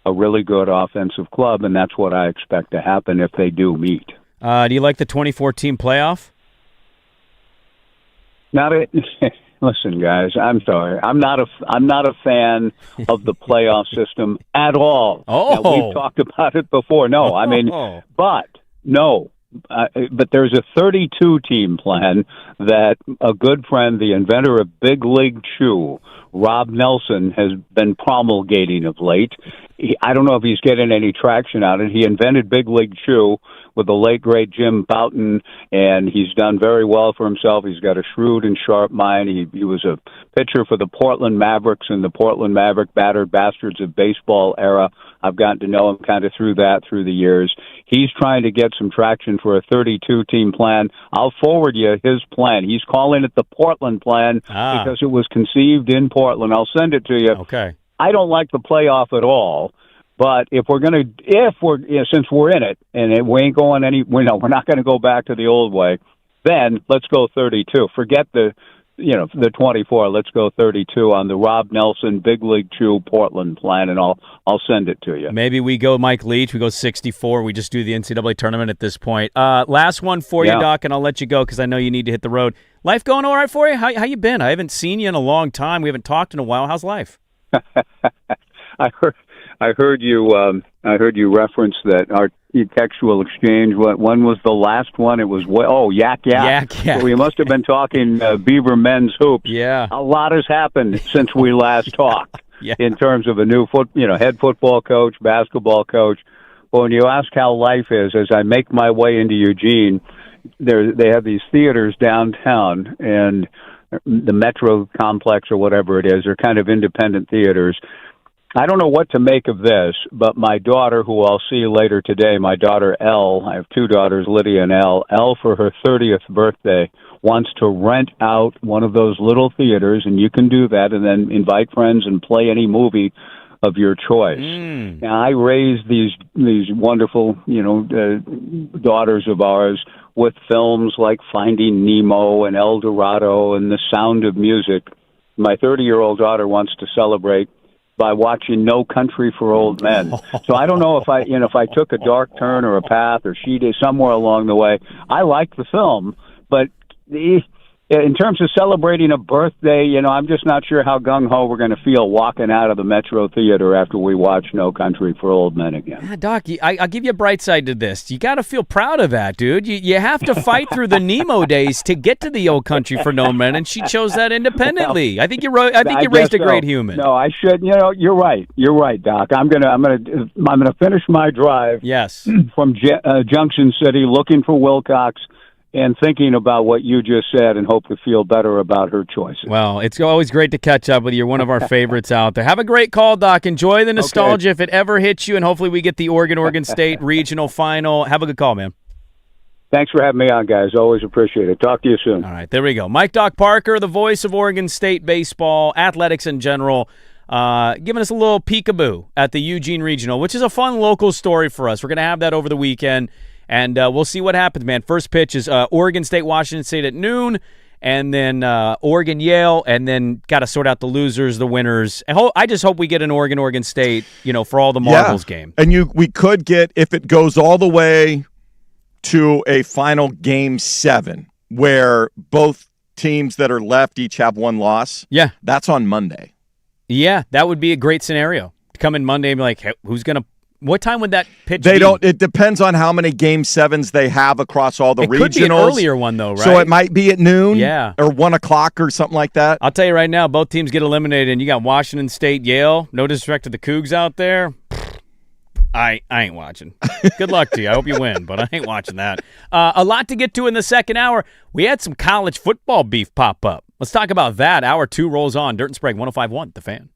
a really good offensive club, and that's what I expect to happen if they do meet. Do you like the 24-team playoff? Listen, guys, I'm sorry. I'm not a fan of the playoff system at all. Oh, now, we've talked about it before. No, I mean, but there's a 32-team plan that a good friend, the inventor of Big League Chew, Rob Nelson, has been promulgating of late. I don't know if he's getting any traction on it. He invented Big League Chew with the late, great Jim Boughton, and he's done very well for himself. He's got a shrewd and sharp mind. He was a pitcher for the Portland Mavericks in the Portland Maverick Battered Bastards of Baseball era. I've gotten to know him kind of through the years. He's trying to get some traction for a 32-team plan. I'll forward you his plan. He's calling it the Portland plan because it was conceived in Portland. I'll send it to you. Okay. I don't like the playoff at all, but since we're in it and we ain't going we're not going to go back to the old way, then let's go 32. Forget the 24. Let's go 32 on the Rob Nelson Big League Chew Portland plan, and I'll send it to you. Maybe we go Mike Leach. We go 64. We just do the NCAA tournament at this point. Last one for you, Doc, and I'll let you go because I know you need to hit the road. Life going all right for you? How you been? I haven't seen you in a long time. We haven't talked in a while. How's life? I heard you reference that our textual exchange. When was the last one? It was yak. Yeah. So we must have been talking Beaver men's hoops. Yeah, a lot has happened since we last talked. In terms of a new head football coach, basketball coach. Well, when you ask how life is, as I make my way into Eugene, they have these theaters downtown and the Metro complex or whatever it is. They're kind of independent theaters. I don't know what to make of this, but my daughter, who I'll see later today, my daughter Elle, I have two daughters, Lydia and Elle, for her 30th birthday, wants to rent out one of those little theaters, and you can do that, and then invite friends and play any movie of your choice. Now, I raised these wonderful, daughters of ours with films like Finding Nemo and El Dorado and The Sound of Music. My 30-year-old daughter wants to celebrate by watching No Country for Old Men. So I don't know if I took a dark turn or a path, or she did somewhere along the way. I liked the film, but in terms of celebrating a birthday, I'm just not sure how gung-ho we're going to feel walking out of the Metro Theater after we watch No Country for Old Men again. Yeah, Doc, I'll give you a bright side to this. You got to feel proud of that, dude. You have to fight through the Nemo days to get to the Old Country for No Men, and she chose that independently. I think you raised a great human. No, I should. You're right. You're right, Doc. I'm gonna finish my drive. Yes. From Junction City, looking for Wilcox, and thinking about what you just said, and hope to feel better about her choices. Well, it's always great to catch up with you. You're one of our favorites out there. Have a great call, Doc. Enjoy the nostalgia if it ever hits you, and hopefully we get the Oregon State regional final. Have a good call, man. Thanks for having me on, guys. Always appreciate it. Talk to you soon. All right, there we go. Mike Doc Parker, the voice of Oregon State baseball, athletics in general, giving us a little peekaboo at the Eugene Regional, which is a fun local story for us. We're going to have that over the weekend. And we'll see what happens, man. First pitch is Oregon State, Washington State at noon, and then Oregon, Yale, and then got to sort out the losers, the winners. I just hope we get an Oregon State, for all the marbles game. And we could get, if it goes all the way to a final Game 7, where both teams that are left each have one loss. Yeah. That's on Monday. Yeah, that would be a great scenario. Come in Monday and be like, hey, who's going to what time would that pitch be? Don't. It depends on how many Game 7s they have across all the regionals. It could be an earlier one, though, right? So it might be at noon, or 1 o'clock or something like that. I'll tell you right now, both teams get eliminated, and you got Washington State, Yale. No disrespect to the Cougs out there. I ain't watching. Good luck to you. I hope you win, but I ain't watching that. A lot to get to in the second hour. We had some college football beef pop up. Let's talk about that. Hour 2 rolls on. Dirt and Sprague, 105.1, The Fan.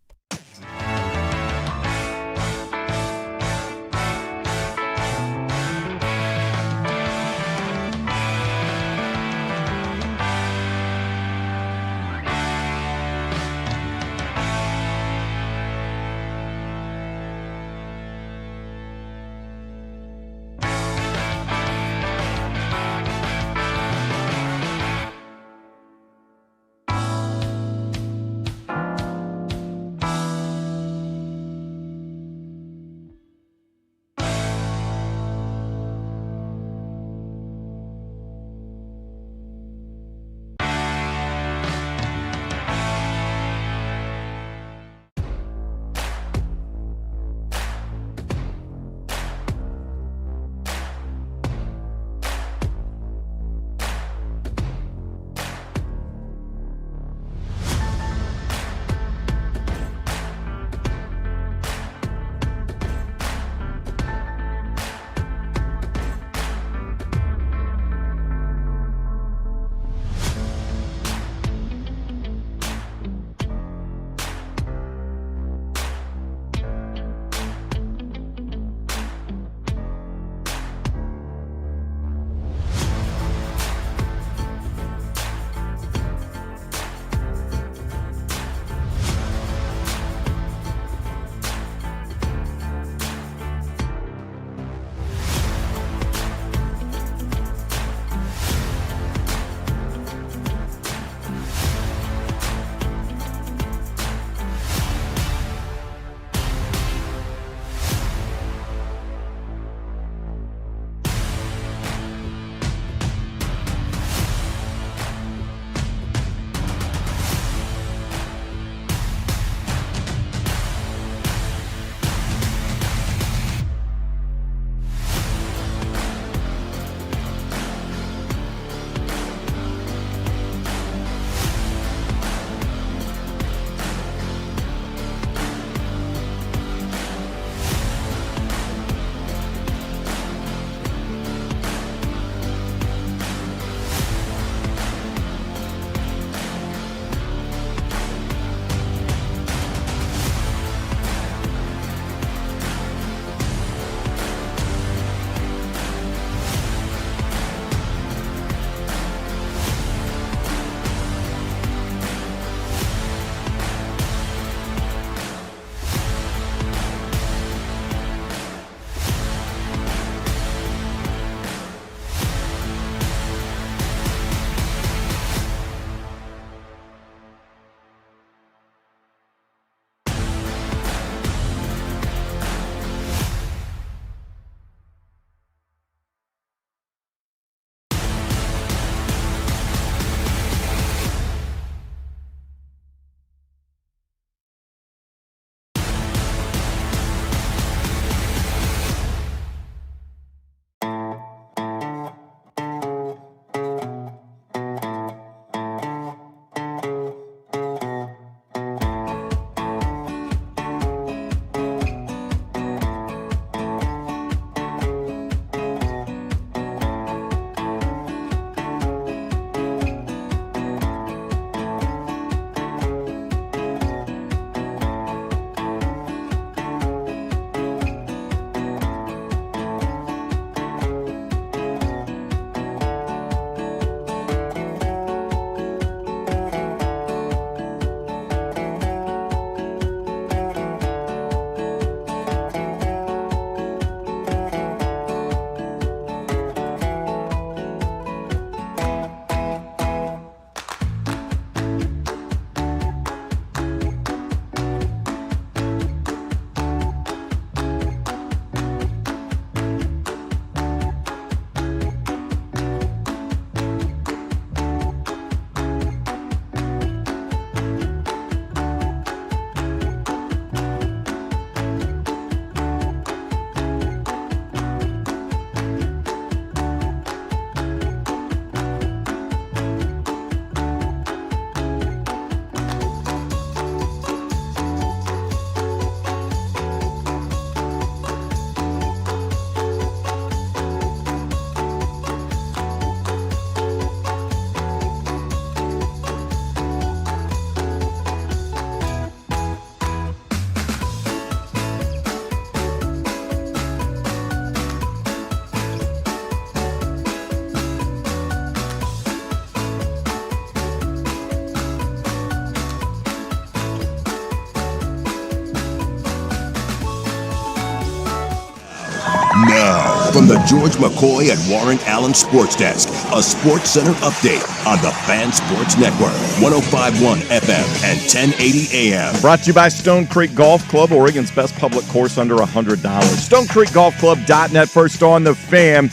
Now, from the George McCoy and Warren Allen Sports Desk, a Sports Center update on the Fan Sports Network, 105.1 FM and 1080 AM. Brought to you by Stone Creek Golf Club, Oregon's best public course under $100. StoneCreekGolfClub.net, first on the Fan.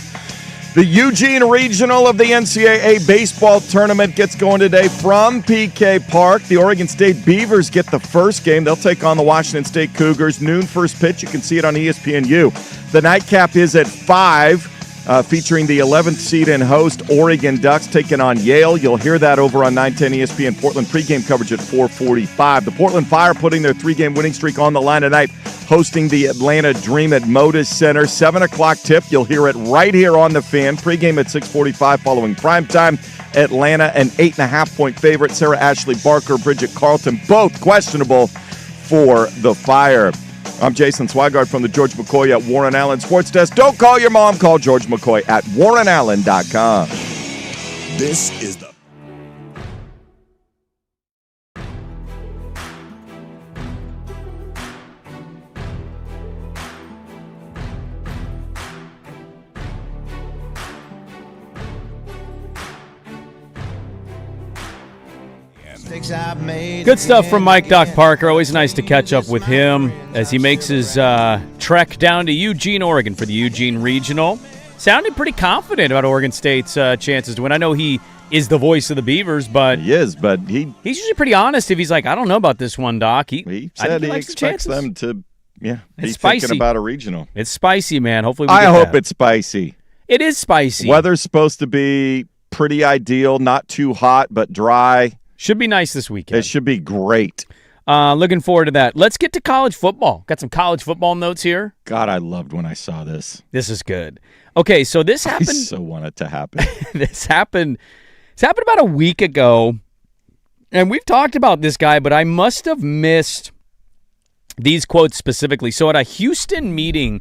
The Eugene Regional of the NCAA baseball tournament gets going today from PK Park. The Oregon State Beavers get the first game. They'll take on the Washington State Cougars. Noon first pitch. You can see it on ESPNU. The nightcap is at 5, featuring the 11th seed and host Oregon Ducks taking on Yale. You'll hear that over on 910 ESPN Portland. Pregame coverage at 4:45. The Portland Fire putting their 3-game winning streak on the line tonight, hosting the Atlanta Dream at Moda Center. 7 o'clock tip. You'll hear it right here on the Fan. Pregame at 6:45 following primetime. Atlanta, an 8.5-point favorite. Sarah Ashley Barker, Bridget Carlton, both questionable for the Fire. I'm Jason Swigard from the George McCoy at Warren Allen Sports Desk. Don't call your mom. Call George McCoy at warrenallen.com. This is the Good stuff from Mike Doc Parker. Always nice to catch up with him as he makes his trek down to Eugene, Oregon for the Eugene Regional. Sounded pretty confident about Oregon State's chances to win. I know he is the voice of the Beavers, but he's usually pretty honest if he's like, I don't know about this one, Doc. He said he expects them to be spicy. Thinking about a regional. It's spicy, man. Hopefully I hope it's spicy. It is spicy. Weather's supposed to be pretty ideal, not too hot, but dry. Should be nice this weekend. It should be great. Looking forward to that. Let's get to college football. Got some college football notes here. God, I loved when I saw this. This is good. Okay, so this happened. I so want it to happen. This happened about a week ago, and we've talked about this guy, but I must have missed these quotes specifically. So at a Houston meeting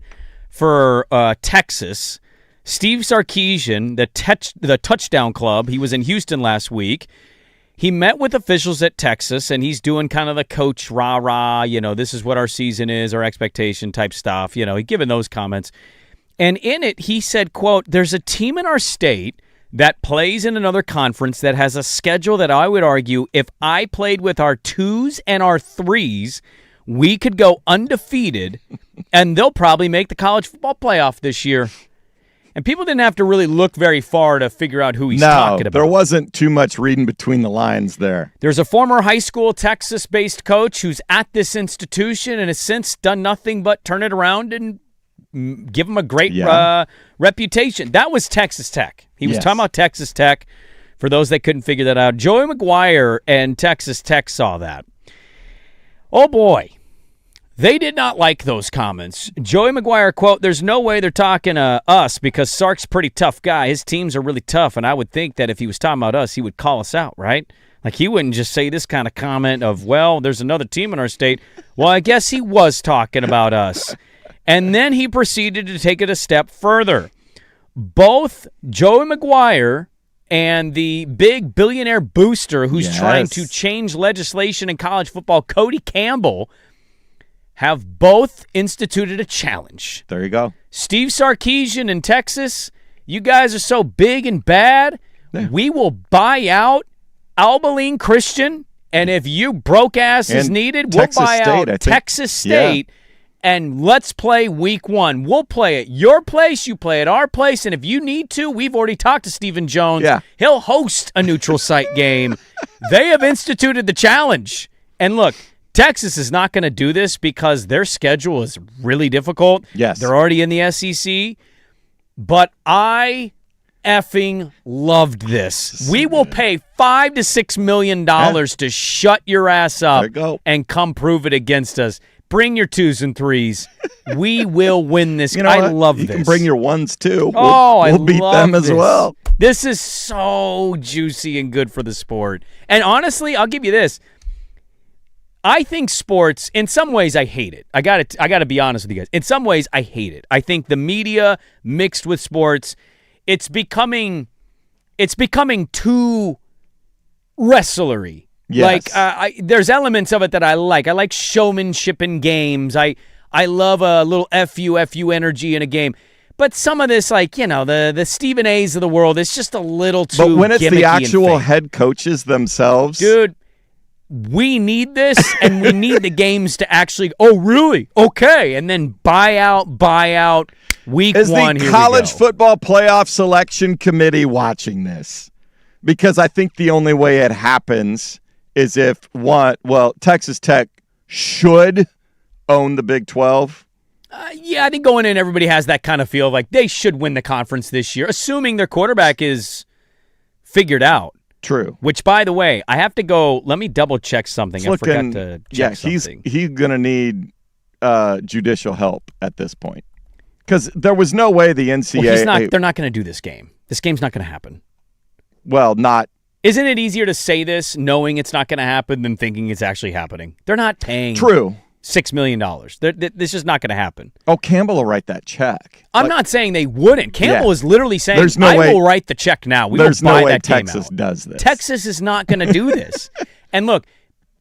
for Texas, Steve Sarkisian, the touchdown club, he was in Houston last week. He met with officials at Texas, and he's doing kind of the coach rah-rah, this is what our season is, our expectation type stuff. He given those comments. And in it, he said, quote, there's a team in our state that plays in another conference that has a schedule that I would argue if I played with our 2s and our 3s, we could go undefeated, and they'll probably make the college football playoff this year. And people didn't have to really look very far to figure out who he's talking about. There wasn't too much reading between the lines there. There's a former high school Texas-based coach who's at this institution and has since done nothing but turn it around and give him a great reputation. That was Texas Tech. He was talking about Texas Tech, for those that couldn't figure that out. Joey McGuire and Texas Tech saw that. Oh, boy. They did not like those comments. Joey McGuire, quote, there's no way they're talking to us because Sark's a pretty tough guy. His teams are really tough, and I would think that if he was talking about us, he would call us out, right? Like he wouldn't just say this kind of comment of, well, there's another team in our state. Well, I guess he was talking about us. And then he proceeded to take it a step further. Both Joey McGuire and the big billionaire booster who's trying to change legislation in college football, Cody Campbell, have both instituted a challenge. There you go. Steve Sarkisian in Texas, you guys are so big and bad, we will buy out Abilene Christian, and if you broke ass is needed, we'll buy out Texas State, and let's play week 1. We'll play at your place, you play at our place, and if you need to, we've already talked to Stephen Jones. Yeah. He'll host a neutral site game. They have instituted the challenge. And look, Texas is not going to do this because their schedule is really difficult. Yes. They're already in the SEC. But I effing loved this. We will pay $5 to $6 million to shut your ass up and come prove it against us. Bring your 2s and 3s. We will win this. I love this. You can bring your 1s too. We'll beat them as well. This is so juicy and good for the sport. And honestly, I'll give you this. I think sports, in some ways, I hate it. I got to be honest with you guys. In some ways, I hate it. I think the media mixed with sports, it's becoming too wrestlery. Yes. Like there's elements of it that I like. I like showmanship in games. I love a little FU energy in a game. But some of this, like, the Stephen A's of the world, it's just a little too But when it's the actual and fake. head coaches themselves. Dude, we need this, and we need the games to actually, oh, really? Okay. And then buy out, week Is one, the College Football Playoff Selection Committee watching this? Because I think the only way it happens is if Texas Tech should own the Big 12. Yeah, I think going in, everybody has that kind of feel like they should win the conference this year, assuming their quarterback is figured out. True. Which, by the way, I have to go. Let me double check something. I forgot to check something. He's going to need judicial help at this point because there was no way the NCAA. They're not going to do this game. This game's not going to happen. Well, not. Isn't it easier to say this knowing it's not going to happen than thinking it's actually happening? They're not paying. True. $6 million. This is not going to happen. Oh, Campbell will write that check. I'm not saying they wouldn't. Campbell is literally saying, I will write the check now. There's no way Texas does this. Texas is not going to do this. And look,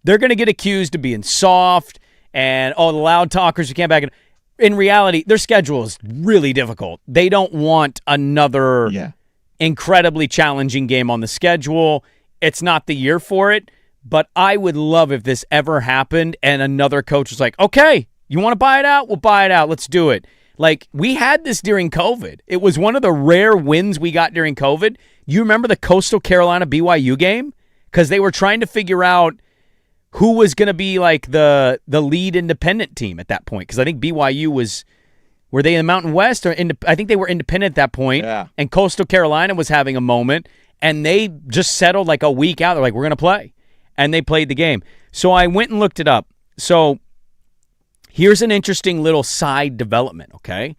they're going to get accused of being soft and, the loud talkers who can't back it. In reality, their schedule is really difficult. They don't want another incredibly challenging game on the schedule. It's not the year for it. But I would love if this ever happened and another coach was like, okay, you want to buy it out? We'll buy it out. Let's do it. Like, we had this during COVID. It was one of the rare wins we got during COVID. You remember the Coastal Carolina BYU game? Because they were trying to figure out who was going to be like the lead independent team at that point. Because I think BYU were they in the Mountain West? I think they were independent at that point. Yeah. And Coastal Carolina was having a moment. And they just settled like a week out. They're like, we're going to play. And they played the game. So I went and looked it up. So here's an interesting little side development, okay?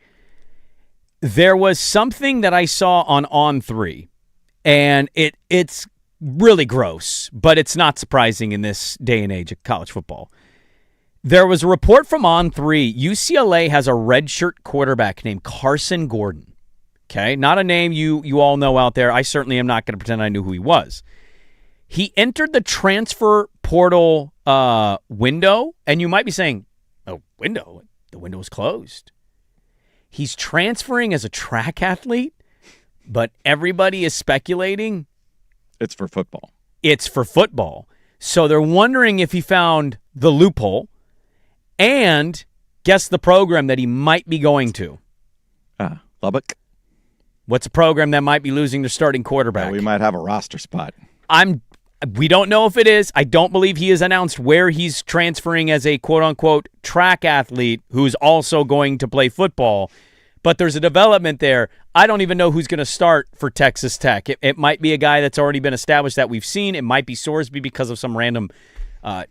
There was something that I saw on On3, and it's really gross, but it's not surprising in this day and age of college football. There was a report from On3. UCLA has a redshirt quarterback named Carson Gordon, okay? Not a name you all know out there. I certainly am not going to pretend I knew who he was. He entered the transfer portal window, and you might be saying, oh, window? The window is closed. He's transferring as a track athlete, but everybody is speculating. It's for football. It's for football. So they're wondering if he found the loophole, and guess the program that he might be going to. Lubbock. What's a program that might be losing their starting quarterback? We might have a roster spot. We don't know if it is. I don't believe he has announced where he's transferring as a quote-unquote track athlete who's also going to play football. But there's a development there. I don't even know who's going to start for Texas Tech. It might be a guy that's already been established that we've seen. It might be Sorsby because of some random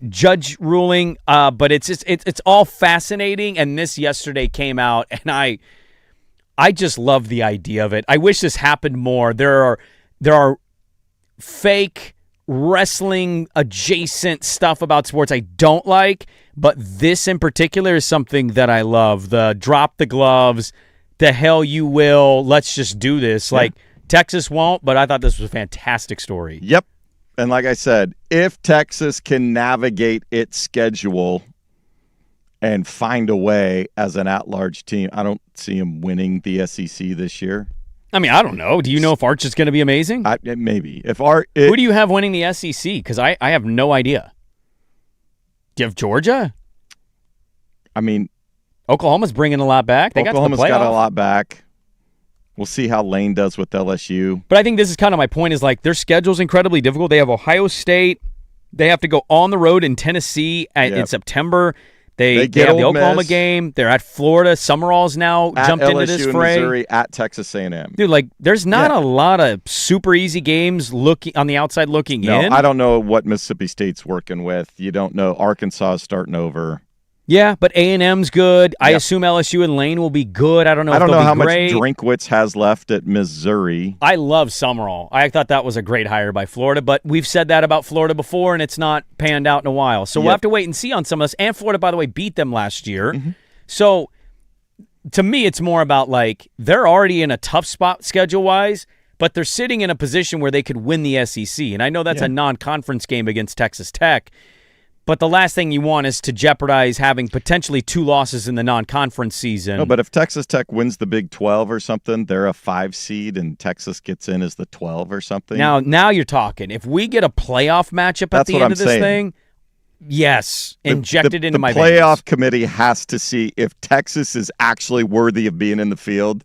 judge ruling. But it's all fascinating. And this yesterday came out, and I just love the idea of it. I wish this happened more. There are fake wrestling adjacent stuff about sports I don't like, but this in particular is something that I love. The drop the gloves, the hell you will, let's just do this. Yeah. Like, Texas won't, but I thought this was a fantastic story. Yep. And like I said, if Texas can navigate its schedule and find a way as an at-large team, I don't see them winning the SEC this year. I mean, I don't know. Do you know if Arch is going to be amazing? Maybe. Who do you have winning the SEC? Because I have no idea. Do you have Georgia? I mean, Oklahoma's bringing a lot back. Oklahoma's got a lot back. We'll see how Lane does with LSU. But I think this is kind of my point is, like, their schedule's incredibly difficult. They have Ohio State. They have to go on the road in Tennessee in September. They have the Oklahoma game. They're at Florida. Summerall's now jumped LSU into this fray. Missouri, at Texas A&M. Dude, like, there's not a lot of super easy games on the outside looking in. I don't know what Mississippi State's working with. You don't know. Arkansas is starting over. Yeah, but A&M's good. I assume LSU and Lane will be good. I don't know how great. much Drinkwitz has left at Missouri. I love Summerall. I thought that was a great hire by Florida, but we've said that about Florida before, and it's not panned out in a while. So we'll have to wait and see on some of this. And Florida, by the way, beat them last year. Mm-hmm. So to me, it's more about, like, they're already in a tough spot schedule-wise, but they're sitting in a position where they could win the SEC. And I know that's a non-conference game against Texas Tech. But the last thing you want is to jeopardize having potentially 2 losses in the non-conference season. No, but if Texas Tech wins the Big 12 or something, they're a 5 seed and Texas gets in as the 12 or something. Now you're talking. If we get a playoff matchup at the end of this thing, yes, inject it into my veins. The playoff committee has to see if Texas is actually worthy of being in the field.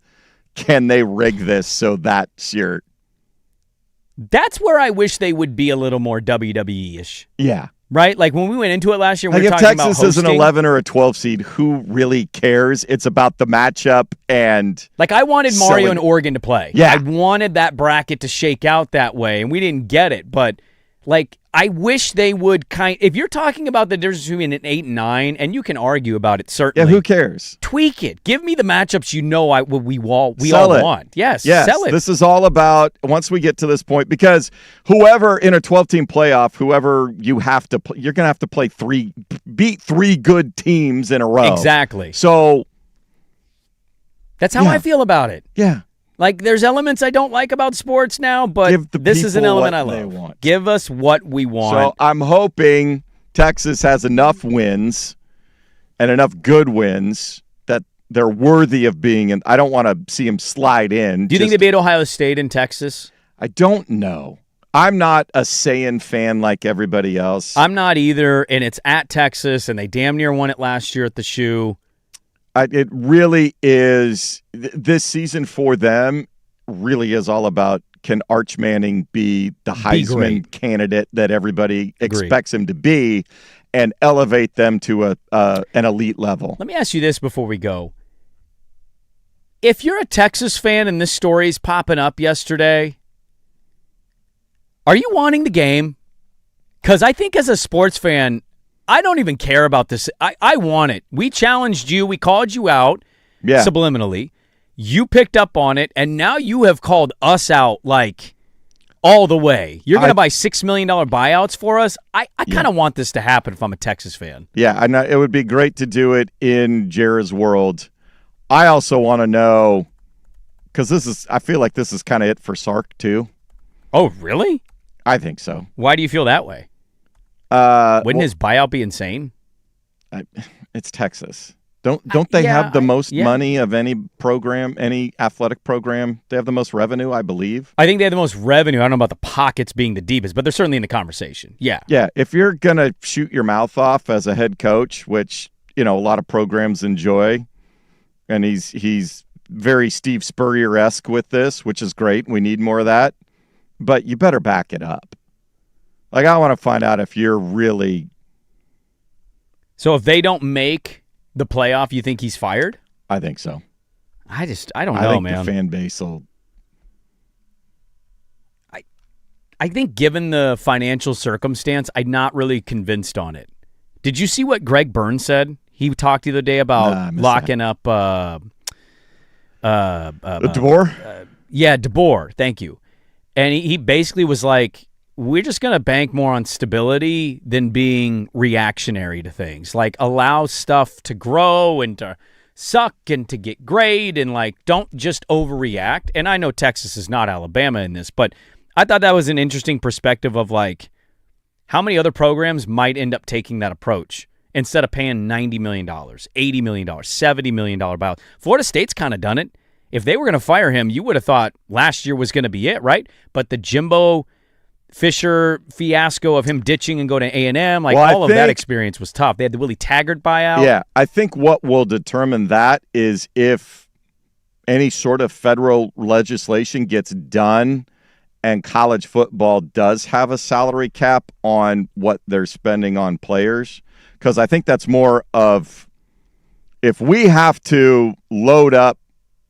Can they rig this so that's your... That's where I wish they would be a little more WWE-ish. Yeah. Right? Like when we went into it last year, we were if talking about Texas hosting. is an 11 or a 12 seed, who really cares? It's about the matchup and... Like I wanted Mario and Oregon to play. Yeah. I wanted that bracket to shake out that way, and we didn't get it. But like I wish they would if you're talking about the difference between an 8 and 9, and you can argue about it, certainly. Yeah, who cares? Tweak it. Give me the matchups we all want. Yes, sell it. This is all about, once we get to this point, because whoever in a 12-team playoff, whoever you have to play, you're going to have to beat 3 good teams in a row. Exactly. So that's how I feel about it. Yeah. Like, there's elements I don't like about sports now, but this is an element I love. Give us what we want. So I'm hoping Texas has enough wins and enough good wins that they're worthy of being in. I don't want to see them slide in. Do you think they beat Ohio State in Texas? I don't know. I'm not a Saiyan fan like everybody else. I'm not either, and it's at Texas, and they damn near won it last year at the Shoe. It really is. This season for them really is all about, can Arch Manning be the Heisman candidate that everybody expects him to be and elevate them to an elite level? Let me ask you this before we go. If you're a Texas fan and this story's popping up yesterday, are you wanting the game? Because I think as a sports fan, I don't even care about this. I want it. We challenged you. We called you out subliminally. You picked up on it, and now you have called us out like all the way. You're going to buy $6 million buyouts for us? I kind of want this to happen if I'm a Texas fan. Yeah, it would be great to do it in Jera's world. I also want to know, because I feel like this is kind of it for Sark too. Oh, really? I think so. Why do you feel that way? Wouldn't his buyout be insane? It's Texas. Don't they have the most money of any program, any athletic program? They have the most revenue, I believe. I think they have the most revenue. I don't know about the pockets being the deepest, but they're certainly in the conversation. Yeah. Yeah. If you're gonna shoot your mouth off as a head coach, which a lot of programs enjoy, and he's very Steve Spurrier-esque with this, which is great. We need more of that, but you better back it up. Like, I want to find out if you're really... So if they don't make the playoff, you think he's fired? I think so. I don't know, man. I think the fan base will... I think given the financial circumstance, I'm not really convinced on it. Did you see what Greg Burns said? He talked the other day about locking up... DeBoer? Yeah, DeBoer. Thank you. And he basically was like, we're just going to bank more on stability than being reactionary to things. Like, allow stuff to grow and to suck and to get great, and, like, don't just overreact. And I know Texas is not Alabama in this, but I thought that was an interesting perspective of, like, how many other programs might end up taking that approach instead of paying $90 million, $80 million, $70 million buyout. Florida State's kind of done it. If they were going to fire him, you would have thought last year was going to be it, right? But the Jimbo Fisher fiasco of him ditching and going to A&M, all of that experience was tough. They had the Willie Taggart buyout. Yeah, I think what will determine that is if any sort of federal legislation gets done and college football does have a salary cap on what they're spending on players. Because I think that's more of, if we have to load up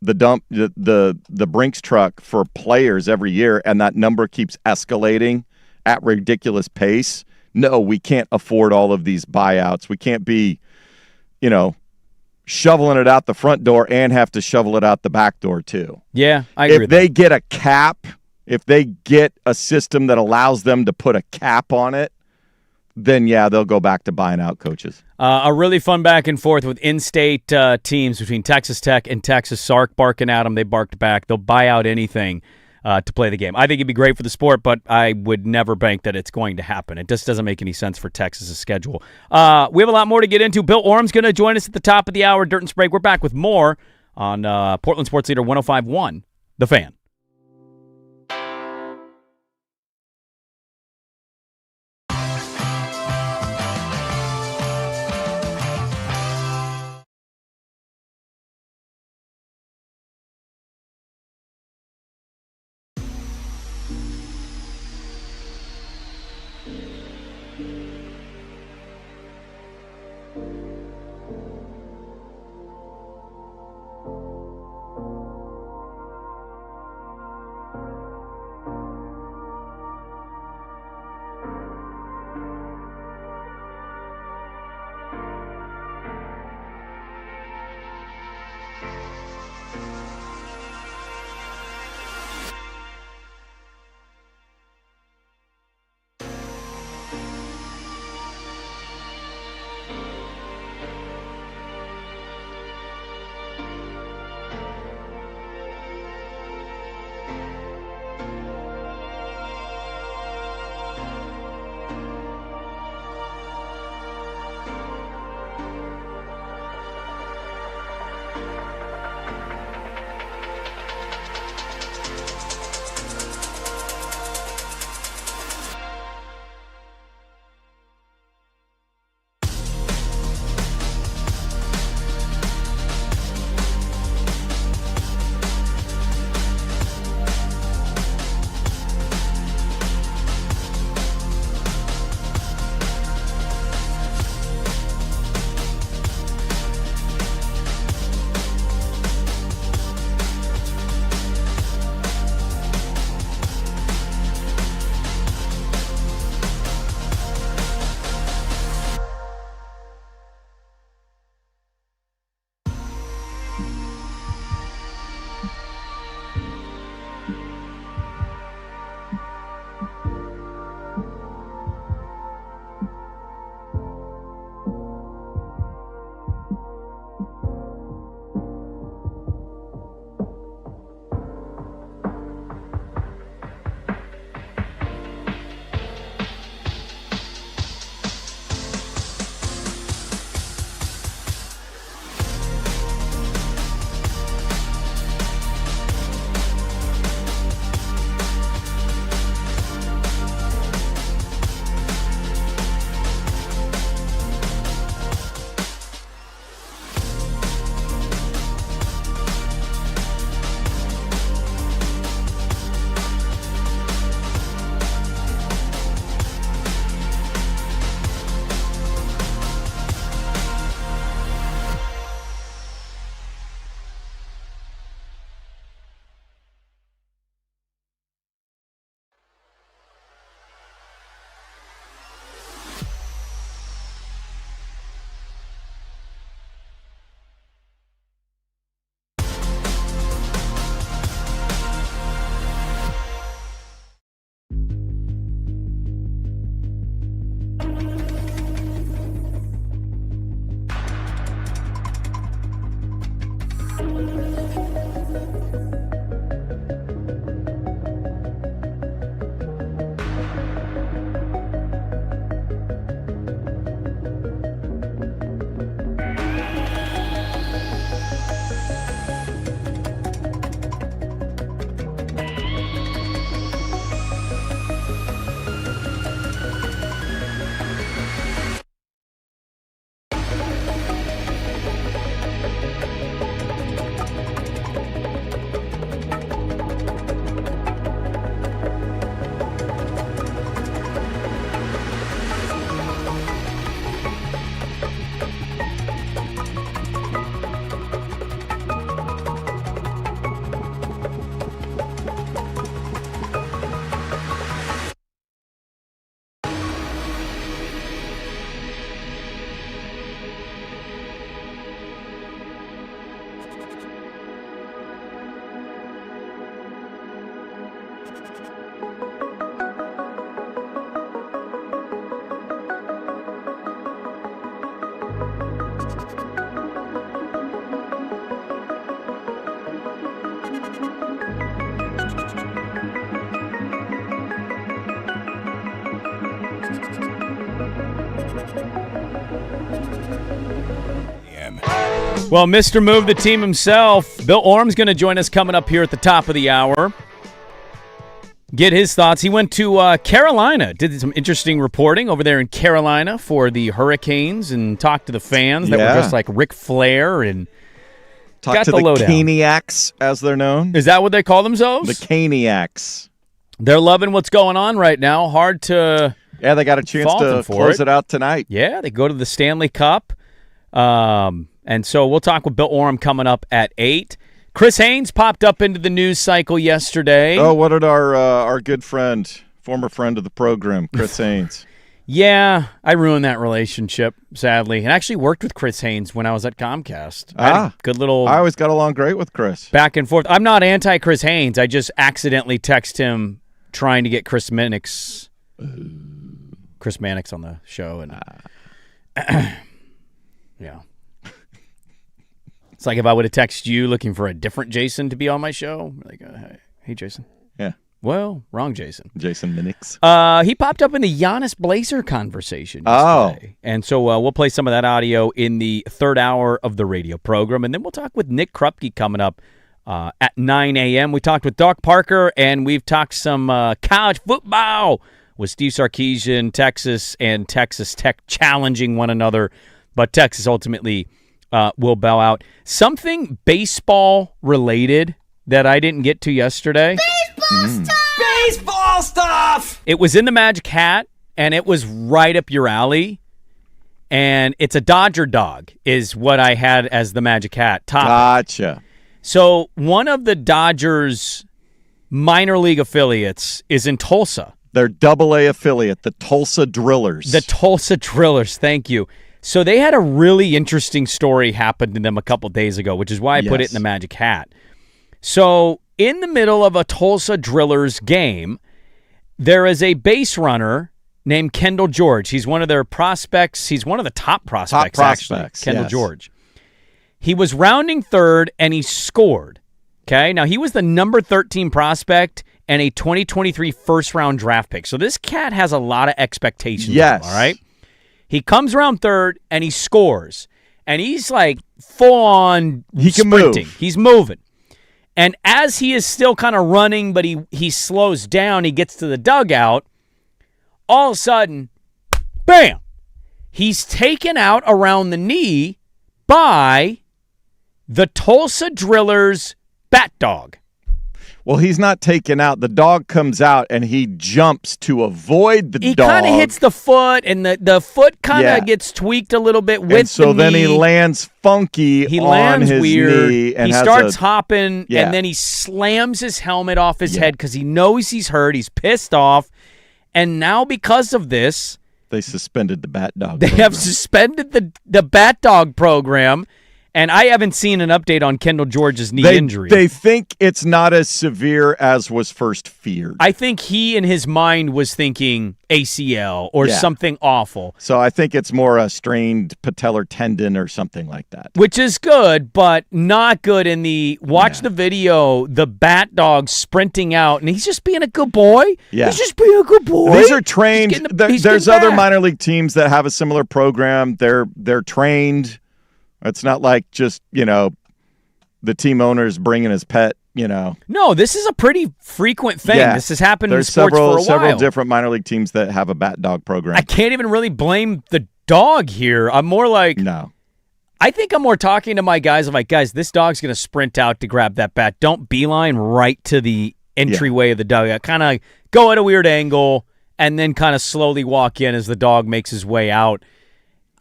the Brinks truck for players every year and that number keeps escalating at ridiculous pace, no, we can't afford all of these buyouts. We can't be, shoveling it out the front door and have to shovel it out the back door too. Yeah, I agree with that. If they get a cap, if they get a system that allows them to put a cap on it, then they'll go back to buying out coaches. A really fun back and forth with in-state teams between Texas Tech and Texas. Sark barking at them. They barked back. They'll buy out anything. to play the game. I think it'd be great for the sport, but I would never bank that it's going to happen. It just doesn't make any sense for Texas' schedule. We have a lot more to get into. Bill Orum's going to join us at the top of the hour. Dirt and Sprague. We're back with more on Portland Sports Leader 105.1, The Fan. Well, Mr. Move the Team himself, Bill Orm's going to join us coming up here at the top of the hour. Get his thoughts. He went to Carolina, did some interesting reporting over there in Carolina for the Hurricanes and talked to the fans that were just like Ric Flair and got to the Caniacs, as they're known. Is that what they call themselves? The Caniacs. They're loving what's going on right now. Hard to Yeah, they got a chance to close it out tonight. Yeah, they go to the Stanley Cup. And so we'll talk with Bill Orm coming up at 8. Chris Haynes popped up into the news cycle yesterday. Oh, what did our good friend, former friend of the program, Chris Haynes? Yeah, I ruined that relationship, sadly. And I actually worked with Chris Haynes when I was at Comcast. Good little... I always got along great with Chris. Back and forth. I'm not anti-Chris Haynes. I just accidentally text him trying to get Chris Mannix on the show. And yeah. It's like if I would have texted you looking for a different Jason to be on my show. Like, hey, Jason. Yeah. Well, wrong Jason. Jason Mannix. He popped up in the Giannis Blazer conversation yesterday. And so we'll play some of that audio in the third hour of the radio program. And then we'll talk with Nick Krupke coming up at 9 a.m. We talked with Doc Parker, and we've talked some college football with Steve Sarkisian, Texas, and Texas Tech challenging one another. But Texas ultimately will bow out. Something baseball-related that I didn't get to yesterday. Baseball stuff! It was in the Magic Hat, and it was right up your alley. And it's a Dodger dog is what I had as the Magic Hat topic. Gotcha. So one of the Dodgers' minor league affiliates is in Tulsa. Their AA affiliate, the Tulsa Drillers. The Tulsa Drillers, thank you. So they had a really interesting story happen to them a couple days ago, which is why I put it in the Magic Hat. So in the middle of a Tulsa Drillers game, there is a base runner named Kendall George. He's one of their prospects. He's one of the top prospects, actually, Kendall George. He was rounding third, and he scored. Okay, now he was the number 13 prospect and a 2023 first-round draft pick. So this cat has a lot of expectations. Yes. All right? He comes around third, and he scores. And he's like full-on sprinting. He's moving. And as he is still kind of running, but he slows down, he gets to the dugout, all of a sudden, bam, he's taken out around the knee by the Tulsa Drillers' bat dog. Well, he's not taken out. The dog comes out, and he jumps to avoid the dog. He kind of hits the foot, and the foot kind of gets tweaked a little bit with and so the knee. Then he lands funky he on lands his weird. knee. And he starts hopping, and then he slams his helmet off his head because he knows he's hurt. He's pissed off. And now because of this, they suspended the bat dog program. Have suspended the bat dog program. And I haven't seen an update on Kendall George's knee injury. They think it's not as severe as was first feared. I think he, in his mind, was thinking ACL or something awful. So I think it's more a strained patellar tendon or something like that. Which is good, but not good in the... Watch the video, the bat dog sprinting out, and he's just being a good boy. Yeah. He's just being a good boy. These are trained. There's other minor league teams that have a similar program. They're trained... It's not like just, the team owner's bringing his pet, No, this is a pretty frequent thing. Yeah. This has happened in sports for a while. Several different minor league teams that have a bat dog program. I can't even really blame the dog here. I'm more like... No. I think I'm more talking to my guys. I'm like, guys, this dog's going to sprint out to grab that bat. Don't beeline right to the entryway of the dugout. Kind of go at a weird angle and then kind of slowly walk in as the dog makes his way out.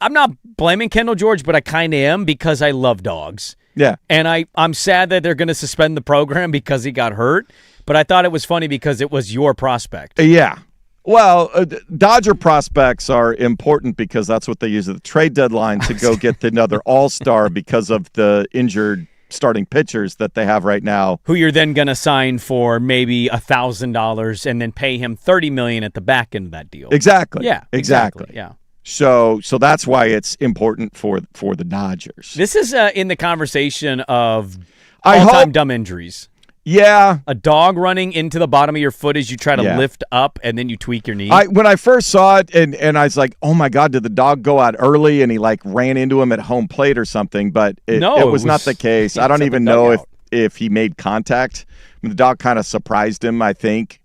I'm not blaming Kendall George, but I kind of am because I love dogs. Yeah. And I'm sad that they're going to suspend the program because he got hurt, but I thought it was funny because it was your prospect. Yeah. Well, Dodger prospects are important because that's what they use at the trade deadline to go get another all-star because of the injured starting pitchers that they have right now. Who you're then going to sign for maybe $1,000 and then pay him $30 million at the back end of that deal. Exactly. Yeah. Exactly. Yeah. So that's why it's important for the Dodgers. This is in the conversation of all-time dumb injuries. Yeah. A dog running into the bottom of your foot as you try to lift up and then you tweak your knee? When I first saw it, and I was like, oh, my God, did the dog go out early and he, like, ran into him at home plate or something? But it was not the case. I don't even know if he made contact. I mean, the dog kind of surprised him, I think.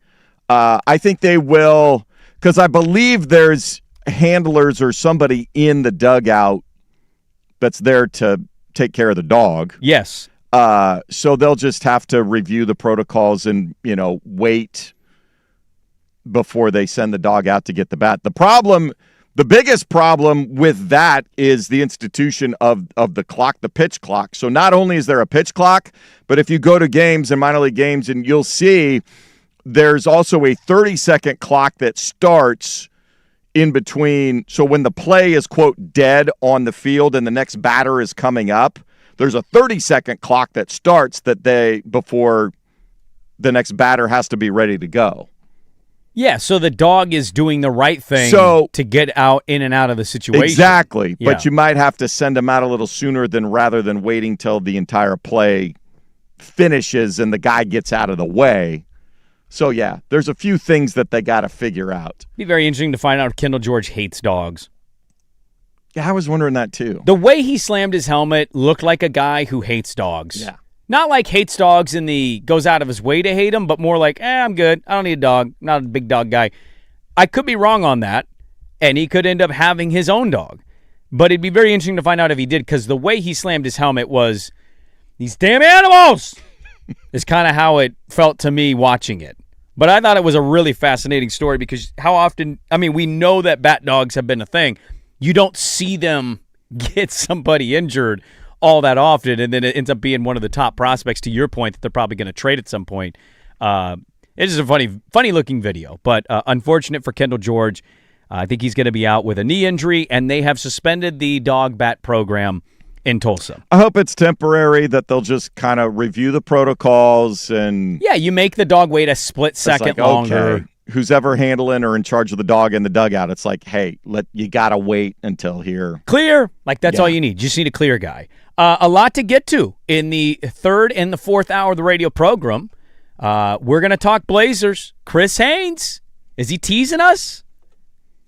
I think they will, because I believe there's handlers or somebody in the dugout that's there to take care of the dog. Yes. So they'll just have to review the protocols and, wait before they send the dog out to get the bat. The biggest problem with that is the institution of the clock, the pitch clock. So not only is there a pitch clock, but if you go to games and minor league games, and you'll see there's also a 30-second clock that starts in between. So when the play is, quote, dead on the field and the next batter is coming up, there's a 30-second clock that starts before the next batter has to be ready to go. Yeah, so the dog is doing the right thing to get out in and out of the situation. Exactly, yeah. But you might have to send him out a little sooner rather than waiting till the entire play finishes and the guy gets out of the way. So, yeah, there's a few things that they got to figure out. It'd be very interesting to find out if Kendall George hates dogs. Yeah, I was wondering that too. The way he slammed his helmet looked like a guy who hates dogs. Yeah. Not like hates dogs goes out of his way to hate them, but more like, I'm good. I don't need a dog. Not a big dog guy. I could be wrong on that, and he could end up having his own dog. But it'd be very interesting to find out if he did, because the way he slammed his helmet was, these damn animals, is kind of how it felt to me watching it. But I thought it was a really fascinating story because how often, we know that bat dogs have been a thing. You don't see them get somebody injured all that often, and then it ends up being one of the top prospects, to your point, that they're probably going to trade at some point. It's just a funny-looking video, but unfortunate for Kendall George. I think he's going to be out with a knee injury, and they have suspended the dog bat program in Tulsa. I hope it's temporary, that they'll just kind of review the protocols and... Yeah, you make the dog wait a split second longer. Okay. Who's ever handling or in charge of the dog in the dugout, it's like, hey, you got to wait until here. Clear. That's all you need. You just need a clear guy. A lot to get to in the third and the fourth hour of the radio program. We're going to talk Blazers. Chris Haynes, is he teasing us?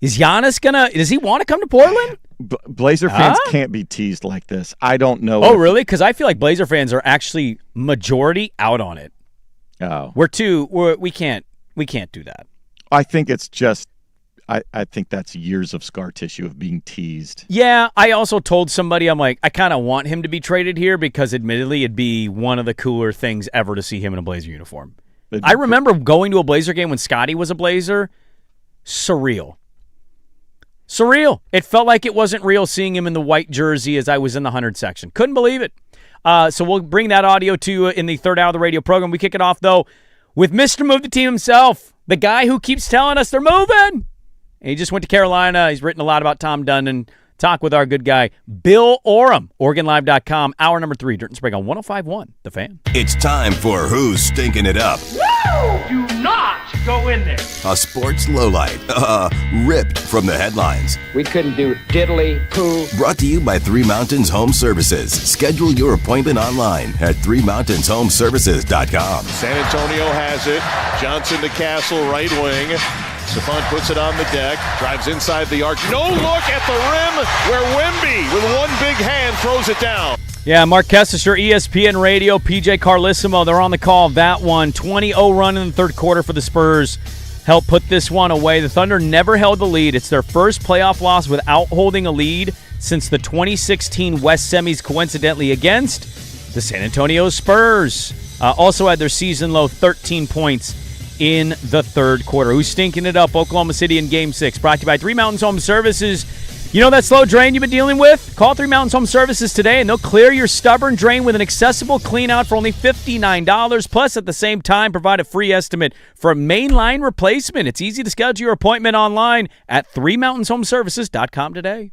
Is Giannis does he want to come to Portland? Blazer fans can't be teased like this. I don't know. Oh, really? Because I feel like Blazer fans are actually majority out on it. Oh. We can't do that. I think it's just, I think that's years of scar tissue of being teased. Yeah, I also told somebody, I'm like, I kind of want him to be traded here because admittedly it'd be one of the cooler things ever to see him in a Blazer uniform. I remember going to a Blazer game when Scotty was a Blazer. Surreal. It felt like it wasn't real seeing him in the white jersey as I was in the 100 section. Couldn't believe it. So we'll bring that audio to you in the third hour of the radio program. We kick it off, though, with Mr. Move the Team himself, the guy who keeps telling us they're moving. And he just went to Carolina. He's written a lot about Tom Dundon. Talk with our good guy, Bill Oram, OregonLive.com. Hour number 3, Dirt and Sprague on 105.1, The Fan. It's time for Who's Stinking It Up? Woo! Do not go in there. A sports lowlight, ripped from the headlines. We couldn't do diddly poo. Brought to you by Three Mountains Home Services. Schedule your appointment online at threemountainshomeservices.com. San Antonio has it. Johnson to Castle, right wing. Stephon puts it on the deck, drives inside the arc. No look at the rim where Wemby, with one big hand, throws it down. Yeah, Mark Kessler, ESPN Radio, PJ Carlissimo, they're on the call. That one, 20-0 run in the third quarter for the Spurs. Helped put this one away. The Thunder never held the lead. It's their first playoff loss without holding a lead since the 2016 West Semis, coincidentally against the San Antonio Spurs. Also had their season-low 13 points in the third quarter. Who's stinking it up? Oklahoma City in Game 6. Brought to you by Three Mountains Home Services. You know that slow drain you've been dealing with? Call Three Mountains Home Services today, and they'll clear your stubborn drain with an accessible clean-out for only $59. Plus, at the same time, provide a free estimate for a mainline replacement. It's easy to schedule your appointment online at threemountainshomeservices.com today.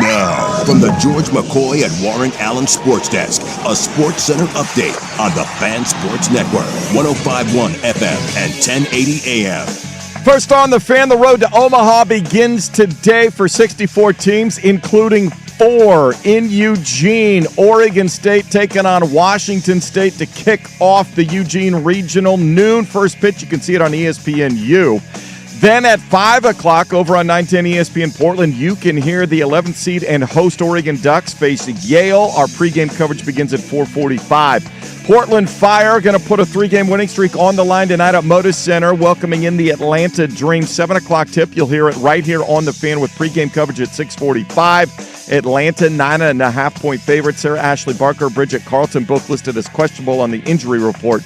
Now, from the George McCoy and Warren Allen Sports Desk, a Sports Center update on the Fan Sports Network, 105.1 FM and 1080 AM. First on the Fan, the road to Omaha begins today for 64 teams, including 4 in Eugene. Oregon State taking on Washington State to kick off the Eugene Regional. Noon first pitch. You can see it on ESPNU. Then at 5 o'clock over on 910 ESPN Portland, you can hear the 11th seed and host Oregon Ducks face Yale. Our pregame coverage begins at 4:45. Portland Fire going to put a 3-game winning streak on the line tonight at Moda Center, welcoming in the Atlanta Dream. 7 o'clock tip. You'll hear it right here on the Fan with pregame coverage at 6:45. Atlanta, 9.5-point favorites. Sarah Ashley Barker, Bridget Carlton, both listed as questionable on the injury report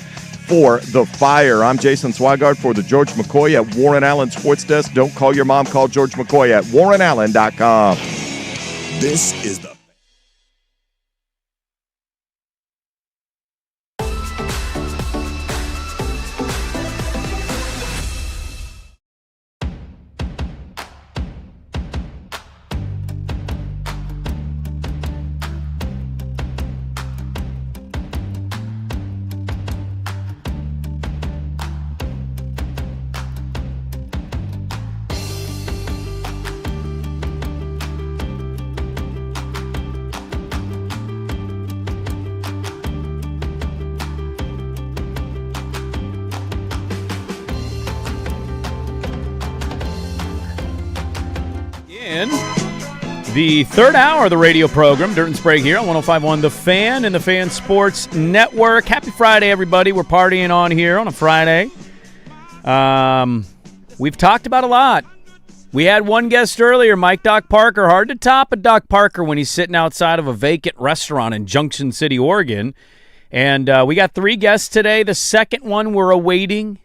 for the Fire. I'm Jason Swigard for the George McCoy at Warren Allen Sports Desk. Don't call your mom, call George McCoy at warrenallen.com. This is the the third hour of the radio program, Dirt and Sprague here on 105.1 The Fan and the Fan Sports Network. Happy Friday, everybody. We're partying on here on a Friday. We've talked about a lot. We had one guest earlier, Mike Doc Parker. Hard to top a Doc Parker when he's sitting outside of a vacant restaurant in Junction City, Oregon. And we got 3 guests today. The second one we're awaiting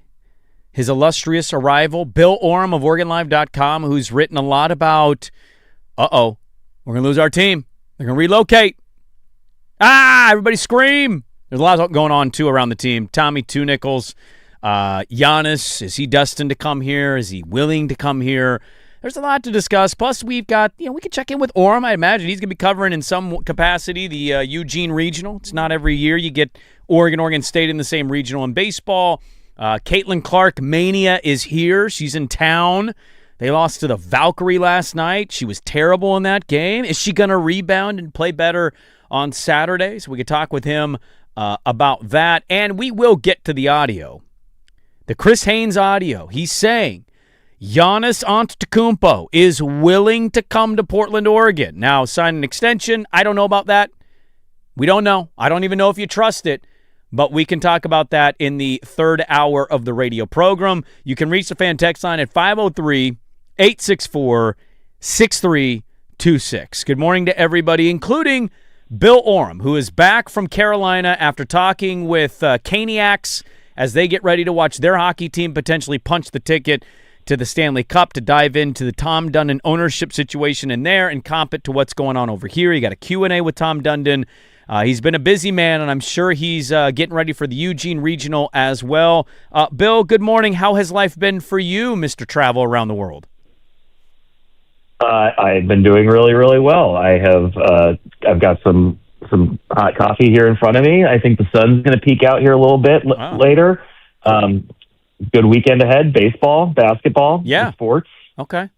his illustrious arrival, Bill Oram of OregonLive.com, who's written a lot about, we're going to lose our team. They're going to relocate. Everybody scream. There's a lot going on, too, around the team. Tommy Two Nickels, Giannis, is he destined to come here? Is he willing to come here? There's a lot to discuss. Plus, we've got, we can check in with Oram. I imagine he's going to be covering in some capacity the Eugene Regional. It's not every year you get Oregon State in the same regional in baseball. Caitlin Clark Mania is here. She's in town. They lost to the Valkyrie last night. She was terrible in that game. Is she going to rebound and play better on Saturday? So we could talk with him about that. And we will get to the audio. The Chris Haynes audio. He's saying Giannis Antetokounmpo is willing to come to Portland, Oregon. Now, sign an extension. I don't know about that. We don't know. I don't even know if you trust it. But we can talk about that in the third hour of the radio program. You can reach the fan text line at 503-864-6326. Good morning to everybody, including Bill Oram, who is back from Carolina after talking with Caniacs as they get ready to watch their hockey team potentially punch the ticket to the Stanley Cup, to dive into the Tom Dundon ownership situation in there and comp it to what's going on over here. You got a Q&A with Tom Dundon. He's been a busy man, and I'm sure he's getting ready for the Eugene Regional as well. Bill, good morning. How has life been for you, Mr. Travel Around the World? I've been doing really, really well. I've got some hot coffee here in front of me. I think the sun's going to peek out here a little bit later. Good weekend ahead. Baseball, basketball, sports. Okay.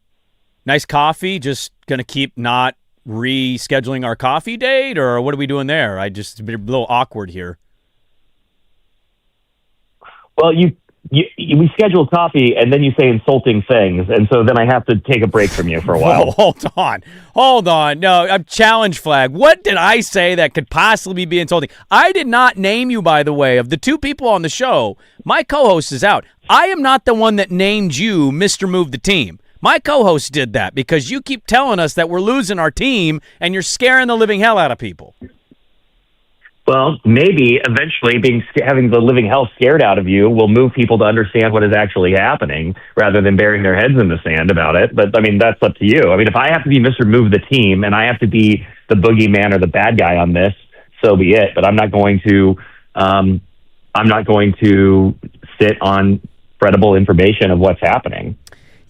Nice coffee. Just going to keep not rescheduling our coffee date, or what are we doing there? It's a little awkward here. Well, we schedule coffee and then you say insulting things, and so then I have to take a break from you for a while. Hold on. No, I'm challenge flag. What did I say that could possibly be insulting? I did not name you, by the way. Of the 2 people on the show, my co-host is out. I am not the one that named you Mr. Move the Team. My co-host did that because you keep telling us that we're losing our team and you're scaring the living hell out of people. Well, maybe eventually having the living hell scared out of you will move people to understand what is actually happening rather than burying their heads in the sand about it. But, that's up to you. If I have to be Mr. Move the Team and I have to be the boogeyman or the bad guy on this, so be it. But I'm not going to sit on credible information of what's happening.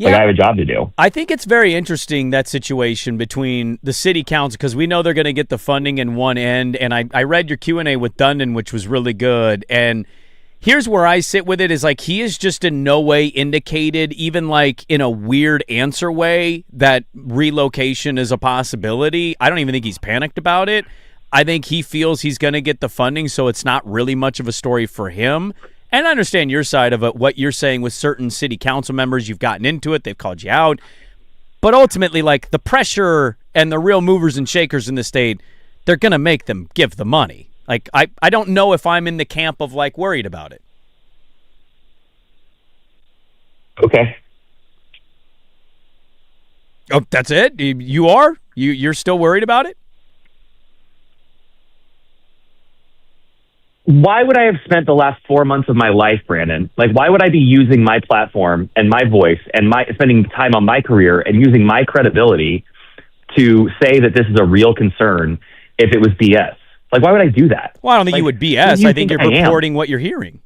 Yeah. Like, I have a job to do. I think it's very interesting, that situation between the city council, because we know they're going to get the funding in one end, and I read your Q&A with Dundon, which was really good, and here's where I sit with it is like he is just in no way indicated, even like in a weird answer way, that relocation is a possibility. I don't even think he's panicked about it. I think he feels he's going to get the funding, so it's not really much of a story for him. And I understand your side of it, what you're saying with certain city council members. You've gotten into it. They've called you out. But ultimately, like, the pressure and the real movers and shakers in the state, they're going to make them give the money. Like, I don't know if I'm in the camp of, like, worried about it. Okay. Oh, that's it? You are? You're still worried about it? Why would I have spent the last 4 months of my life, Brandon? Like, why would I be using my platform and my voice and spending time on my career and using my credibility to say that this is a real concern if it was BS? Like, why would I do that? Well, I don't think you would BS. I think you're reporting what you're hearing.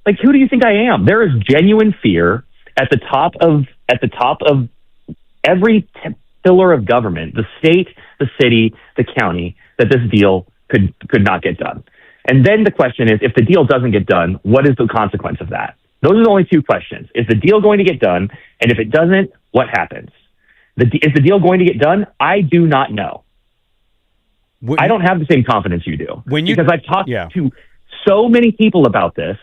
Like, who do you think I am? There is genuine fear at the top of every pillar of government, the state, the city, the county, that this deal could not get done. And then the question is, if the deal doesn't get done, what is the consequence of that? Those are the only two questions. Is the deal going to get done? And if it doesn't, what happens? Is the deal going to get done? I do not know. I don't have the same confidence you do. Because I've talked to so many people about this,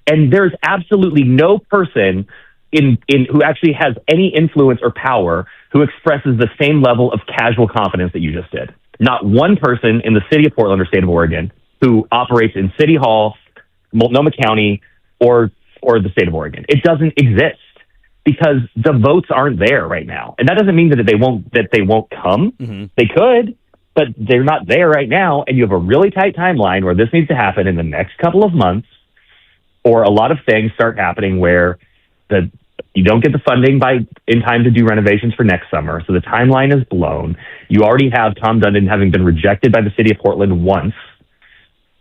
and there's absolutely no person in who actually has any influence or power who expresses the same level of casual confidence that you just did. Not one person in the city of Portland or state of Oregon who operates in City Hall, Multnomah County, or the state of Oregon. It doesn't exist because the votes aren't there right now. And that doesn't mean that they won't come. Mm-hmm. They could, but they're not there right now. And you have a really tight timeline where this needs to happen in the next couple of months, or a lot of things start happening where you don't get the funding in time to do renovations for next summer. So the timeline is blown. You already have Tom Dundon having been rejected by the city of Portland once,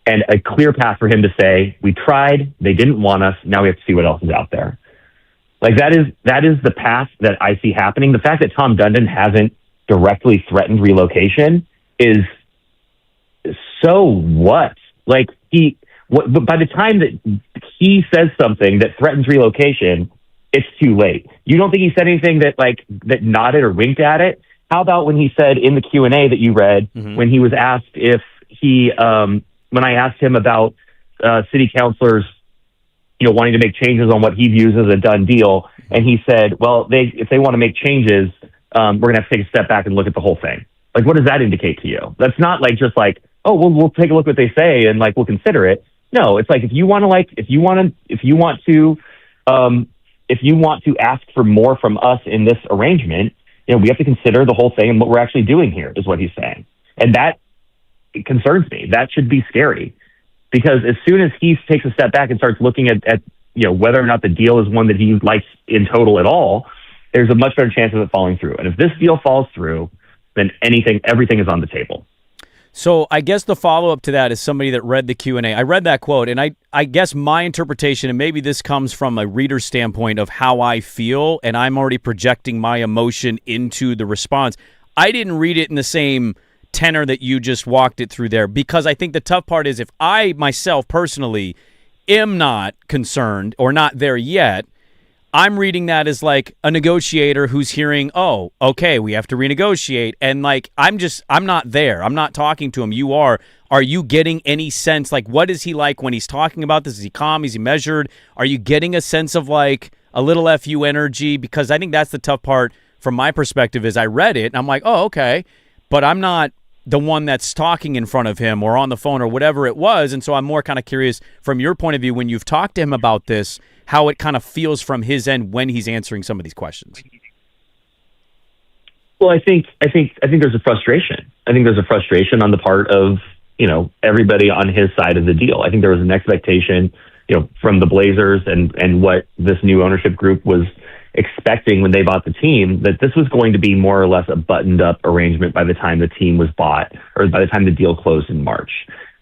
and a clear path for him to say, we tried, they didn't want us, now we have to see what else is out there. Like, that is the path that I see happening. The fact that Tom Dundon hasn't directly threatened relocation is so what? Like, by the time that he says something that threatens relocation, it's too late. You don't think he said anything that nodded or winked at it? How about when he said in the Q&A that you read, when he was asked if when I asked him about city councilors, wanting to make changes on what he views as a done deal, and he said, well, if they want to make changes, we're going to have to take a step back and look at the whole thing. Like, what does that indicate to you? That's not like just like, oh, well, we'll take a look at what they say and like we'll consider it. No, it's like if you want to ask for more from us in this arrangement, we have to consider the whole thing and what we're actually doing here, is what he's saying. And that concerns me. That should be scary, because as soon as he takes a step back and starts looking at whether or not the deal is one that he likes in total at all, there's a much better chance of it falling through. And if this deal falls through, then everything is on the table. So I guess the follow-up to that is somebody that read the Q&A. I read that quote, and I guess my interpretation, and maybe this comes from a reader's standpoint of how I feel, and I'm already projecting my emotion into the response. I didn't read it in the same tenor that you just walked it through there, because I think the tough part is if I myself personally am not concerned or not there yet, I'm reading that as like a negotiator who's hearing, oh, okay, we have to renegotiate. And like, I'm not there. I'm not talking to him. You are. Are you getting any sense? Like, what is he like when he's talking about this? Is he calm? Is he measured? Are you getting a sense of like a little FU energy? Because I think that's the tough part from my perspective is I read it and I'm like, oh, okay. But I'm not the one that's talking in front of him or on the phone or whatever it was. And so I'm more kind of curious from your point of view, when you've talked to him about this, how it kind of feels from his end when he's answering some of these questions. Well, I think there's a frustration. I think there's a frustration on the part of, everybody on his side of the deal. I think there was an expectation, from the Blazers and what this new ownership group was expecting when they bought the team, that this was going to be more or less a buttoned up arrangement by the time the team was bought or by the time the deal closed in March.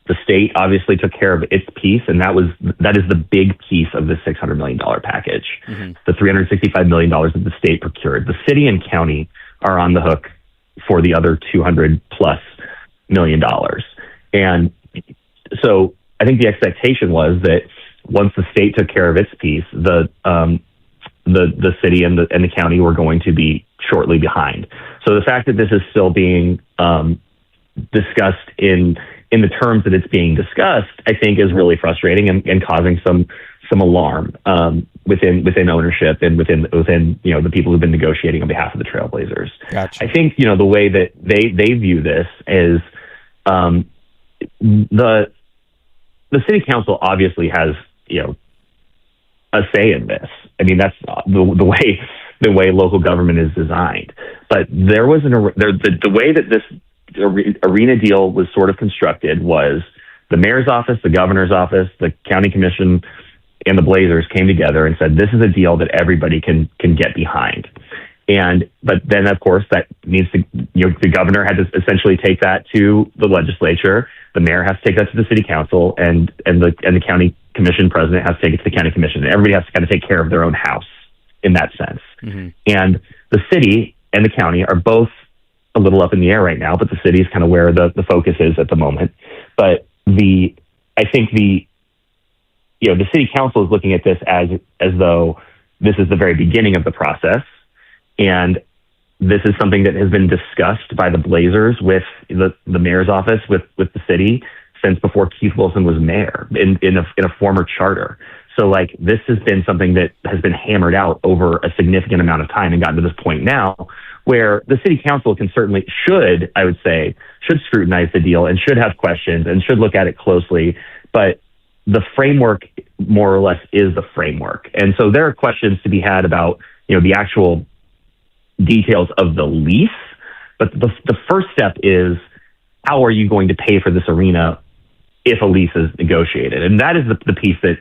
The state obviously took care of its piece, and that is the big piece of the $600 million package. The $365 million that the state procured. The city and county are on the hook for the other $200+ million. And so I think the expectation was that once the state took care of its piece, the city and the county were going to be shortly behind. So the fact that this is still being discussed in the terms that it's being discussed, I think is really frustrating and causing some alarm within ownership and within the people who've been negotiating on behalf of the Trailblazers. Gotcha. I think the way that they view this is the city council obviously has a say in this. I mean, that's the way local government is designed. But there was the way that this arena deal was sort of constructed was the mayor's office, the governor's office, the county commission, and the Blazers came together and said, this is a deal that everybody can get behind. But then, of course, that needs to, the governor had to essentially take that to the legislature. The mayor has to take that to the city council, and the county commission president has to take it to the county commission. And everybody has to kind of take care of their own house in that sense. And the city and the county are both a little up in the air right now, but the city is kind of where the focus is at the moment. But I think the city council is looking at this as though this is the very beginning of the process. And this is something that has been discussed by the Blazers with the mayor's office, with the city, since before Keith Wilson was mayor in a former charter. So this has been something that has been hammered out over a significant amount of time and gotten to this point now where the city council should scrutinize the deal and should have questions and should look at it closely. But the framework more or less is the framework. And so there are questions to be had about, the actual details of the lease. But the first step is, how are you going to pay for this arena if a lease is negotiated? And that is the piece that,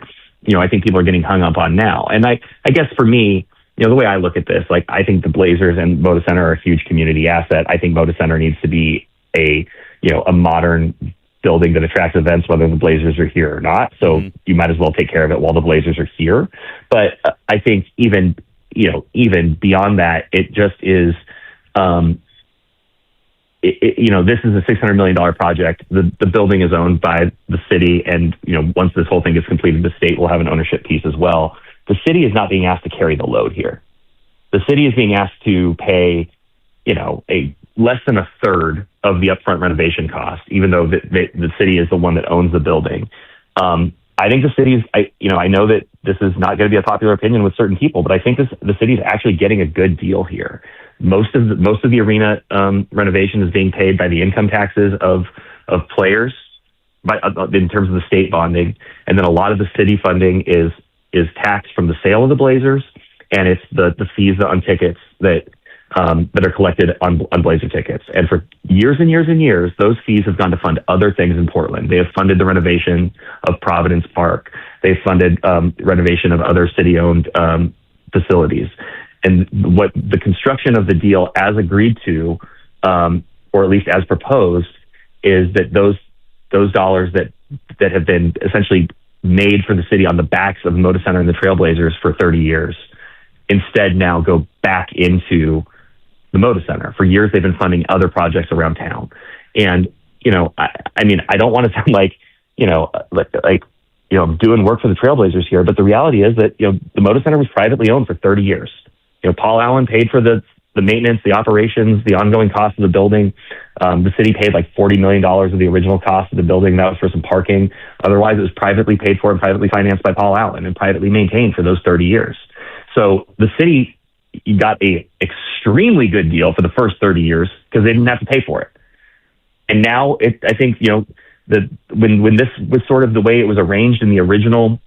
I think people are getting hung up on now. And I guess for me, the way I look at this, I think the Blazers and Moda Center are a huge community asset. I think Moda Center needs to be a modern building that attracts events, whether the Blazers are here or not. So you might as well take care of it while the Blazers are here. But I think even beyond that, it just is, this is a $600 million project. The building is owned by the city. And, once this whole thing is completed, the state will have an ownership piece as well. The city is not being asked to carry the load here. The city is being asked to pay, a less than a third of the upfront renovation cost, even though the city is the one that owns the building. I think the city is, I know that this is not going to be a popular opinion with certain people, but I think the city is actually getting a good deal here. Most of the arena renovation is being paid by the income taxes of players, in terms of the state bonding, and then a lot of the city funding is taxed from the sale of the Blazers, and it's the fees on tickets that are collected on Blazer tickets. And for years and years and years, those fees have gone to fund other things in Portland. They have funded the renovation of Providence Park. They've funded renovation of other city-owned facilities. And what the construction of the deal as agreed to, or at least as proposed, is that those dollars that have been essentially made for the city on the backs of the Moda Center and the Trailblazers for 30 years, instead now go back into the Moda Center. For years, they've been funding other projects around town. And, I don't want to sound like I'm doing work for the Trailblazers here, but the reality is that, the Moda Center was privately owned for 30 years. Paul Allen paid for the maintenance, the operations, the ongoing cost of the building. The city paid $40 million of the original cost of the building. That was for some parking. Otherwise, it was privately paid for and privately financed by Paul Allen and privately maintained for those 30 years. So the city got a extremely good deal for the first 30 years because they didn't have to pay for it. And now I think, when this was sort of the way it was arranged in the original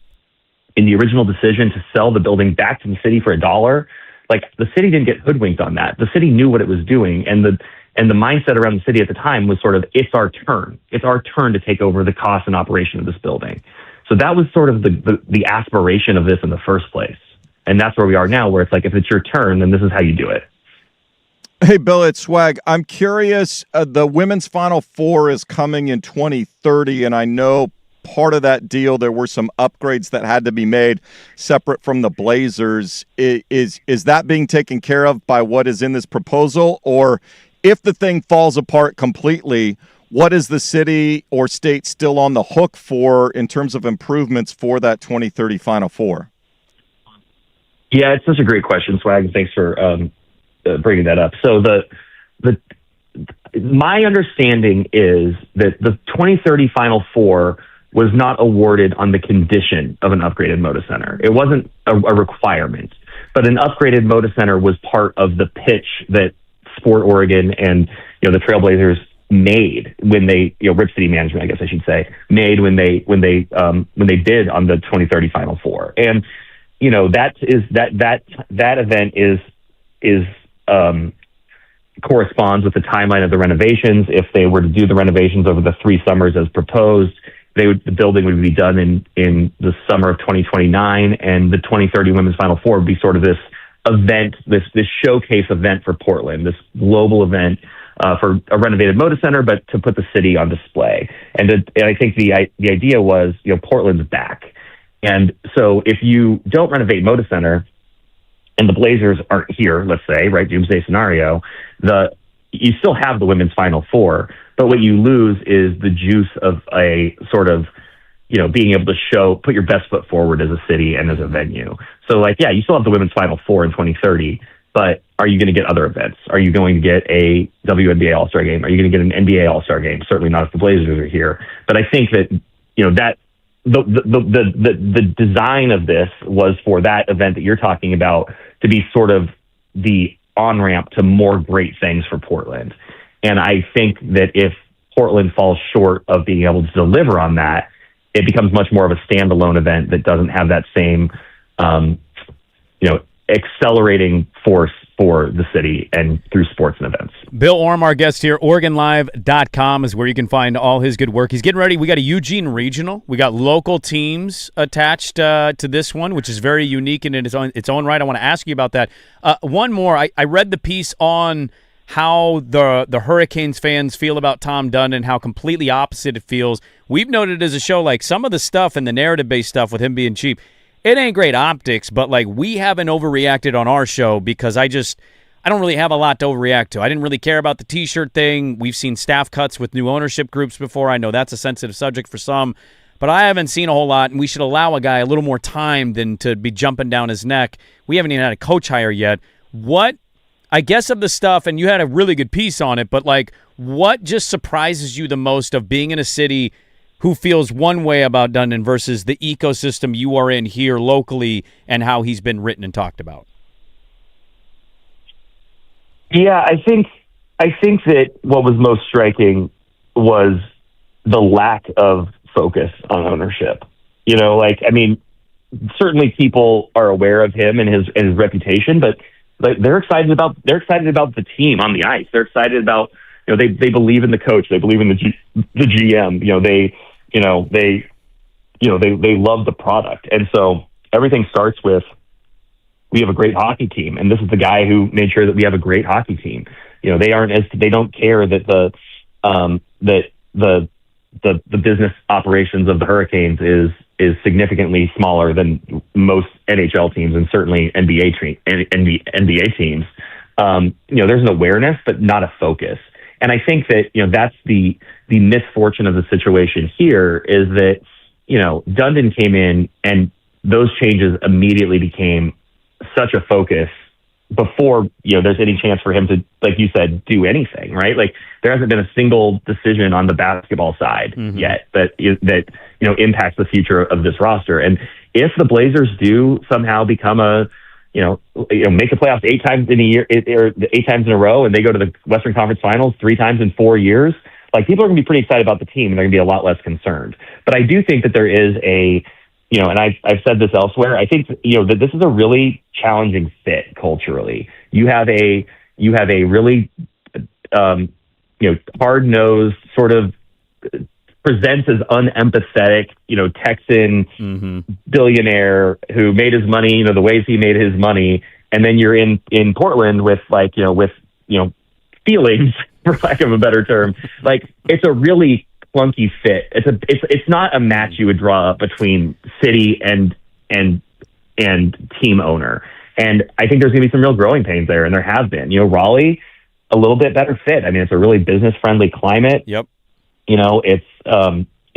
decision to sell the building back to the city for $1, the city didn't get hoodwinked on that. The city knew what it was doing, and the mindset around the city at the time was sort of, it's our turn. It's our turn to take over the cost and operation of this building. So that was sort of the aspiration of this in the first place. And that's where we are now, where it's if it's your turn, then this is how you do it. Hey, Bill, it's Swag. I'm curious, the women's Final Four is coming in 2030, and I know part of that deal, there were some upgrades that had to be made separate from the Blazers. Is that being taken care of by what is in this proposal? Or if the thing falls apart completely, what is the city or state still on the hook for in terms of improvements for that 2030 Final Four? Yeah, it's such a great question, Swag. Thanks for bringing that up. So my understanding is that the 2030 Final Four was not awarded on the condition of an upgraded Moda Center. It wasn't a requirement, but an upgraded Moda Center was part of the pitch that Sport Oregon and the Trailblazers made when they, Rip City Management, I guess I should say, made when they bid on the 2030 Final Four. And that event is corresponds with the timeline of the renovations. If they were to do the renovations over the 3 summers as proposed, the building would be done in the summer of 2029, and the 2030 Women's Final Four would be sort of this event, this showcase event for Portland, this global event for a renovated Moda Center, but to put the city on display. And I think the idea was, Portland's back. And so if you don't renovate Moda Center and the Blazers aren't here, let's say, right, doomsday scenario, you still have the Women's Final Four, but what you lose is the juice of a sort of, being able to put your best foot forward as a city and as a venue. So you still have the Women's Final Four in 2030, but are you going to get other events? Are you going to get a WNBA All-Star game? Are you going to get an NBA All-Star game? Certainly not if the Blazers are here. But I think that, that the design of this was for that event that you're talking about to be sort of the on-ramp to more great things for Portland. And I think that if Portland falls short of being able to deliver on that, it becomes much more of a standalone event that doesn't have that same, accelerating force for the city and through sports and events. Bill Orm, our guest here, OregonLive.com is where you can find all his good work. He's getting ready. We got a Eugene Regional. We got local teams attached to this one, which is very unique in its own right. I want to ask you about that. One more. I read the piece on how the Hurricanes fans feel about Tom Dunn and how completely opposite it feels. We've noted as a show, some of the stuff and the narrative-based stuff with him being cheap, it ain't great optics, but we haven't overreacted on our show because I don't really have a lot to overreact to. I didn't really care about the T-shirt thing. We've seen staff cuts with new ownership groups before. I know that's a sensitive subject for some, but I haven't seen a whole lot, and we should allow a guy a little more time than to be jumping down his neck. We haven't even had a coach hire yet. What, I guess, of the stuff, and you had a really good piece on it, but what just surprises you the most of being in a city who feels one way about Dundon versus the ecosystem you are in here locally and how he's been written and talked about? Yeah, I think that what was most striking was the lack of focus on ownership. Certainly people are aware of him and his reputation, but they're excited about the team on the ice. They're excited about, they believe in the coach. They believe in the GM. They love the product. And so everything starts with, we have a great hockey team. And this is the guy who made sure that we have a great hockey team. They don't care that the business operations of the Hurricanes is significantly smaller than most NHL teams and certainly NBA teams. There's an awareness, but not a focus. And I think that, that's the misfortune of the situation here is that, Dundon came in and those changes immediately became such a focus before, there's any chance for him to, like you said, do anything, right? There hasn't been a single decision on the basketball side yet that impacts the future of this roster. And if the Blazers do somehow become make the playoffs 8 times in a year, or 8 times in a row, and they go to the Western Conference Finals 3 times in 4 years, people are going to be pretty excited about the team, and they're going to be a lot less concerned. But I do think that there is and I've said this elsewhere, I think, that this is a really challenging fit culturally. You have a really, hard-nosed sort of presents as unempathetic, Texan billionaire who made his money, the ways he made his money. And then you're in Portland with feelings, for lack of a better term. Like, it's a really clunky fit. It's not a match you would draw up between city and team owner. And I think there's going to be some real growing pains there, and there have been. Raleigh, a little bit better fit. I mean, it's a really business-friendly climate. Yep. It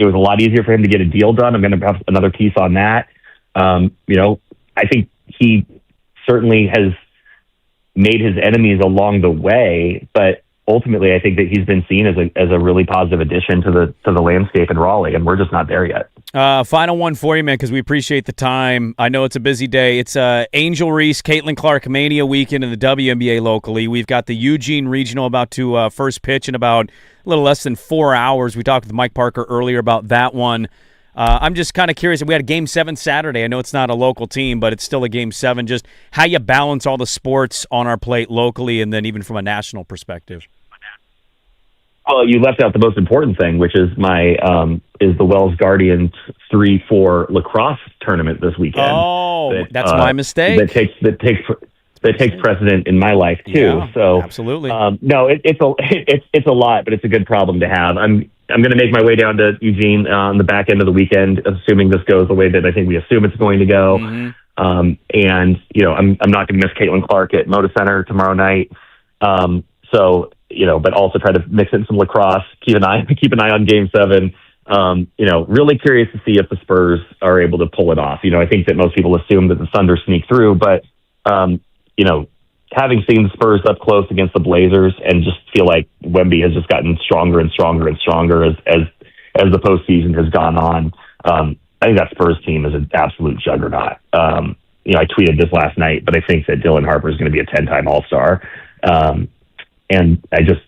was a lot easier for him to get a deal done. I'm going to have another piece on that. I think he certainly has made his enemies along the way, but ultimately, I think that he's been seen as a really positive addition to the landscape in Raleigh, and we're just not there yet. Final one for you, man, because we appreciate the time. I know it's a busy day. It's Angel Reese, Caitlin Clark Mania weekend in the WNBA locally. We've got the Eugene Regional about to first pitch in about a little less than 4 hours. We talked with Mike Parker earlier about that one. I'm just kind of curious. We had a Game 7 Saturday. I know it's not a local team, but it's still a Game 7. Just how you balance all the sports on our plate locally and then even from a national perspective. Well, you left out the most important thing, which is is the Wells Guardians 3-4 lacrosse tournament this weekend. Oh, that's my mistake. That takes precedent in my life too. Yeah, so absolutely. No, it's a lot, but it's a good problem to have. I'm going to make my way down to Eugene on the back end of the weekend, assuming this goes the way that I think we assume it's going to go. Mm-hmm. And I'm not going to miss Caitlin Clark at Moda Center tomorrow night. But also try to mix in some lacrosse. Keep an eye on Game 7. Really curious to see if the Spurs are able to pull it off. I think that most people assume that the Thunder sneak through, but having seen the Spurs up close against the Blazers and just feel like Wemby has just gotten stronger and stronger and stronger as the postseason has gone on. I think that Spurs team is an absolute juggernaut. I tweeted this last night, but I think that Dylan Harper is going to be a 10-time All-Star. And I just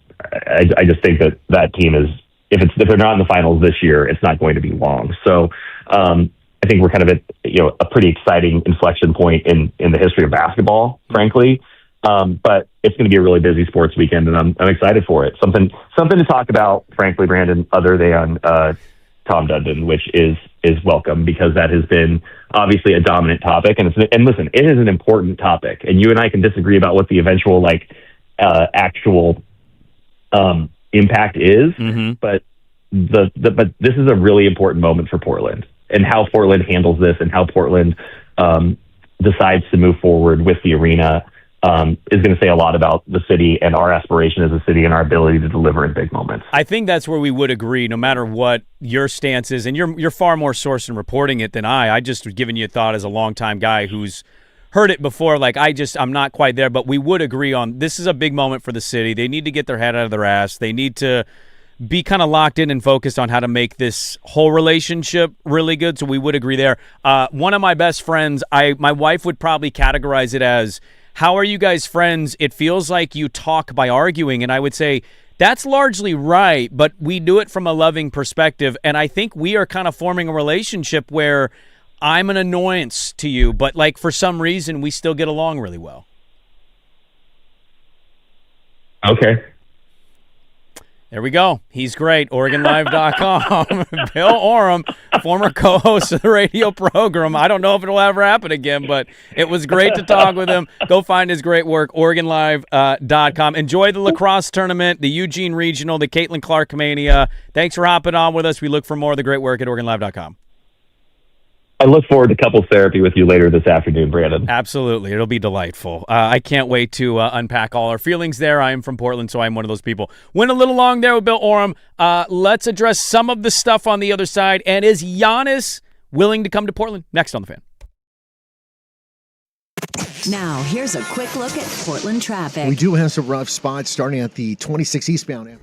think that team is, if they're not in the finals this year, it's not going to be long. So I think we're kind of at a pretty exciting inflection point in the history of basketball, frankly. But it's going to be a really busy sports weekend, and I'm excited for it. Something to talk about, frankly, Brandon, other than Tom Dundon, which is welcome, because that has been obviously a dominant topic. And listen, it is an important topic, and you and I can disagree about what the eventual actual impact is, mm-hmm. but but this is a really important moment for Portland, and how Portland handles this and how Portland decides to move forward with the arena is going to say a lot about the city and our aspiration as a city and our ability to deliver in big moments. I think that's where we would agree, no matter what your stance is, and you're far more sourced in reporting it than I just was giving you a thought as a longtime guy who's heard it before. I'm not quite there, but we would agree on this is a big moment for the city. They need to get their head out of their ass. They need to be kind of locked in and focused on how to make this whole relationship really good. So we would agree there. One of my best friends, my wife would probably categorize it as, how are you guys friends? It feels like you talk by arguing. And I would say that's largely right, but we do it from a loving perspective. And I think we are kind of forming a relationship where I'm an annoyance to you, but for some reason we still get along really well. Okay. There we go. He's great. OregonLive.com. Bill Oram, former co-host of the radio program. I don't know if it'll ever happen again, but it was great to talk with him. Go find his great work, OregonLive.com. Enjoy the lacrosse tournament, the Eugene Regional, the Caitlin Clark Mania. Thanks for hopping on with us. We look for more of the great work at OregonLive.com. I look forward to couples therapy with you later this afternoon, Brandon. Absolutely. It'll be delightful. I can't wait to unpack all our feelings there. I am from Portland, so I'm one of those people. Went a little long there with Bill Oram. Let's address some of the stuff on the other side. And is Giannis willing to come to Portland? Next on The Fan. Now, here's a quick look at Portland traffic. We do have some rough spots starting at the 26 eastbound.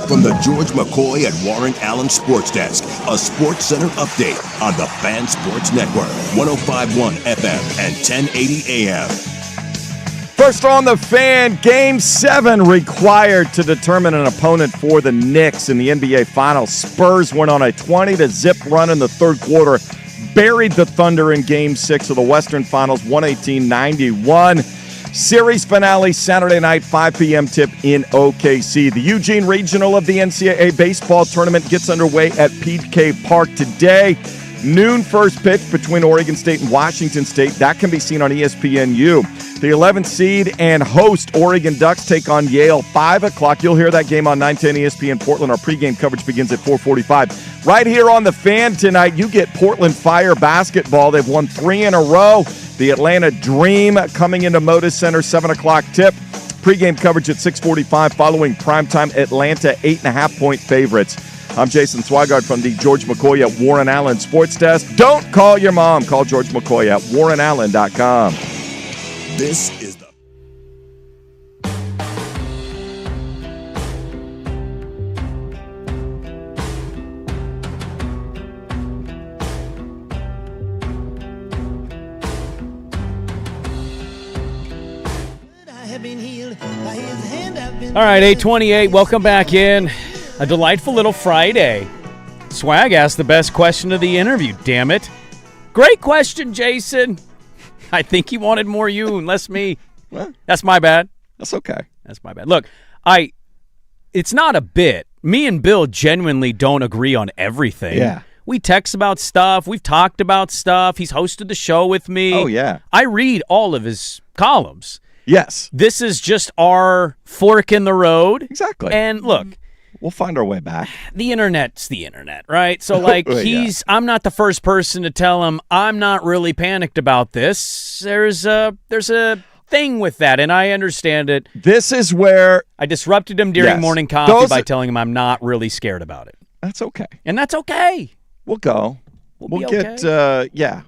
From the George McCoy at Warren Allen Sports Desk, a Sports Center update on the Fan Sports Network, 105.1 FM and 1080 AM. First on the Fan, Game 7 required to determine an opponent for the Knicks in the NBA Finals. Spurs went on a 20-zip run in the third quarter, buried the Thunder in Game 6 of the Western Finals, 118-91. Series finale Saturday night, 5 p.m. tip in OKC. The Eugene Regional of the NCAA baseball tournament gets underway at PK Park today. Noon first pitch between Oregon State and Washington State. That can be seen on ESPNU. The 11th seed and host Oregon Ducks take on Yale, 5 o'clock. You'll hear that game on 910 ESPN Portland. Our pregame coverage begins at 4:45. Right here on the Fan tonight, you get Portland Fire basketball. They've won 3 in a row. The Atlanta Dream coming into Moda Center, 7 o'clock tip. Pregame coverage at 6:45 following primetime Atlanta 8.5-point favorites. I'm Jason Swigard from the George McCoy at Warren Allen Sports Desk. Don't call your mom. Call George McCoy at warrenallen.com. This is the All right, 8:28. Welcome back in. A delightful little Friday. Swag asked the best question of the interview, damn it. Great question, Jason. I think he wanted more you and less me. Well, that's my bad. That's okay. That's my bad. Look, it's not a bit. Me and Bill genuinely don't agree on everything. Yeah. We text about stuff. We've talked about stuff. He's hosted the show with me. Oh, yeah. I read all of his columns. Yes. This is just our fork in the road. Exactly. And look, we'll find our way back. The internet's the internet, right? So, like, I'm not the first person to tell him I'm not really panicked about this. There's a thing with that, and I understand it. This is where I disrupted him during morning coffee by telling him I'm not really scared about it. That's okay. And that's okay. We'll go. We'll get,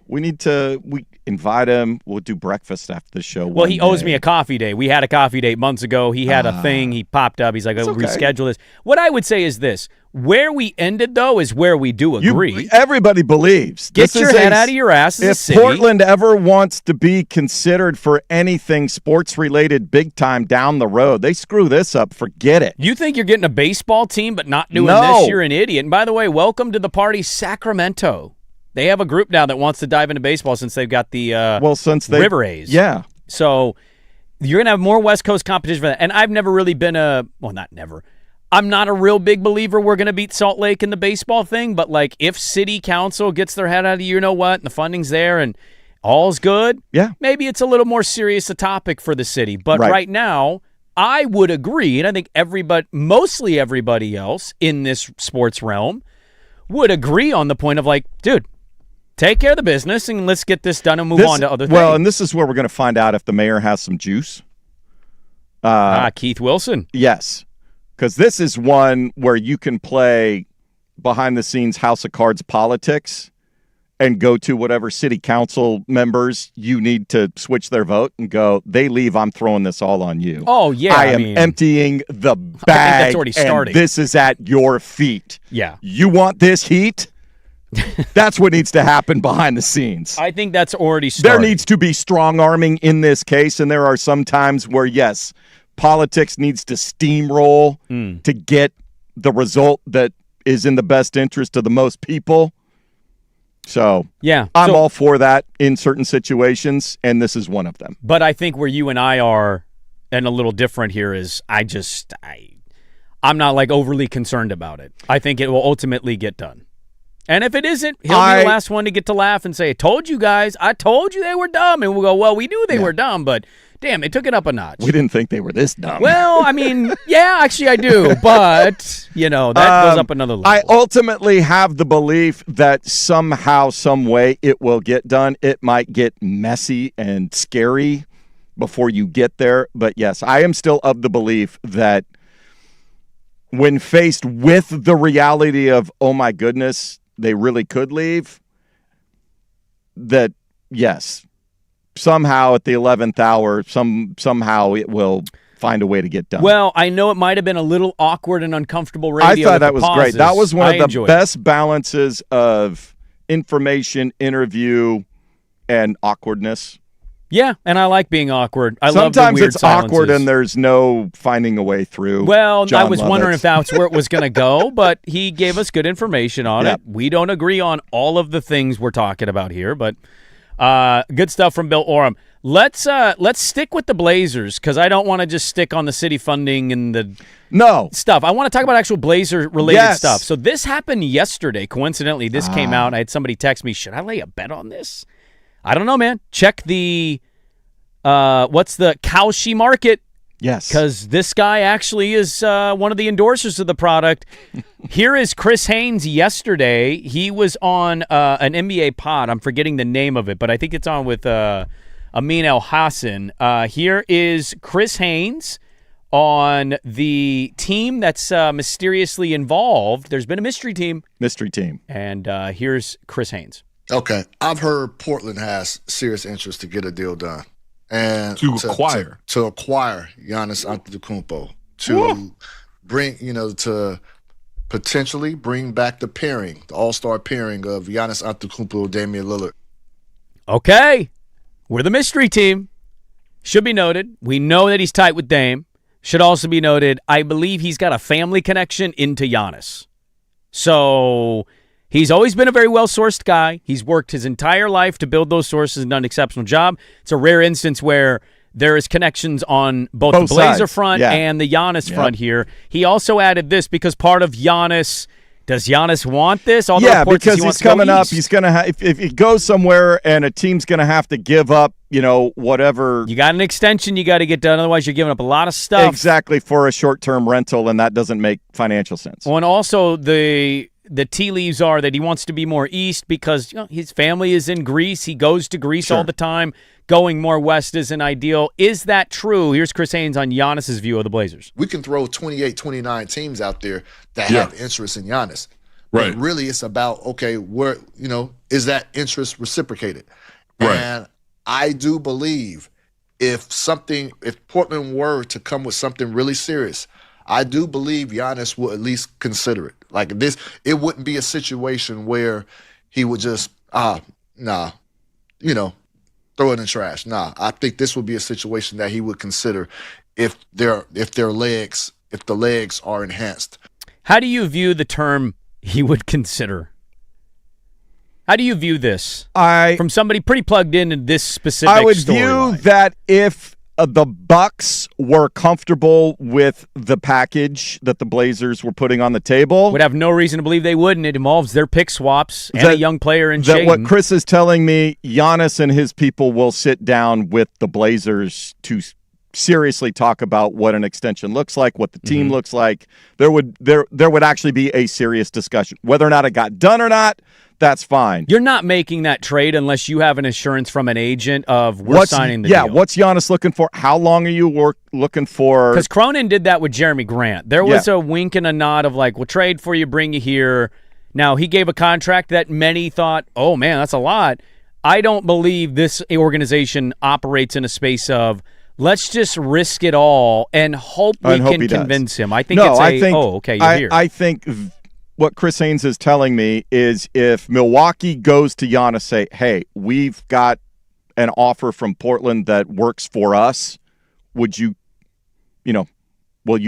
we invite him. We'll do breakfast after the show. Well, he owes me a coffee date. We had a coffee date months ago. He had a thing. He popped up. He's like, I'll reschedule this. What I would say is this. Where we ended, though, is where we do agree. Everybody believes. Get your head out of your ass as a city. If Portland ever wants to be considered for anything sports-related big time down the road, they screw this up. Forget it. You think you're getting a baseball team but not doing this? You're an idiot. And by the way, welcome to the party, Sacramento. They have a group now that wants to dive into baseball since they've got the River A's. Yeah. So you're going to have more West Coast competition for that. And I've never really been not never. I'm not a real big believer we're going to beat Salt Lake in the baseball thing, but like if city council gets their head out of you know what, and the funding's there and all's good, maybe it's a little more serious a topic for the city. But right now, I would agree, and I think mostly everybody else in this sports realm would agree on the point of like, dude, take care of the business and let's get this done and move on to other things. Well, and this is where we're going to find out if the mayor has some juice. Keith Wilson. Yes. Because this is one where you can play behind-the-scenes House of Cards politics and go to whatever city council members you need to switch their vote and go, they leave, I'm throwing this all on you. Oh, yeah. I am emptying the bag, I think that's already starting. And this is at your feet. Yeah. You want this heat? That's what needs to happen behind the scenes. I think that's already started. There needs to be strong-arming in this case, and there are some times where, yes, politics needs to steamroll to get the result that is in the best interest of the most people. So I'm all for that in certain situations, and this is one of them. But I think where you and I are, and a little different here, is I'm not like overly concerned about it. I think it will ultimately get done. And if it isn't, he'll be the last one to get to laugh and say, I told you guys, I told you they were dumb. And we'll go, well, we knew they were dumb, but damn, they took it up a notch. We didn't think they were this dumb. Well, I mean, yeah, actually I do. But, that goes up another level. I ultimately have the belief that somehow, some way it will get done. It might get messy and scary before you get there. But yes, I am still of the belief that when faced with the reality of, oh my goodness, they really could leave, that yes, somehow at the 11th hour, somehow it will find a way to get done. Well, I know it might have been a little awkward and uncomfortable radio. I thought that was pauses. great. That was one of the best balances of information, interview, and awkwardness. Yeah, and I like being awkward. Sometimes love the weird it's silences. awkward and there's no finding a way through. Well, John I was Lovitz. wondering if that's where it was going to go, but he gave us good information on it. We don't agree on all of the things we're talking about here, but good stuff from Bill Oram. Let's stick with the Blazers because I don't want to just stick on the city funding and the stuff. I want to talk about actual Blazer-related stuff. So this happened yesterday. Coincidentally, this came out. I had somebody text me, should I lay a bet on this? I don't know, man. Check the what's the Kalshi market? Yes. Because this guy actually is one of the endorsers of the product. Here is Chris Haynes yesterday. He was on an NBA pod. I'm forgetting the name of it, but I think it's on with Amin El-Hassan. Here is Chris Haynes on the team that's mysteriously involved. There's been a mystery team. And here's Chris Haynes. Okay. I've heard Portland has serious interest to get a deal done. And to acquire Giannis Antetokounmpo, to bring, to potentially bring back the pairing, the all-star pairing of Giannis Antetokounmpo and Damian Lillard. Okay, we're the mystery team. Should be noted, we know that he's tight with Dame. Should also be noted, I believe he's got a family connection into Giannis. So he's always been a very well-sourced guy. He's worked his entire life to build those sources and done an exceptional job. It's a rare instance where there is connections on both the Blazer sides. front and the Giannis front here. He also added this because part of Giannis, does Giannis want this? All the reports because he wants he's coming up. east. He's going to have, if he goes somewhere and a team's going to have to give up, whatever. You got an extension you got to get done. Otherwise, you're giving up a lot of stuff. Exactly, for a short-term rental, and that doesn't make financial sense. Well, and also the tea leaves are that he wants to be more east because his family is in Greece. He goes to Greece all the time. Going more west isn't ideal. Is that true? Here's Chris Haynes on Giannis's view of the Blazers. We can throw 28, 29 teams out there that have interest in Giannis. Right. But really, it's about, okay, where, is that interest reciprocated? Right. And I do believe if Portland were to come with something really serious, I do believe Giannis will at least consider it. Like this, it wouldn't be a situation where he would just, throw it in the trash. Nah, I think this would be a situation that he would consider if the legs are enhanced. How do you view the term he would consider? How do you view this? From somebody pretty plugged into this specific I would storyline. view that if the Bucks were comfortable with the package that the Blazers were putting on the table, would have no reason to believe they wouldn't. It involves their pick swaps and a young player in that Shaedon. what Chris is telling me, Giannis and his people will sit down with the Blazers to seriously talk about what an extension looks like, what the team looks like. There would actually be a serious discussion. Whether or not it got done or not, that's fine. You're not making that trade unless you have an assurance from an agent of signing the deal. What's Giannis looking for? How long are you looking for? Because Cronin did that with Jeremy Grant. There was a wink and a nod of like, we'll trade for you, bring you here. Now, he gave a contract that many thought, oh, man, that's a lot. I don't believe this organization operates in a space of, let's just risk it all and hope we can convince him. I think you're here. I think what Chris Haynes is telling me is if Milwaukee goes to Giannis, say, hey, we've got an offer from Portland that works for us, will you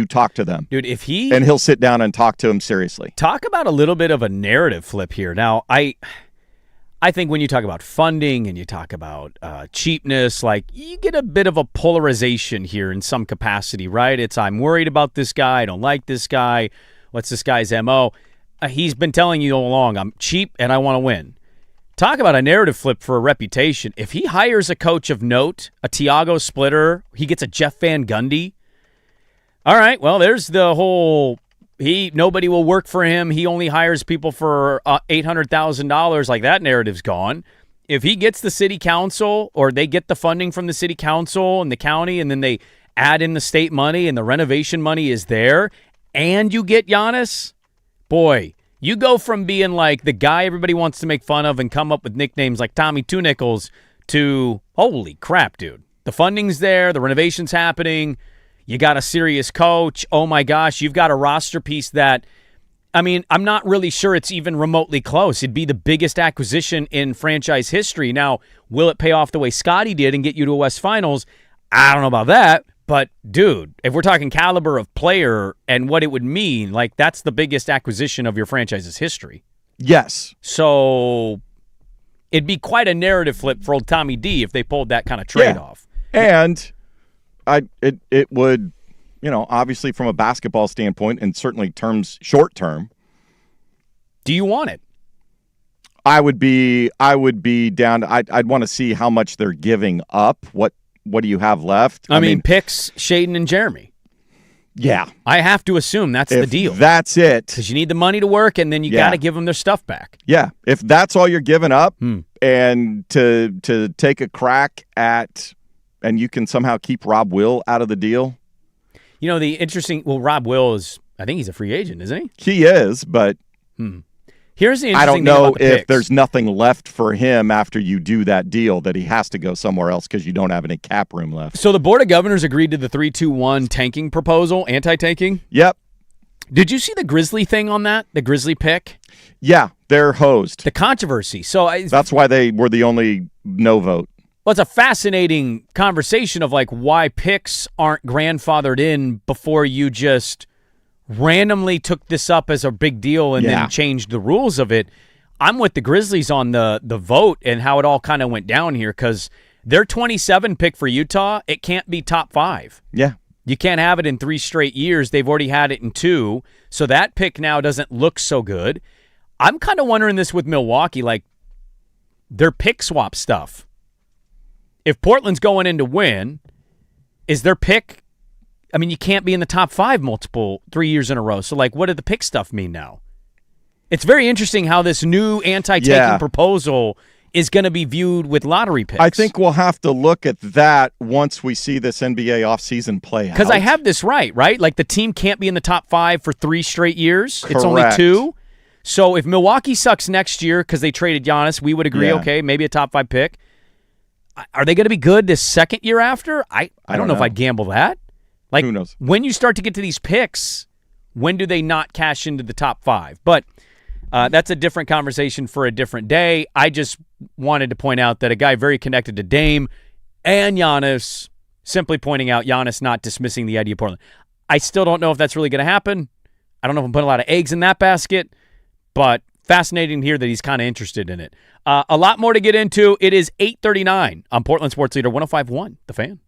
talk to them? Dude, and he'll sit down and talk to him seriously. Talk about a little bit of a narrative flip here. Now, I think when you talk about funding and you talk about cheapness, like you get a bit of a polarization here in some capacity, right? It's I'm worried about this guy. I don't like this guy. What's this guy's MO? He's been telling you all along, I'm cheap and I want to win. Talk about a narrative flip for a reputation. If he hires a coach of note, a Tiago Splitter, he gets a Jeff Van Gundy. All right, well, there's the whole nobody will work for him. He only hires people for $800,000. Like that narrative's gone. If he gets the city council or they get the funding from the city council and the county and then they add in the state money and the renovation money is there and you get Giannis, boy, you go from being like the guy everybody wants to make fun of and come up with nicknames like Tommy Two Nickels to holy crap, dude. The funding's there. The renovation's happening. You got a serious coach. Oh, my gosh, you've got a roster piece that, I mean, I'm not really sure it's even remotely close. It'd be the biggest acquisition in franchise history. Now, will it pay off the way Scotty did and get you to a West Finals? I don't know about that. But, dude, if we're talking caliber of player and what it would mean, like that's the biggest acquisition of your franchise's history. Yes. So it'd be quite a narrative flip for old Tommy D if they pulled that kind of trade off. And it would, obviously from a basketball standpoint and certainly short term. Do you want it? I would be down. I'd want to see how much they're giving up. What do you have left? I mean, picks, Shaedon, and Jeremy. Yeah. I have to assume that's the deal. That's it. Because you need the money to work, and then you got to give them their stuff back. Yeah. If that's all you're giving up and to take a crack at, and you can somehow keep Rob Will out of the deal. Rob Will is, I think he's a free agent, isn't he? He is, but here's the interesting I don't thing know about the if picks. there's nothing left for him after you do that deal that he has to go somewhere else because you don't have any cap room left. So the Board of Governors agreed to the 3-2-1 tanking proposal, anti-tanking? Yep. Did you see the Grizzly thing on that, the Grizzly pick? Yeah, they're hosed. The controversy. So that's why they were the only no vote. Well, it's a fascinating conversation of like why picks aren't grandfathered in before you just randomly took this up as a big deal and then changed the rules of it. I'm with the Grizzlies on the vote and how it all kind of went down here because their 27 pick for Utah, it can't be top 5. Yeah. You can't have it in 3 straight years. They've already had it in 2. So that pick now doesn't look so good. I'm kind of wondering this with Milwaukee, like their pick swap stuff. If Portland's going in to win, is their pick? I mean, you can't be in the top 5 multiple 3 years in a row. So, like, what did the pick stuff mean now? It's very interesting how this new anti-tanking proposal is going to be viewed with lottery picks. I think we'll have to look at that once we see this NBA offseason play out. Because I have this right? Like, the team can't be in the top 5 for 3 straight years. Correct. It's only 2. So if Milwaukee sucks next year because they traded Giannis, we would agree, okay, maybe a top 5 pick. Are they going to be good this second year after? I don't know if I'd gamble that. Like, who knows? When you start to get to these picks, when do they not cash into the top 5? But that's a different conversation for a different day. I just wanted to point out that a guy very connected to Dame and Giannis, simply pointing out Giannis not dismissing the idea of Portland. I still don't know if that's really going to happen. I don't know if I'm putting a lot of eggs in that basket, but fascinating to hear that he's kind of interested in it. A lot more to get into. It is 8:39 on Portland Sports Leader 105.1, The Fan.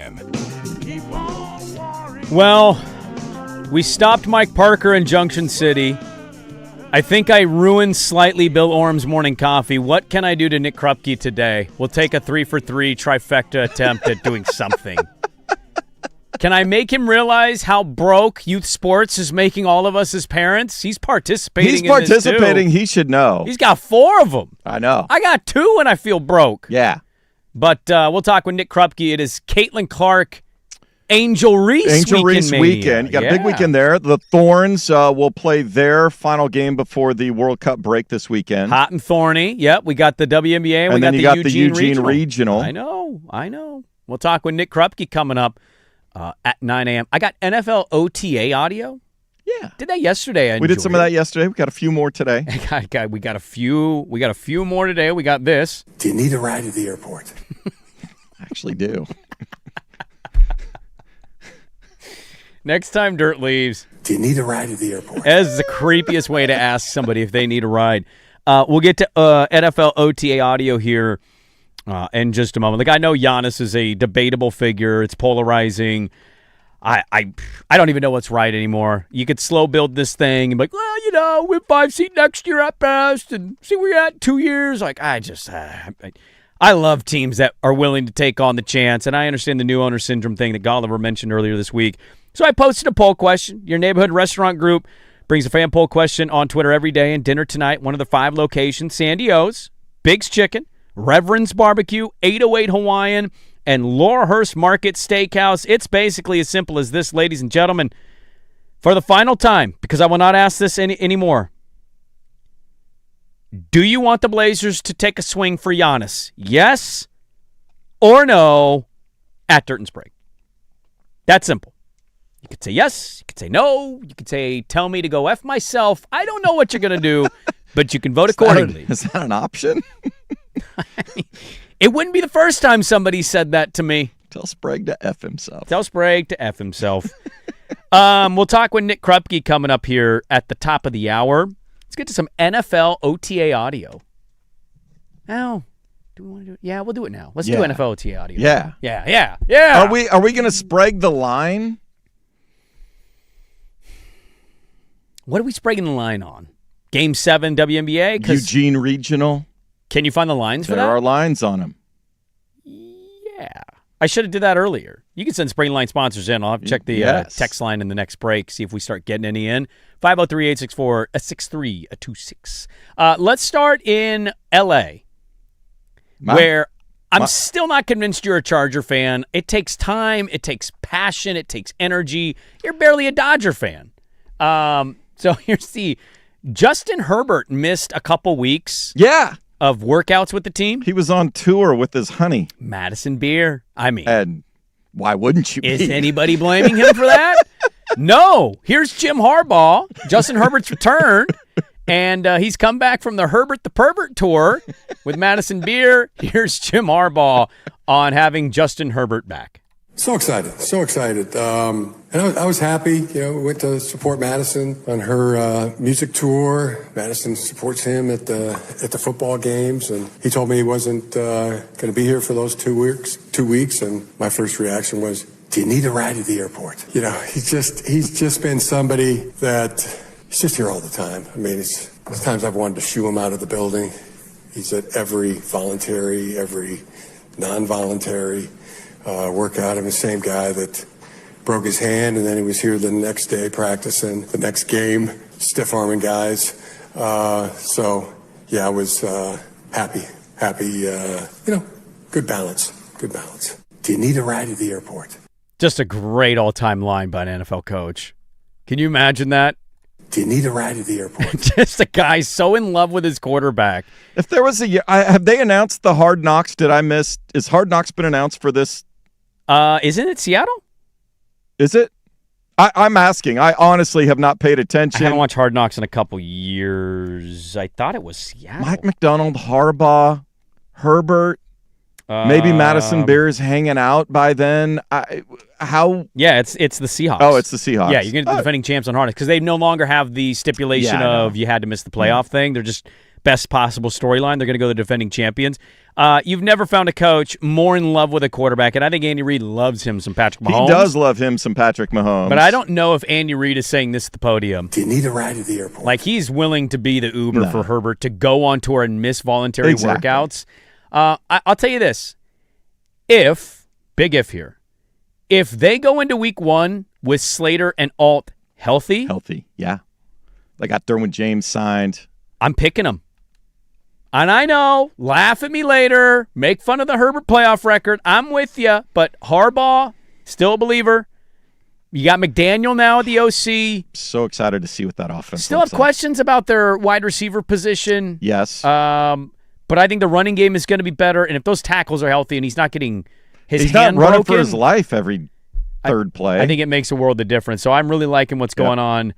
FM. Well, we stopped Mike Parker in Junction City. I think I ruined slightly Bill Orm's morning coffee. What can I do to Nick Krupke today? We'll take a 3-for-3 trifecta attempt at doing something. Can I make him realize how broke youth sports is making all of us as parents? He's participating in this too. He should know. He's got 4 of them. I know. I got 2 and I feel broke. Yeah. But we'll talk with Nick Krupke. It is Caitlin Clark, Angel Reese weekend. You got a big weekend there. The Thorns will play their final game before the World Cup break this weekend. Hot and thorny. Yep, we got the WNBA. And then you got the Eugene Regional. I know. We'll talk with Nick Krupke coming up at 9 a.m. I got NFL OTA audio. Yeah. Did that yesterday. We did some of that yesterday. We got a few more today. We got a few more today. We got this. Do you need a ride to the airport? I actually do. Next time Dirt leaves. Do you need a ride to the airport? That is the creepiest way to ask somebody if they need a ride. We'll get to NFL OTA audio here in just a moment. Like, I know Giannis is a debatable figure. It's polarizing. I don't even know what's right anymore. You could slow build this thing and be like, well, you know, we're 5 seed next year at best and see where you're at in 2 years. Like, I love teams that are willing to take on the chance, and I understand the new owner syndrome thing that Golliver mentioned earlier this week. So I posted a poll question. Your neighborhood restaurant group brings a fan poll question on Twitter every day, and dinner tonight, one of the 5 locations, Sandy O's, Big's Chicken, Reverend's Barbecue, 808 Hawaiian, and Laurelhurst Market Steakhouse. It's basically as simple as this, ladies and gentlemen. For the final time, because I will not ask this anymore, do you want the Blazers to take a swing for Giannis? Yes or no at Dirt and Sprague? That's simple. You could say yes. You could say no. You could say, tell me to go F myself. I don't know what you're going to do, but you can vote accordingly. Is that an option? It wouldn't be the first time somebody said that to me. Tell Sprague to F himself. Tell Sprague to F himself. We'll talk with Nick Krupke coming up here at the top of the hour. Let's get to some NFL OTA audio. Now, do we want to do it? Yeah, we'll do it now. Let's do NFL OTA audio. Yeah. Are we going to Sprague the line? What are we spragging the line on? Game 7 WNBA? Eugene Regional. Can you find the lines for that? There are lines on them. Yeah. I should have did that earlier. You can send Sprague Line sponsors in. I'll have to check the text line in the next break, see if we start getting any in. 503-864-6326. Let's start in L.A., where I'm still not convinced you're a Charger fan. It takes time. It takes passion. It takes energy. You're barely a Dodger fan. So here's the Justin Herbert missed a couple weeks of workouts with the team. He was on tour with his honey. Madison Beer. I mean. And why wouldn't you Is anybody blaming him for that? No. Here's Jim Harbaugh. Justin Herbert's returned, and he's come back from the Herbert the Pervert tour with Madison Beer. Here's Jim Harbaugh on having Justin Herbert back. So excited. And I was happy, we went to support Madison on her music tour. Madison supports him at the football games, and he told me he wasn't going to be here for those 2 weeks, and my first reaction was, do you need a ride to the airport? He's just been somebody that he's just here all the time. I mean, there's times I've wanted to shoo him out of the building. He's at every voluntary, every non-voluntary workout. I'm the same guy that broke his hand, and then he was here the next day practicing the next game, stiff-arming guys. I was happy. Good balance. Do you need a ride to the airport? Just a great all-time line by an NFL coach. Can you imagine that? Do you need a ride to the airport? Just a guy so in love with his quarterback. If there was have they announced the Hard Knocks? Did I miss? Is Hard Knocks been announced for this? Isn't it Seattle? Is it? I'm asking. I honestly have not paid attention. I haven't watched Hard Knocks in a couple years. I thought it was Seattle. Mike McDonald, Harbaugh, Herbert, maybe Madison Beer's hanging out by then. Yeah, it's the Seahawks. Oh, it's the Seahawks. Yeah, you're going to be defending champs on Hard Knocks because they no longer have the stipulation of you had to miss the playoff thing. They're just best possible storyline. They're going to go the defending champions. You've never found a coach more in love with a quarterback, and I think Andy Reid loves him some Patrick Mahomes. He does love him some Patrick Mahomes. But I don't know if Andy Reid is saying this at the podium. Do you need a ride to the airport? Like he's willing to be the Uber for Herbert to go on tour and miss voluntary workouts. I'll tell you this. Big if here, if they go into week 1 with Slater and Alt healthy, yeah. They got Derwin James signed. I'm picking them. And I know, laugh at me later, make fun of the Herbert playoff record. I'm with you, but Harbaugh, still a believer. You got McDaniel now at the OC. So excited to see what that offense Still have questions about their wide receiver position. Yes. But I think the running game is going to be better, and if those tackles are healthy and he's not getting his he's hand not running broken, for his life every third play. I think it makes a world of difference. So I'm really liking what's going on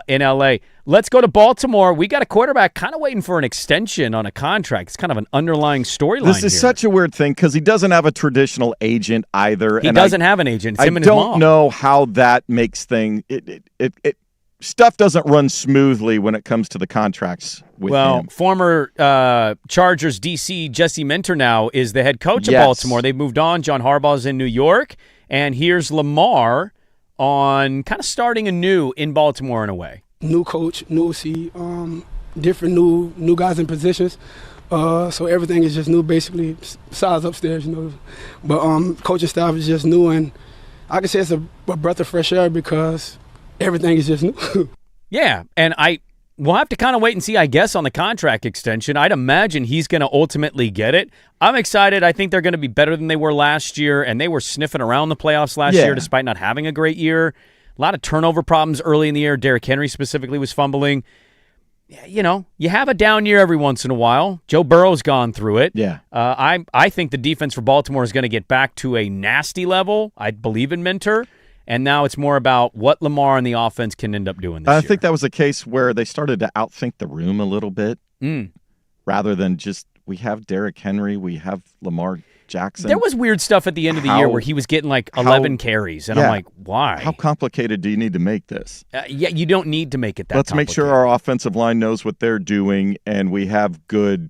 in L.A. Let's go to Baltimore. We got a quarterback kind of waiting for an extension on a contract. It's kind of an underlying storyline. This is such a weird thing because he doesn't have a traditional agent either. He doesn't have an agent. It's him and his mom. I don't know how that makes things. Stuff doesn't run smoothly when it comes to the contracts with him. Former Chargers DC Jesse Minter now is the head coach of Baltimore. They've moved on. John Harbaugh's in New York. And here's Lamar on kind of starting anew in Baltimore in a way. New coach, new OC, different new guys in positions. So everything is just new, basically, besides upstairs, But coaching staff is just new, and I can say it's a breath of fresh air because everything is just new. Yeah, and we'll have to kind of wait and see, I guess, on the contract extension. I'd imagine he's going to ultimately get it. I'm excited. I think they're going to be better than they were last year, and they were sniffing around the playoffs last year despite not having a great year. A lot of turnover problems early in the year. Derrick Henry specifically was fumbling. You have a down year every once in a while. Joe Burrow's gone through it. Yeah. I think the defense for Baltimore is going to get back to a nasty level. I believe in Minter. And now it's more about what Lamar and the offense can end up doing this year. I think that was a case where they started to outthink the room a little bit rather than just we have Derrick Henry, we have Lamar Jackson. There was weird stuff at the end of the year where he was getting like 11 carries, and I'm like, why? How complicated do you need to make this? You don't need to make it that Let's make sure our offensive line knows what they're doing, and we have good,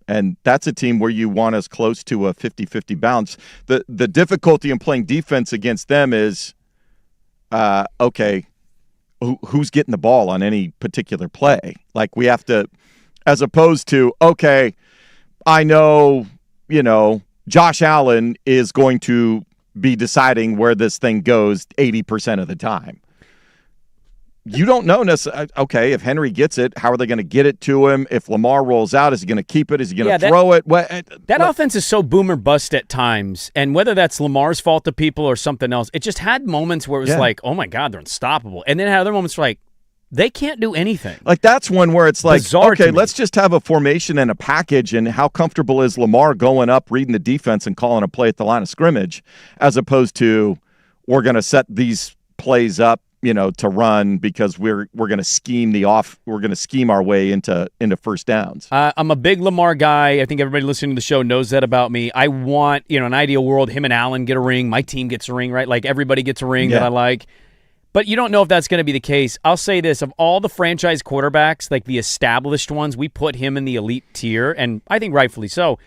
and that's a team where you want as close to a 50-50 balance. The difficulty in playing defense against them is, who's getting the ball on any particular play? Like we have to, as opposed to, I know, Josh Allen is going to be deciding where this thing goes 80% of the time. You don't know necessarily, if Henry gets it, how are they going to get it to him? If Lamar rolls out, is he going to keep it? Is he going to throw it? That offense is so boom or bust at times, and whether that's Lamar's fault to people or something else, it just had moments where it was like, oh my God, they're unstoppable. And then it had other moments where they can't do anything. Like that's one where it's like, bizarre let's just have a formation and a package, and how comfortable is Lamar going up, reading the defense, and calling a play at the line of scrimmage, as opposed to we're going to set these plays up, to run because we're going to scheme we're going to scheme our way into first downs. I'm a big Lamar guy. I think everybody listening to the show knows that about me. I want, an ideal world, him and Allen get a ring. My team gets a ring, right? Like everybody gets a ring that I like. But you don't know if that's going to be the case. I'll say this, of all the franchise quarterbacks, like the established ones, we put him in the elite tier, and I think rightfully so.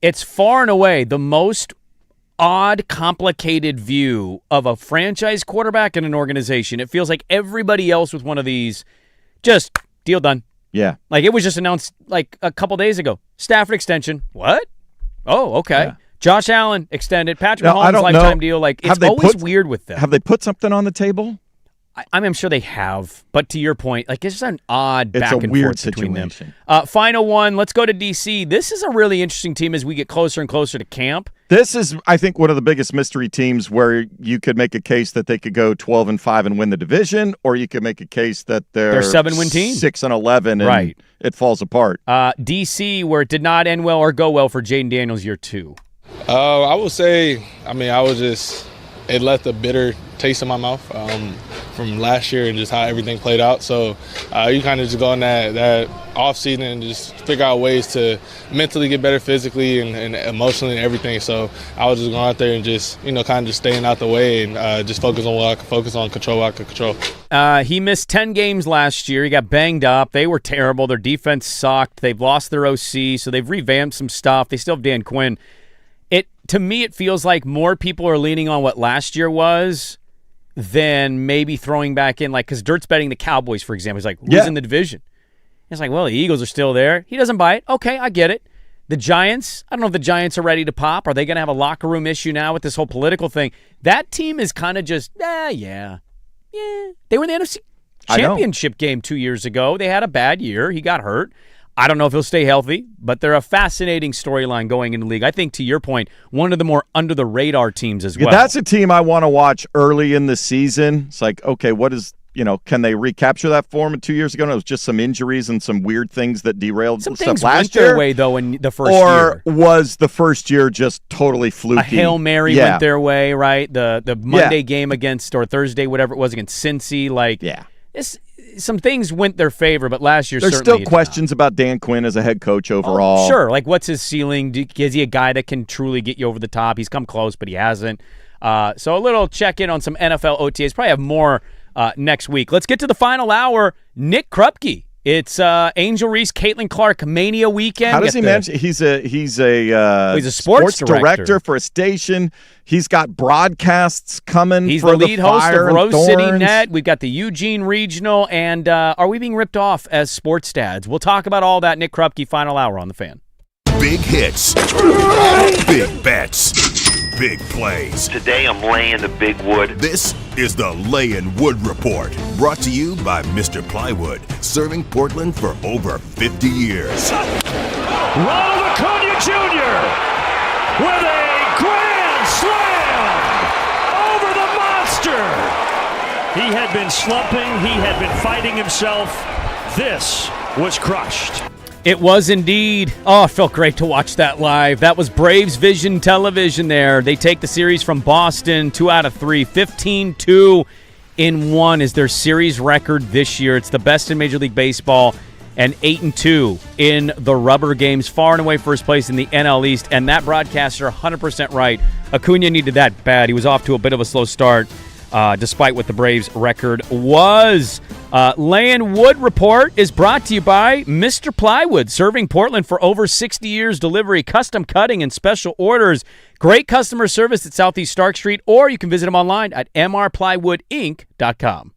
It's far and away the most odd, complicated view of a franchise quarterback in an organization. It feels like everybody else with one of these, just deal done. Yeah. Like it was just announced like a couple days ago. Stafford extension. What? Oh, okay. Yeah. Josh Allen extended. Patrick Mahomes lifetime deal. Like it's always weird with them. Have they put something on the table? I'm sure they have, but to your point, like it's just an odd back and weird forth between them. Final one, let's go to DC. This is a really interesting team as we get closer and closer to camp. This is, I think, one of the biggest mystery teams where you could make a case that they could go 12-5 and win the division, or you could make a case that they're 7-win team, 6-11, and it falls apart. DC, where it did not end well or go well for Jaden Daniels year 2. I would say, I was just it left a bitter taste in my mouth from last year and just how everything played out. So you kind of just go in that off season and just figure out ways to mentally get better physically and emotionally and everything. So I was just going out there and just, kind of just staying out the way and just focus on what I could focus on, control what I could control. He missed 10 games last year. He got banged up. They were terrible. Their defense sucked. They've lost their OC, so they've revamped some stuff. They still have Dan Quinn. To me, it feels like more people are leaning on what last year was than maybe throwing back in, because Dirt's betting the Cowboys, for example. He's like, who's in the division? It's like, well, the Eagles are still there. He doesn't buy it. Okay, I get it. The Giants, I don't know if the Giants are ready to pop. Are they going to have a locker room issue now with this whole political thing? That team is kind of just, yeah. They were in the NFC Championship game 2 years ago. They had a bad year. He got hurt. I don't know if he'll stay healthy, but they're a fascinating storyline going into the league. I think, to your point, one of the more under-the-radar teams as well. That's a team I want to watch early in the season. It's like, okay, what is, can they recapture that form 2 years ago? And it was just some injuries and some weird things that derailed some stuff things last went year. Their way, though, in the first year. Or was the first year just totally fluky? A Hail Mary went their way, right? The Monday game against, or Thursday, whatever it was, against Cincy. Some things went their favor, but last year there's certainly still questions about Dan Quinn as a head coach overall. Sure, what's his ceiling? Is he a guy that can truly get you over the top? He's come close, but he hasn't. So a little check-in on some NFL OTAs. Probably have more next week. Let's get to the final hour. Nick Krupke. It's Angel Reese, Caitlin Clark Mania weekend. How does he manage? He's a sports director for a station. He's got broadcasts coming. He's for the lead host of Fire Rose and City Thorns. Net. We've got the Eugene Regional, and are we being ripped off as sports dads? We'll talk about all that. Nick Krupke, final hour on The Fan. Big hits, big bets, big plays. Today I'm laying the big wood. This is the Layin' Wood Report, brought to you by Mr. Plywood, serving Portland for over 50 years. Ronald Acuna Jr. with a grand slam over the monster. He had been slumping. He had been fighting himself. This was crushed. It was indeed. Oh, it felt great to watch that live. That was Braves Vision Television there. They take the series from Boston, 2 out of 3. 15-2 in 1 is their series record this year. It's the best in Major League Baseball, and 8-2 in the rubber games. Far and away first place in the NL East, and that broadcaster 100% right. Acuna needed that bad. He was off to a bit of a slow start, despite what the Braves' record was. Layin' Wood Report is brought to you by Mr. Plywood, serving Portland for over 60 years, delivery, custom cutting, and special orders. Great customer service at Southeast Stark Street, or you can visit them online at mrplywoodinc.com.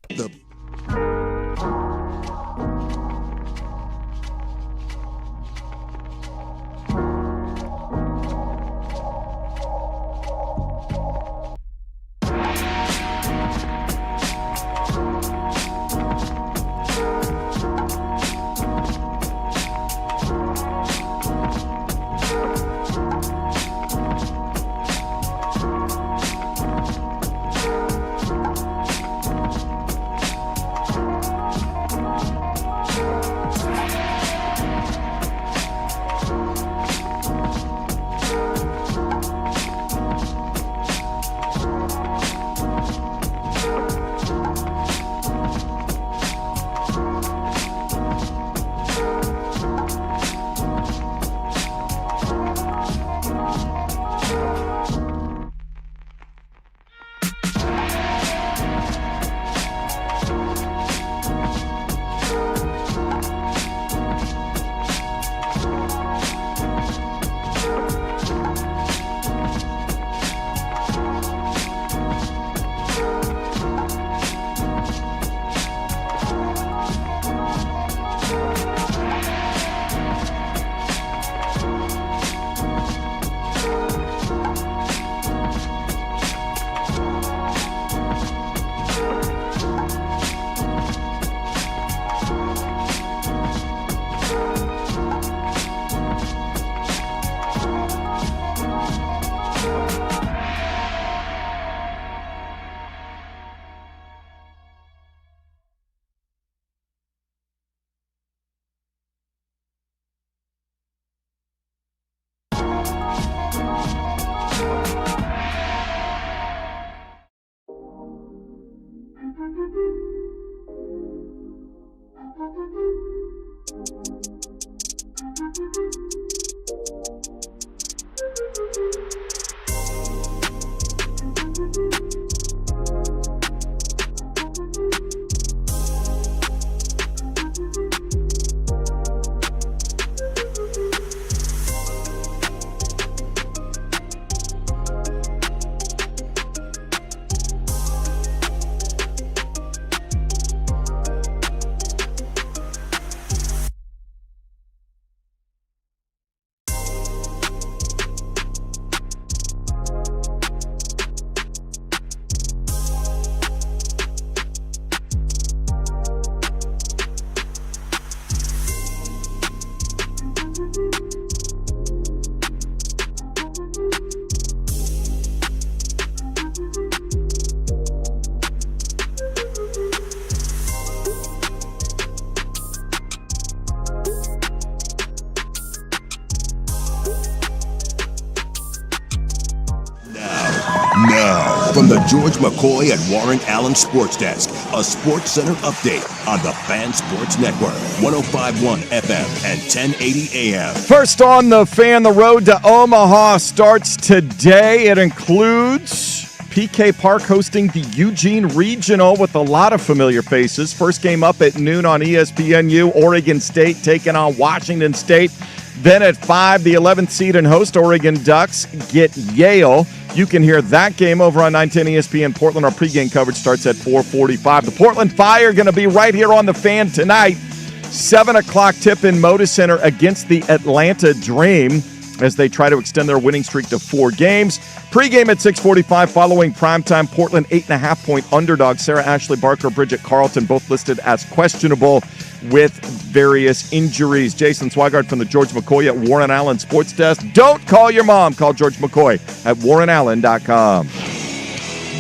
Now, from the George McCoy at Warren Allen Sports Desk, a Sports Center update on the Fan Sports Network, 105.1 FM and 1080 AM. First on the Fan, the road to Omaha starts today. It includes PK Park hosting the Eugene Regional with a lot of familiar faces. First game up at noon on ESPNU, Oregon State taking on Washington State. Then at 5, the 11th seed and host Oregon Ducks get Yale. You can hear that game over on 910 ESPN Portland. Our pregame coverage starts at 4:45. The Portland Fire going to be right here on the Fan tonight. 7 o'clock tip in Moda Center against the Atlanta Dream as they try to extend their winning streak to 4 games. Pregame at 6:45 following primetime. Portland 8.5-point underdog. Sarah Ashley Barker, Bridget Carlton, both listed as questionable with various injuries. Jason Swigart from the George McCoy at Warren Allen Sports Desk. Don't call your mom. Call George McCoy at warrenallen.com.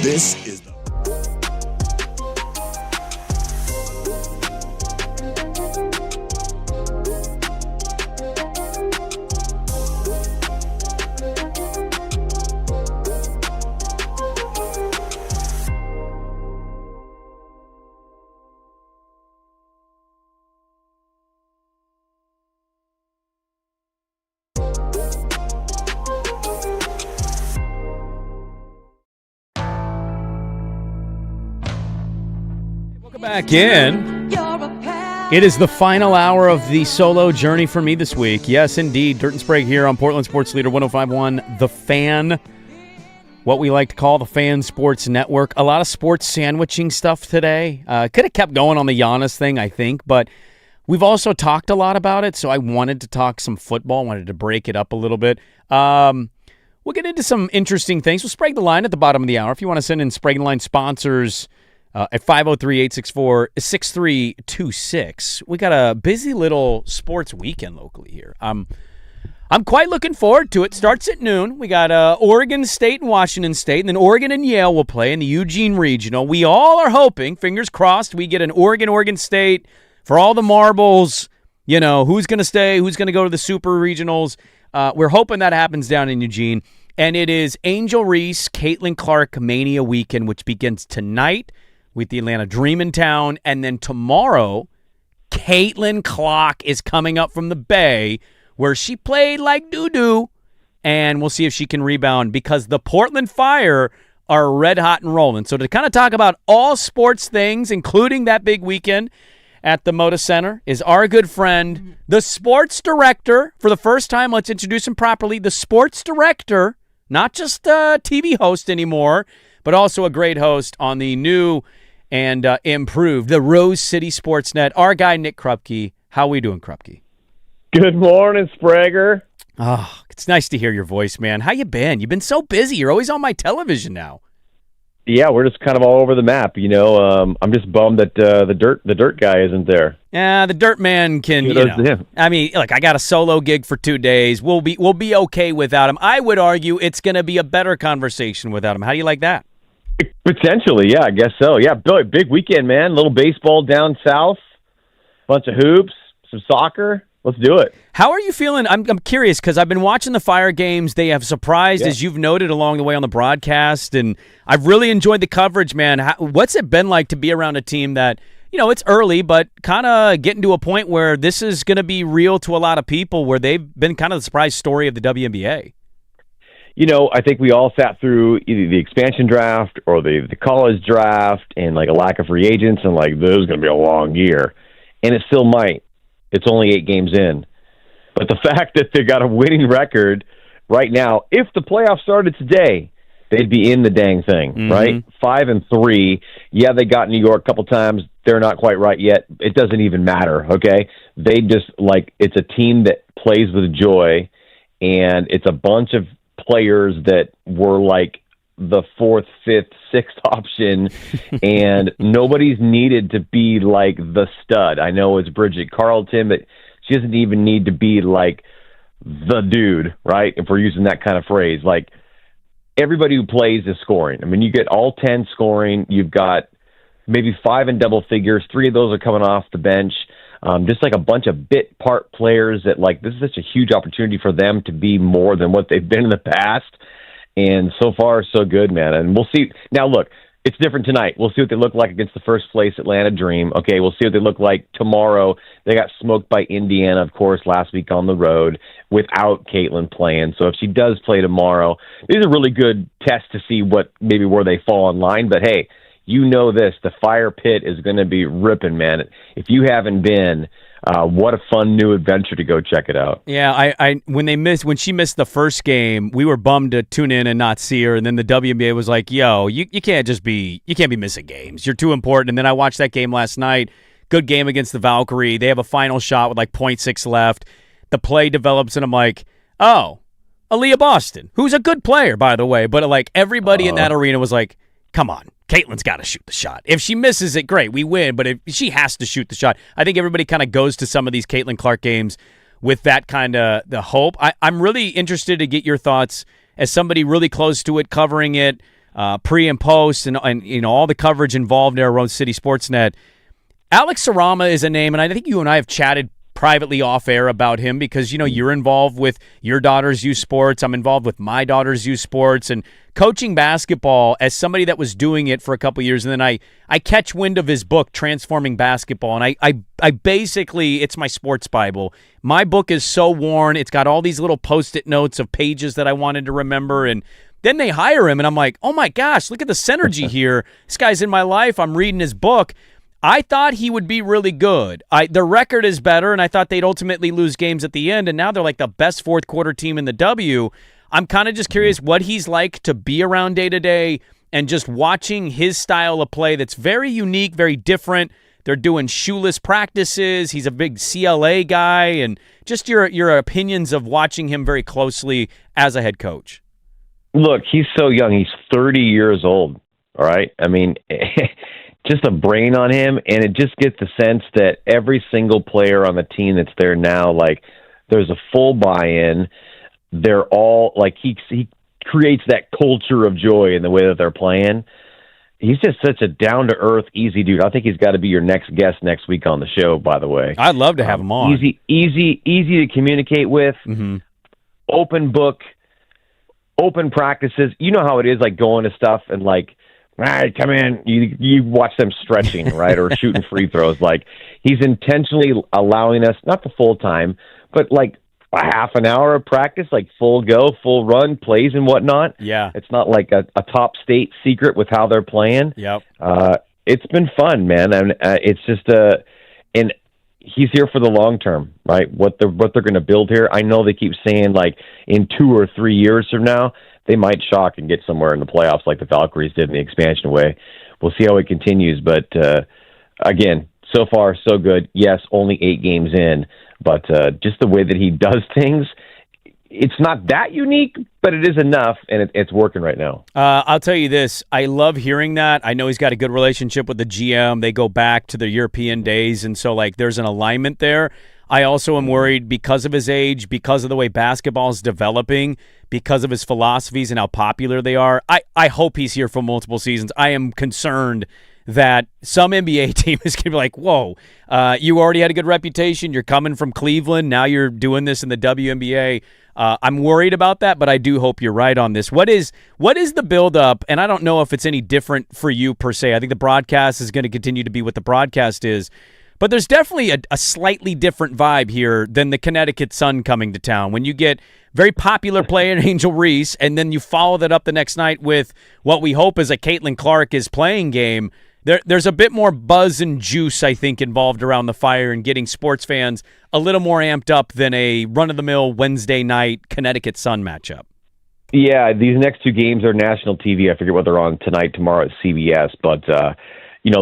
This is back in. It is the final hour of the solo journey for me this week. Yes, indeed. Dirt and Sprague here on Portland Sports Leader 105.1 The Fan. What we like to call the Fan Sports Network. A lot of sports sandwiching stuff today. Could have kept going on the Giannis thing, I think, but we've also talked a lot about it, so I wanted to talk some football. Wanted to break it up a little bit. We'll get into some interesting things. We'll Sprague the line at the bottom of the hour. If you want to send in Sprague the line sponsors at 503-864-6326. We got a busy little sports weekend locally here. I'm quite looking forward to it. Starts at noon. We got Oregon State and Washington State, and then Oregon and Yale will play in the Eugene Regional. We all are hoping, fingers crossed, we get an Oregon State for all the marbles. You know, who's going to stay, who's going to go to the Super Regionals. We're hoping that happens down in Eugene. And it is Angel Reese, Caitlin Clark Mania Weekend, which begins tonight with the Atlanta Dream in town. And then tomorrow, Caitlin Clark is coming up from the Bay, where she played like doo-doo. And we'll see if she can rebound because the Portland Fire are red hot and rolling. So to kind of talk about all sports things, including that big weekend at the Moda Center, is our good friend, the sports director. For the first time, let's introduce him properly. The sports director, not just a TV host anymore, but also a great host on the new and improved, the Rose City Sportsnet. Our guy, Nick Krupke. How we doing, Krupke? Good morning, Sprager. Oh, it's nice to hear your voice, man. How you been? You've been so busy. You're always on my television now. Yeah, we're just kind of all over the map, you know. I'm just bummed that the dirt guy isn't there. Yeah, the dirt man can, you know. I mean, look, I got a solo gig for 2 days. We'll be okay without him. I would argue it's going to be a better conversation without him. How do you like that? Potentially, yeah, I guess so. Yeah, big weekend, man. Little baseball down south, bunch of hoops, some soccer. Let's do it. How are you feeling? I'm curious because I've been watching the Fire games. They have surprised, as you've noted along the way on the broadcast, and I've really enjoyed the coverage, man. What's it been like to be around a team that, you know, it's early, but kind of getting to a point where this is going to be real to a lot of people, where they've been kind of the surprise story of the WNBA? You know, I think we all sat through either the expansion draft or the college draft and like a lack of free agents and like this is going to be a long year, and it still might. It's only 8 games in. But the fact that they got a winning record right now, if the playoffs started today, they'd be in the dang thing, right? 5-3. Yeah, they got New York a couple times. They're not quite right yet. It doesn't even matter, okay? They just, like, it's a team that plays with joy, and it's a bunch of players that were, like, the 4th, 5th, 6th option, and nobody's needed to be like the stud. I know it's Bridget Carlton, but she doesn't even need to be like the dude, right? If we're using that kind of phrase, like everybody who plays is scoring. I mean, you get all 10 scoring. You've got maybe 5 in double figures. 3 of those are coming off the bench. Just like a bunch of bit part players that, like, this is such a huge opportunity for them to be more than what they've been in the past. And so far, so good, man. And we'll see. Now, look, it's different tonight. We'll see what they look like against the first place Atlanta Dream. Okay, we'll see what they look like tomorrow. They got smoked by Indiana, of course, last week on the road without Caitlin playing. So if she does play tomorrow, these are really good tests to see where they fall in line. But hey, you know this, the fire pit is going to be ripping, man. If you haven't been, what a fun new adventure to go check it out. Yeah, when she missed the first game, we were bummed to tune in and not see her, and then the WNBA was like, "Yo, you can't be missing games. You're too important." And then I watched that game last night. Good game against the Valkyrie. They have a final shot with like 0.6 left. The play develops, and I'm like, "Oh, Aaliyah Boston, who's a good player, by the way." But like everybody in that arena was like, "Come on. Caitlin's got to shoot the shot. If she misses it, great, we win. But if she has to shoot the shot," I think everybody kind of goes to some of these Caitlin Clark games with that kind of the hope. I'm really interested to get your thoughts as somebody really close to it, covering it pre and post, and all the coverage involved in our Rose City Sportsnet. Alex Sarama is a name, and I think you and I have chatted privately off air about him because you're involved with your daughter's youth sports. I'm involved with my daughter's youth sports, and coaching basketball as somebody that was doing it for a couple years. And then I catch wind of his book, Transforming Basketball, and I basically, it's my sports Bible. My book is so worn. It's got all these little Post-it notes of pages that I wanted to remember. And then they hire him, and I'm like, oh my gosh, look at the synergy here. This guy's in my life. I'm reading his book. I thought he would be really good. The record is better, and I thought they'd ultimately lose games at the end, and now they're like the best fourth quarter team in the W. I'm kind of just curious what he's like to be around day to day and just watching his style of play that's very unique, very different. They're doing shoeless practices. He's a big CLA guy, and just your opinions of watching him very closely as a head coach. Look, he's so young. He's 30 years old, all right? I mean, just a brain on him, and it just gets the sense that every single player on the team that's there now, like, there's a full buy-in. They're all, like, he creates that culture of joy in the way that they're playing. He's just such a down-to-earth, easy dude. I think he's got to be your next guest next week on the show, by the way. I'd love to have him on. Easy to communicate with, open book, open practices. You know how it is, like, going to stuff and, like, all right, come in. You watch them stretching, right, or shooting free throws. Like, he's intentionally allowing us, not the full time, but like a half an hour of practice, like full go, full run plays and whatnot. Yeah, it's not like a top state secret with how they're playing. Yep. It's been fun, man, and it's just and he's here for the long term, right? What they're going to build here. I know they keep saying like in 2 or 3 years from now, they might shock and get somewhere in the playoffs like the Valkyries did in the expansion way. We'll see how it continues. But, again, so far, so good. Yes, only 8 games in. But just the way that he does things, it's not that unique, but it is enough, and it's working right now. I'll tell you this. I love hearing that. I know he's got a good relationship with the GM. They go back to the European days, and so, like, there's an alignment there. I also am worried because of his age, because of the way basketball is developing, because of his philosophies and how popular they are. I hope he's here for multiple seasons. I am concerned that some NBA team is going to be like, whoa, you already had a good reputation. You're coming from Cleveland. Now you're doing this in the WNBA. I'm worried about that, but I do hope you're right on this. What is the buildup? And I don't know if it's any different for you per se. I think the broadcast is going to continue to be what the broadcast is. But there's definitely a slightly different vibe here than the Connecticut Sun coming to town. When you get very popular player Angel Reese, and then you follow that up the next night with what we hope is a Caitlin Clark is playing game, there's a bit more buzz and juice, I think, involved around the fire and getting sports fans a little more amped up than a run-of-the-mill Wednesday night Connecticut Sun matchup. Yeah, these next 2 games are national TV. I forget what they're on tonight, tomorrow at CBS, but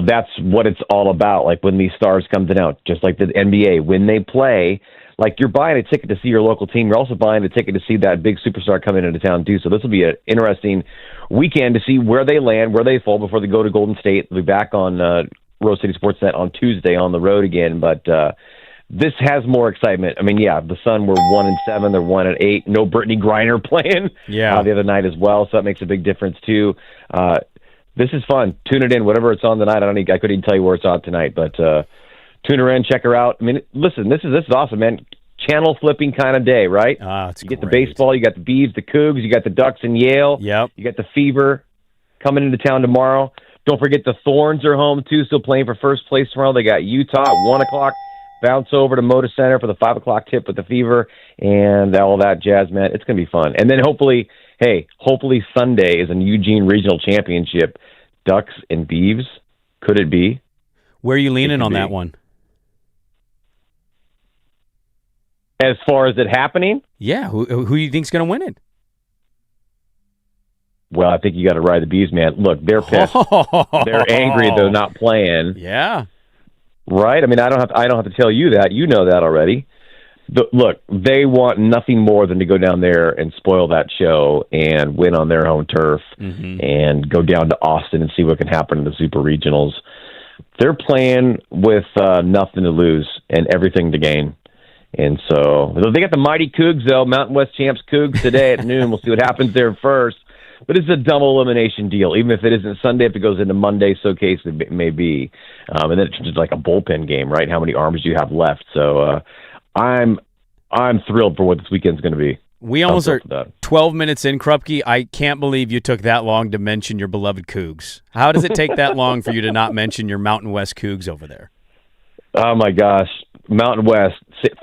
that's what it's all about. Like when these stars come to town, just like the NBA, when they play, like you're buying a ticket to see your local team. You're also buying a ticket to see that big superstar coming into town too. So this will be an interesting weekend to see where they land, where they fall before they go to Golden State. They'll be back on Rose City Sportsnet on Tuesday on the road again. But this has more excitement. I mean, yeah, the Sun were 1-7. They're 1-8. No Brittany Griner playing the other night as well. So that makes a big difference too. This is fun. Tune it in, whatever it's on tonight. I couldn't even tell you where it's on tonight, but tune her in, check her out. I mean, listen, this is awesome, man. channel flipping kind of day, right? It's you get great. the baseball, you got the Beavs, the Cougs, you got the Ducks and Yale. Yep. You got the Fever coming into town tomorrow. Don't forget the Thorns are home, too, still playing for first place tomorrow. They got Utah at 1 o'clock. Bounce over to Moda Center for the 5 o'clock tip with the Fever and all that jazz, man. It's going to be fun. And then hopefully Sunday is a Eugene Regional Championship. Ducks and Beavs. Could it be? Where are you leaning on that one? As far as it happening? Yeah. Who do you think's going to win it? Well, I think you got to ride the Beavs, man. Look, they're pissed. They're angry they're not playing. Yeah. Right? I mean, I don't have to tell you that. You know that already. Look, they want nothing more than to go down there and spoil that show and win on their home turf and go down to Austin and see what can happen in the Super Regionals. They're playing with nothing to lose and everything to gain. And so they got the mighty Cougs, though, Mountain West Champs Cougs today at noon. We'll see what happens there first. But it's a double elimination deal. Even if it isn't Sunday, if it goes into Monday, so case it may be. And then it's just like a bullpen game, right? How many arms do you have left? So I'm thrilled for what this weekend's going to be. We almost are 12 minutes in, Krupke. I can't believe you took that long to mention your beloved Cougs. How does it take that long for you to not mention your Mountain West Cougs over there? Oh, my gosh. Mountain West,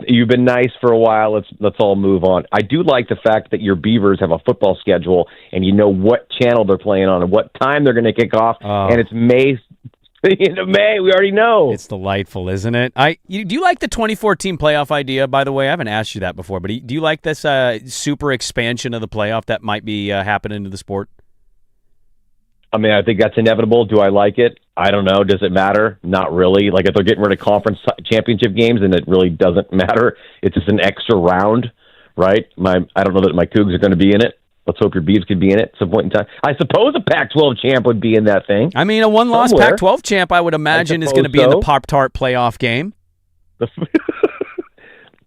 you've been nice for a while. Let's all move on. I do like the fact that your Beavers have a football schedule and you know what channel they're playing on and what time they're going to kick off. And it's May. End of May, we already know. It's delightful, isn't it? Do you like the 2014 playoff idea, by the way? I haven't asked you that before, but do you like this super expansion of the playoff that might be happening to the sport? I mean, I think that's inevitable. Do I like it? I don't know. Does it matter? Not really. Like if they're getting rid of conference championship games, and it really doesn't matter. It's just an extra round, right? I don't know that my Cougs are going to be in it. Let's hope your Beavs could be in it at some point in time. I suppose a Pac-12 champ would be in that thing. I mean, a one-loss Pac-12 champ, I would imagine, is going to be in the Pop-Tart playoff game.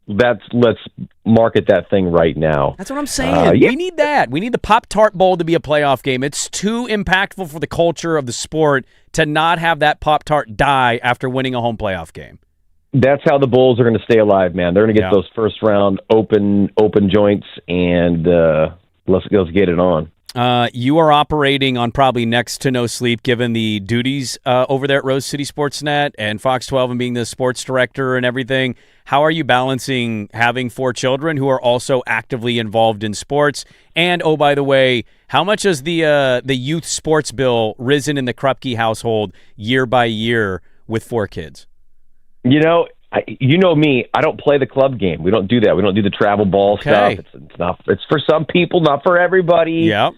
Let's market that thing right now. That's what I'm saying. We need that. We need the Pop-Tart Bowl to be a playoff game. It's too impactful for the culture of the sport to not have that Pop-Tart die after winning a home playoff game. That's how the Bulls are going to stay alive, man. They're going to get those first-round open joints, and let's get it on. You are operating on probably next to no sleep given the duties over there at Rose City Sportsnet and Fox 12 and being the sports director and everything. How are you balancing having 4 children who are also actively involved in sports? And, oh, by the way, how much has the youth sports bill risen in the Krupke household year by year with 4 kids? You know me. I don't play the club game. We don't do that. We don't do the travel ball stuff. It's for some people, not for everybody. Yeah.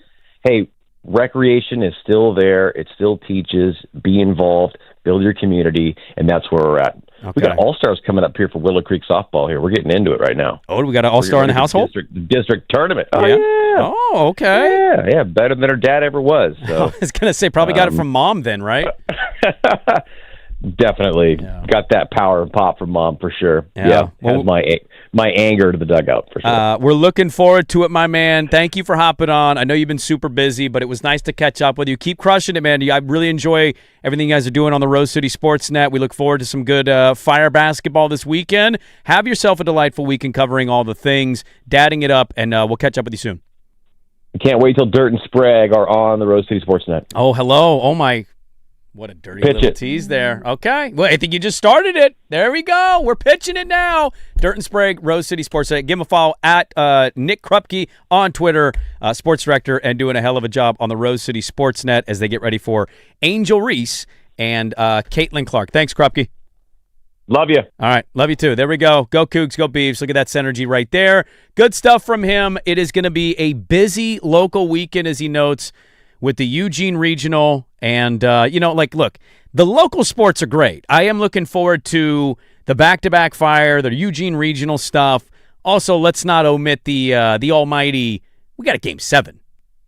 Hey, recreation is still there. It still teaches. Be involved. Build your community, and that's where we're at. Okay. We got All-Stars coming up here for Willow Creek softball here. We're getting into it right now. Oh, we got an All-Star in the household? District tournament. Oh, yeah. Oh, okay. Yeah, better than her dad ever was. So. I was going to say, probably got it from mom then, right? Definitely got that power and pop from mom for sure. Yeah, well, my anger to the dugout for sure. We're looking forward to it, my man. Thank you for hopping on. I know you've been super busy, but it was nice to catch up with you. Keep crushing it, man. I really enjoy everything you guys are doing on the Rose City Sportsnet. We look forward to some good Fire basketball this weekend. Have yourself a delightful weekend covering all the things, dadding it up, and we'll catch up with you soon. Can't wait till Dirt and Sprague are on the Rose City Sportsnet. Oh, hello. Oh, my. What a dirty little tease there. Okay. Well, I think you just started it. There we go. We're pitching it now. Dirt and Sprague, Rose City Sportsnet. Give him a follow at Nick Krupke on Twitter, sports director, and doing a hell of a job on the Rose City Sportsnet as they get ready for Angel Reese and Caitlin Clark. Thanks, Krupke. Love you. All right. Love you too. There we go. Go Cougs, go Beavs. Look at that synergy right there. Good stuff from him. It is going to be a busy local weekend, as he notes, with the Eugene Regional. And, look, the local sports are great. I am looking forward to the back-to-back Fire, the Eugene Regional stuff. Also, let's not omit the almighty, we got a Game 7.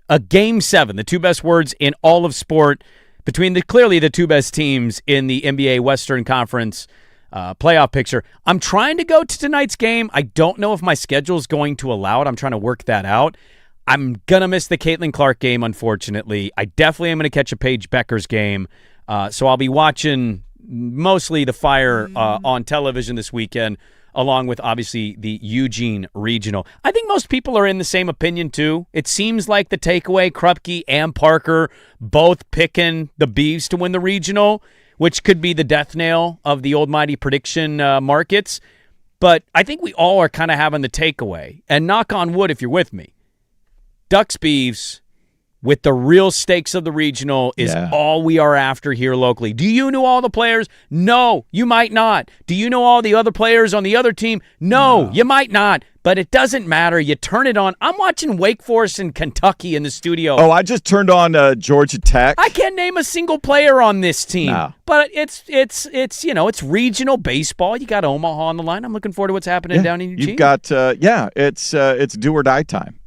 A Game 7, the 2 best words in all of sport between clearly the 2 best teams in the NBA Western Conference playoff picture. I'm trying to go to tonight's game. I don't know if my schedule is going to allow it. I'm trying to work that out. I'm going to miss the Caitlin Clark game, unfortunately. I definitely am going to catch a Paige Beckers game. So I'll be watching mostly the Fire on television this weekend. along with obviously the Eugene Regional. I think most people are in the same opinion too. It seems like the takeaway, Krupke and Parker both picking the Beavs to win the regional, which could be the death nail of the old mighty prediction markets. But I think we all are kind of having the takeaway. And knock on wood if you're with me, Ducks Beavs with the real stakes of the regional is all we are after here locally. Do you know all the players? No, you might not. Do you know all the other players on the other team? No, you might not. But it doesn't matter. You turn it on. I'm watching Wake Forest and Kentucky in the studio. Oh, I just turned on Georgia Tech. I can't name a single player on this team. No. But it's regional baseball. You got Omaha on the line. I'm looking forward to what's happening down in Eugene. You've got it's do or die time.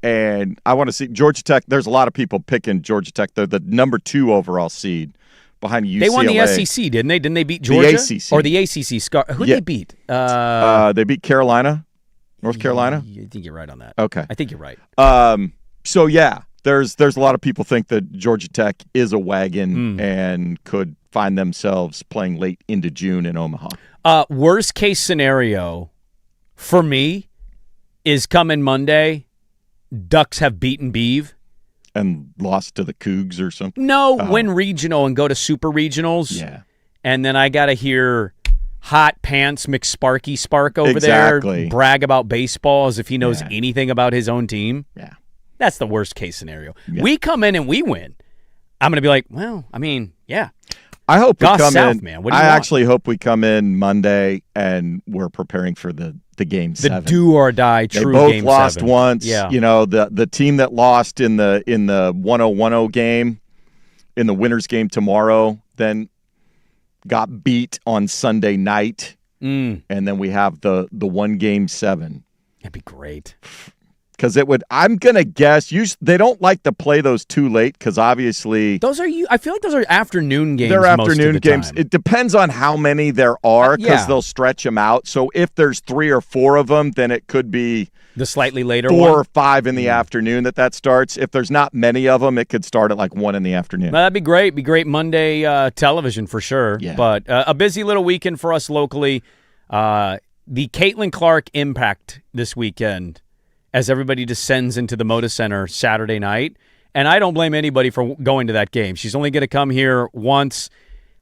And I want to see Georgia Tech. There's a lot of people picking Georgia Tech. They're the number 2 overall seed behind UCLA. They won the SEC, didn't they? Didn't they beat Georgia? The ACC. Or the ACC. Who did they beat? They beat Carolina, North Carolina. I think you're right on that. Okay. I think you're right. So, yeah, there's a lot of people think that Georgia Tech is a wagon and could find themselves playing late into June in Omaha. Worst case scenario for me is coming Monday, Ducks have beaten Beav. And lost to the Cougs or something? No, win regional and go to super regionals. Yeah. And then I got to hear Hot Pants McSparky Spark over Exactly. there brag about baseball as if he knows anything about his own team. Yeah. That's the worst case scenario. Yeah. We come in and we win. I'm going to be like, well, I mean, yeah. I hope we come South, in. Man. What do you want? Actually hope we come in Monday and we're preparing for the game 7. The do or die true they both game lost 7. once. Yeah. You know, the team that lost in the 1-0-1-0 game, in the winners game tomorrow, then got beat on Sunday night. And then we have the one game 7. That'd be great. Because I'm going to guess, they don't like to play those too late because obviously. I feel like those are afternoon games. They're most afternoon of the games. time. It depends on how many there are because they'll stretch them out. So if there's 3 or 4 of them, then it could be the slightly later 4 one. or 5 in the afternoon that starts. If there's not many of them, it could start at like 1 in the afternoon. That'd be great. Be great Monday television for sure. Yeah. But a busy little weekend for us locally. The Caitlin Clark impact this weekend as everybody descends into the Moda Center Saturday night. And I don't blame anybody for going to that game. She's only going to come here once.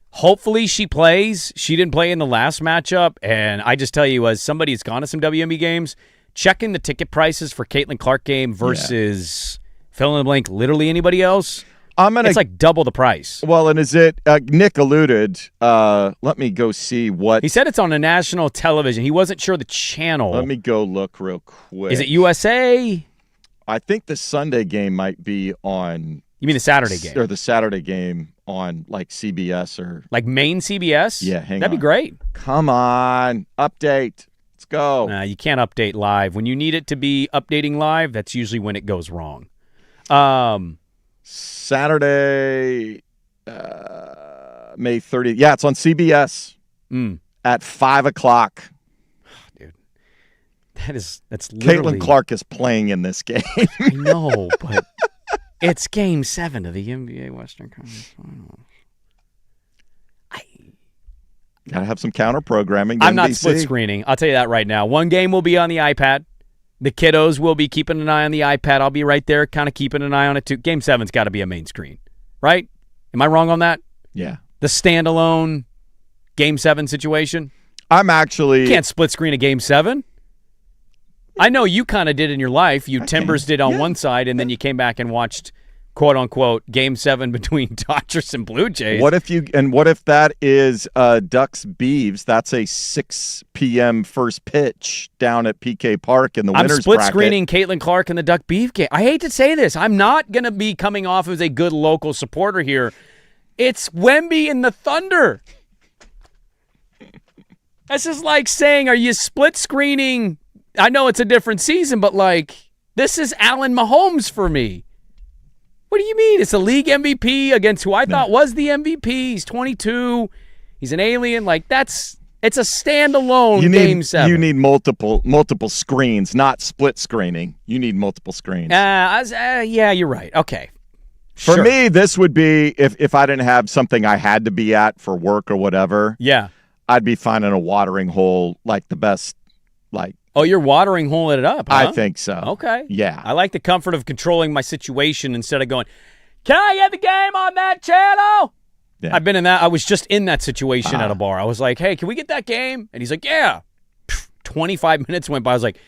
Hopefully she plays. She didn't play in the last matchup. And I just tell you, as somebody who's gone to some WNBA games, checking the ticket prices for Caitlin Clark game versus fill in the blank, literally anybody else, it's like double the price. Well, and is it Nick alluded, let me go see what. He said it's on a national television. He wasn't sure the channel. Let me go look real quick. Is it USA? I think the Sunday game might be on. You mean the Saturday game? Or the Saturday game on like CBS or. Like main CBS? Yeah, That'd be great. Come on. Update. Let's go. You can't update live. When you need it to be updating live, that's usually when it goes wrong. Saturday, May 30th. Yeah, it's on CBS at 5 o'clock. Dude, that's literally. Caitlin Clark is playing in this game. I know, but it's Game 7 of the NBA Western Conference Finals. Gotta have some counter programming. I'm NBC. not split screening. I'll tell you that right now. One game will be on the iPad. The kiddos will be keeping an eye on the iPad. I'll be right there kind of keeping an eye on it too. Game 7's got to be a main screen, right? Am I wrong on that? Yeah. The standalone Game 7 situation? I'm actually... You can't split screen a Game 7. I know you kind of did in your life. You Timbers did on one side, and then you came back and watched, quote-unquote, Game 7 between Dodgers and Blue Jays. What if that is Ducks Beavs? That's a 6 p.m. first pitch down at PK Park in the winners I'm split bracket. screening Caitlin Clark in the Duck Beef game. I hate to say this. I'm not going to be coming off as a good local supporter here. It's Wemby and the Thunder. This is like saying, are you split screening? I know it's a different season, but like, this is Allen Mahomes for me. What do you mean? It's a league MVP against who I thought was the MVP. He's 22. He's an alien. Like, it's a standalone Game 7. You need multiple screens, not split screening. You need multiple screens. Yeah, you're right. Okay. For me, this would be if I didn't have something I had to be at for work or whatever. Yeah. I'd be finding a watering hole like the best, like. Oh, you're watering holing it up, huh? I think so. Okay. Yeah. I like the comfort of controlling my situation instead of going, can I get the game on that channel? Yeah. I've been in that. I was just in that situation at a bar. I was like, hey, can we get that game? And he's like, yeah. 25 minutes went by. I was like,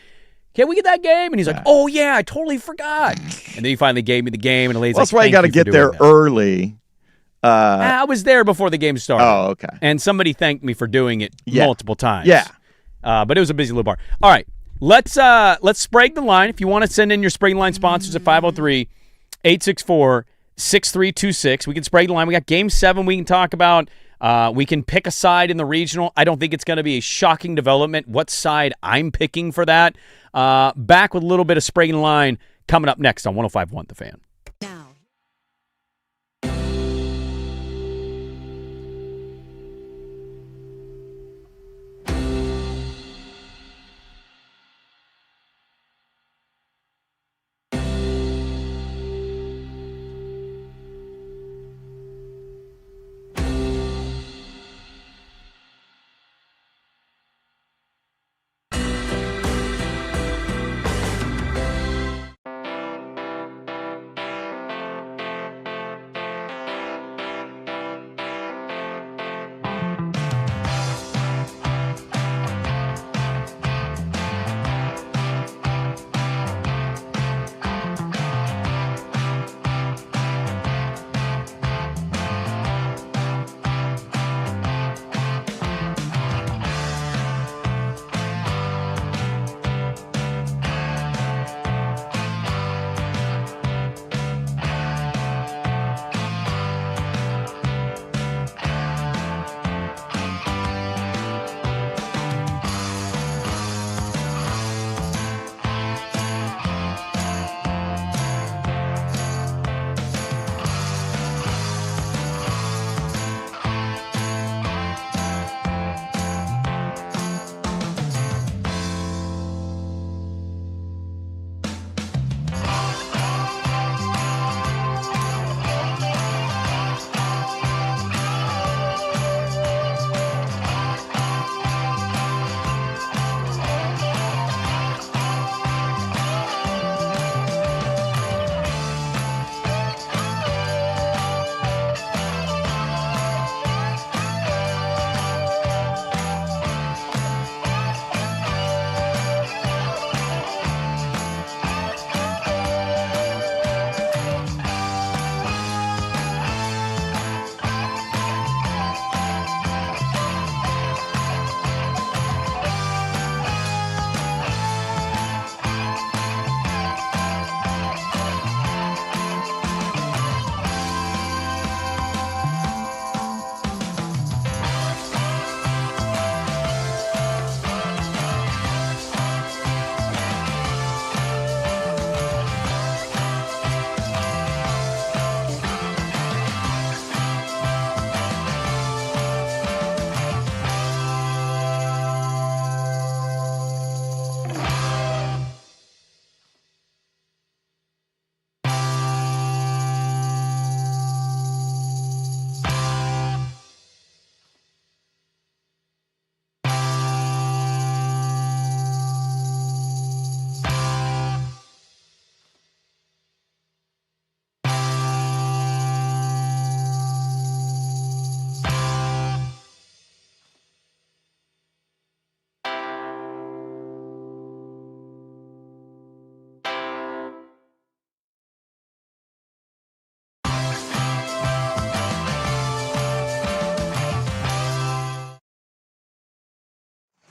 can we get that game? And he's like, oh, yeah, I totally forgot. And then he finally gave me the game. And the lady's that's like, why you got to get there early. I was there before the game started. Oh, okay. And somebody thanked me for doing it multiple times. Yeah. But it was a busy little bar. All right. Let's Sprague the line. If you want to send in your Sprague line sponsors at 503-864-6326. We can Sprague the line. We got Game 7 we can talk about. We can pick a side in the regional. I don't think it's going to be a shocking development what side I'm picking for that. Back with a little bit of Sprague the line coming up next on 105.1 The Fan.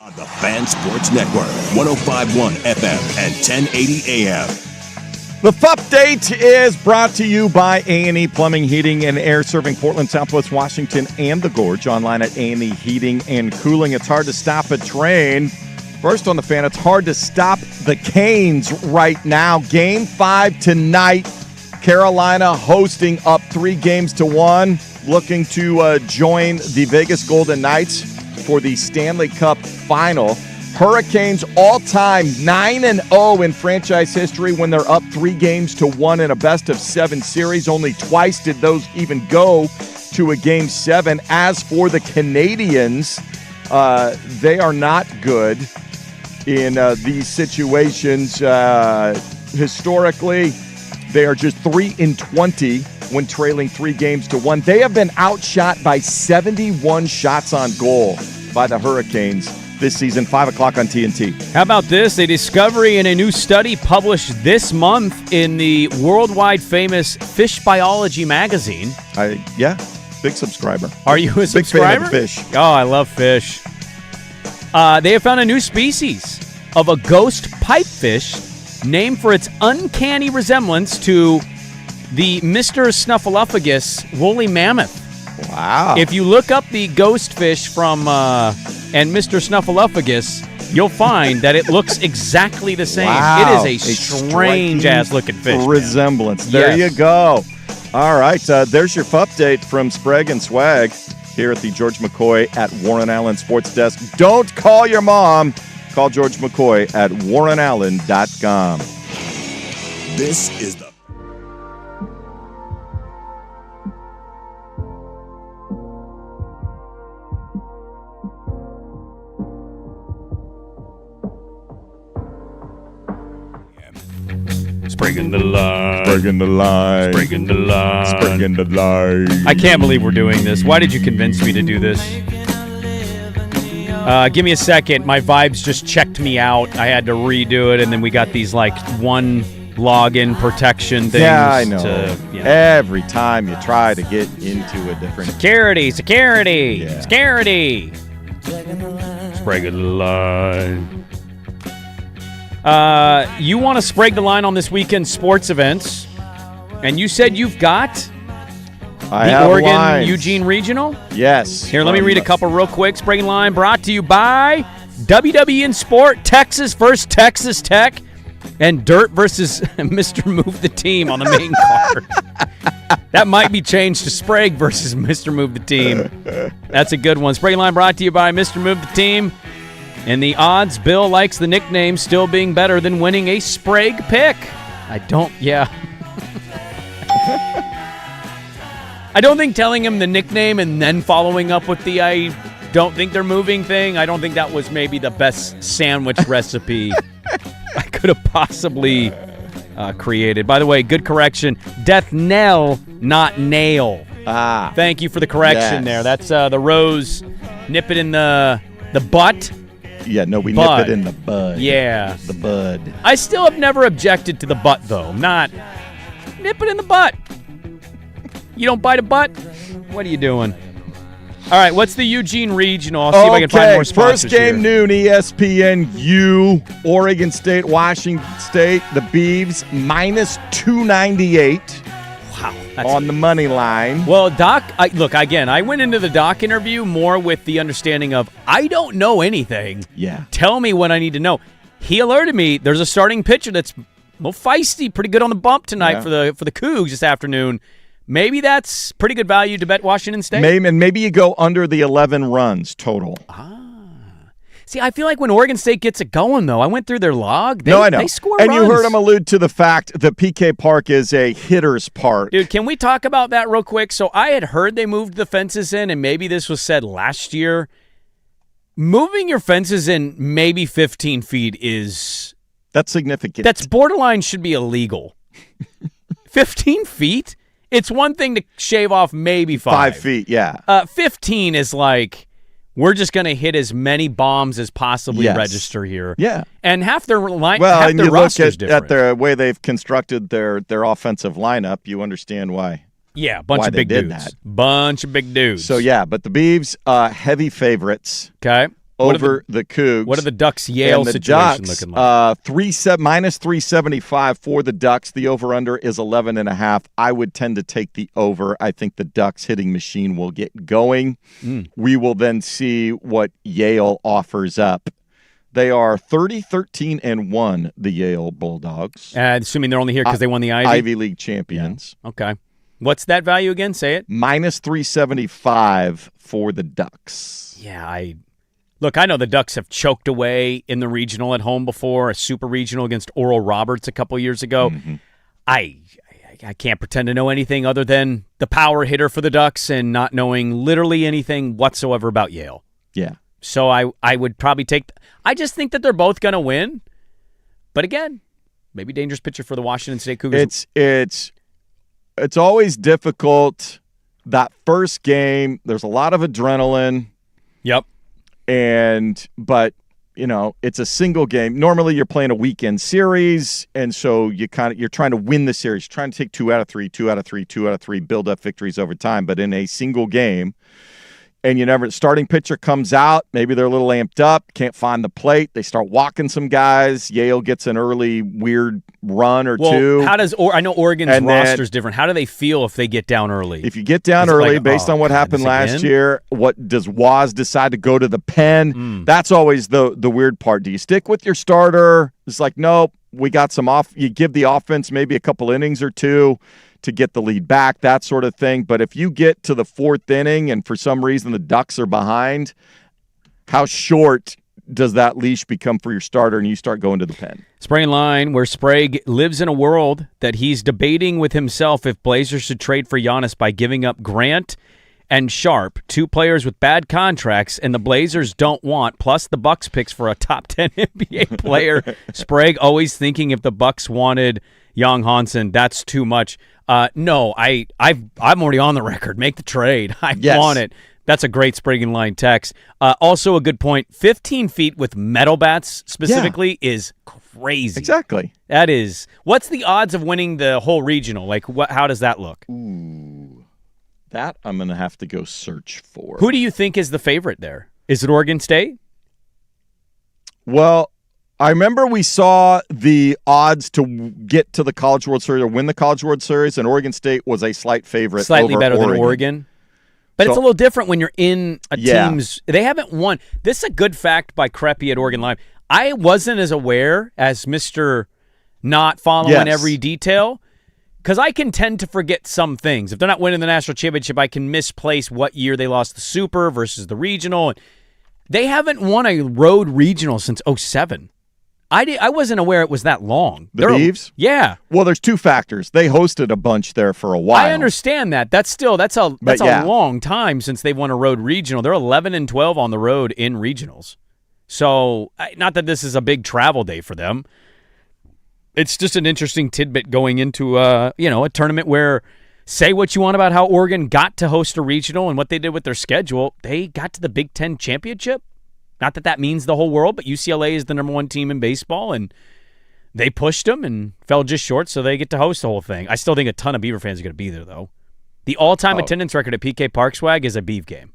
On the Fan Sports Network, 105.1 FM and 1080 AM. The Update is brought to you by A&E Plumbing, Heating, and Air, serving Portland, Southwest Washington, and the Gorge. Online at A&E Heating and Cooling. It's hard to stop a train. First on the Fan, it's hard to stop the Canes right now. Game 5 tonight. Carolina hosting up 3-1, looking to join the Vegas Golden Knights for the Stanley Cup Final. Hurricanes all-time 9-0 in franchise history when they're up 3-1 in a best-of-7 series. Only twice did those even go to a Game 7. As for the Canadians, They are not good in these situations. Historically, they are just 3-20 when trailing 3-1. They have been outshot by 71 shots on goal by the Hurricanes this season. 5 o'clock on TNT. How about this? A discovery in a new study published this month in the worldwide famous Fish Biology magazine. Big subscriber. Are you a subscriber? Big fan of the fish. Oh, I love fish. They have found a new species of a ghost pipefish named for its uncanny resemblance to the Mr. Snuffleupagus woolly mammoth. Wow. If you look up the ghost fish from and Mr. Snuffleupagus, you'll find that it looks exactly the same. Wow. It is a strange-ass looking fish. Resemblance. Man. There Yes. you go. All right, there's your update from Sprague and Swag here at the George McCoy at Warren Allen Sports Desk. Don't call your mom. Call George McCoy at warrenallen.com. This is the Spraguing the line. Spraguing the line. Spraguing the line. Spraguing the line. I can't believe we're doing this. Why did you convince me to do this? Give me a second. My vibes just checked me out. I had to redo it, and then we got these one login protection things. Yeah, I know. Every time you try to get into a different... Security. Yeah. Security. Sprague the line. You want to Sprague the line on this weekend's sports events, and you said you've got the Oregon Eugene Regional? Yes. Here, let me read a couple real quick. Sprague the line brought to you by WWE in Sport, Texas versus Texas Tech, and Dirt versus Mr. Move the Team on the main card. That might be changed to Sprague versus Mr. Move the Team. That's a good one. Sprague the line brought to you by Mr. Move the Team. And the odds, Bill likes the nickname still being better than winning a Sprague pick. I don't think telling him the nickname and then following up with the I don't think they're moving thing, I don't think that was maybe the best sandwich recipe I could have possibly created. By the way, good correction. Death knell, not nail. Thank you for the correction there. That's the Rose. Nip it in the butt. Yeah, no, we Bud. nip it in the bud. Yeah. The bud. I still have never objected to the butt, though. Not nip it in the butt. You don't bite a butt? What are you doing? All right, what's the Eugene Regional? I'll see if I can find more sponsors first game here. noon, ESPNU, Oregon State, Washington State, the Beavs, minus 298. Wow. On the money line. Well, Doc, I went into the Doc interview more with the understanding of I don't know anything. Yeah. Tell me what I need to know. He alerted me there's a starting pitcher that's feisty, pretty good on the bump tonight for the Cougs this afternoon. Maybe that's pretty good value to bet Washington State. Maybe you go under the 11 runs total. See, I feel like when Oregon State gets it going, though, I went through their log. I know. They score and runs. you heard him allude to the fact that PK Park is a hitter's park. Dude, can we talk about that real quick? So I had heard they moved the fences in, and maybe this was said last year. Moving your fences in maybe 15 feet is... That's significant. That's borderline should be illegal. 15 feet? It's one thing to shave off maybe 5. 5 feet, yeah. 15 is like... We're just going to hit as many bombs as possibly register here. Yeah. And half their line, well, half and their you look roster's different. at the way they've constructed their offensive lineup, you understand why. Yeah, bunch of big dudes. Bunch of big dudes. So, yeah, but the Beavs, heavy favorites. Okay. Over the Cougs. What are the Ducks' Yale situation looking like? Minus 375 for the Ducks. The over-under is 11.5. I would tend to take the over. I think the Ducks hitting machine will get going. We will then see what Yale offers up. They are 30-13-1, the Yale Bulldogs. Assuming they're only here because they won the Ivy League champions. Yeah. Okay. What's that value again? Say it. Minus 375 for the Ducks. Yeah, Look, I know the Ducks have choked away in the regional at home before, a super regional against Oral Roberts a couple years ago. Mm-hmm. I can't pretend to know anything other than the power hitter for the Ducks and not knowing literally anything whatsoever about Yale. Yeah. So I would probably take – I just think that they're both going to win. But again, maybe dangerous pitcher for the Washington State Cougars. It's always difficult. That first game, there's a lot of adrenaline. Yep. But it's a single game. Normally you're playing a weekend series, and so you're trying to win the series, trying to take 2 out of 3, 2 out of 3, 2 out of 3, build up victories over time. But in a single game, and starting pitcher comes out, maybe they're a little amped up, can't find the plate. They start walking some guys. Yale gets an early weird run or two. How does I know Oregon's roster is different. How do they feel if they get down early? If you get down early, based on what happened last year, what does Waz decide to go to the pen? That's always the weird part. Do you stick with your starter? It's like, nope, we got some off. You give the offense maybe a couple innings or two to get the lead back, that sort of thing. But if you get to the 4th inning and for some reason the Ducks are behind, how short does that leash become for your starter and you start going to the pen? Sprague line, where Sprague lives in a world that he's debating with himself if Blazers should trade for Giannis by giving up Grant and Sharp, 2 players with bad contracts, and the Blazers don't want, plus the Bucks picks for a top 10 NBA player. Sprague always thinking if the Bucks wanted Young Hansen, that's too much. No, I'm already on the record. Make the trade. I want it. That's a great Sprague line text. Also a good point. 15 feet with metal bats specifically is crazy. Exactly. That is. What's the odds of winning the whole regional? Like, how does that look? Ooh, that I'm going to have to go search for. Who do you think is the favorite there? Is it Oregon State? Well, I remember we saw the odds to get to the College World Series or win the College World Series, and Oregon State was a slight favorite. Slightly over better Oregon. than Oregon. But it's a little different when you're in a team's – they haven't won. This is a good fact by Creppy at Oregon Live. I wasn't as aware as Mr. Not following every detail because I can tend to forget some things. If they're not winning the national championship, I can misplace what year they lost the Super versus the regional. They haven't won a road regional since 2007. I wasn't aware it was that long. The Beavs? Yeah. Well, there's 2 factors. They hosted a bunch there for a while. I understand that. That's a long time since they've won a road regional. They're 11-12 on the road in regionals. So, not that this is a big travel day for them. It's just an interesting tidbit going into a tournament where, say what you want about how Oregon got to host a regional and what they did with their schedule, they got to the Big Ten championship. Not that means the whole world, but UCLA is the number 1 team in baseball, and they pushed them and fell just short, so they get to host the whole thing. I still think a ton of Beaver fans are going to be there, though. The all-time attendance record at PK Park Swag is a Beav game.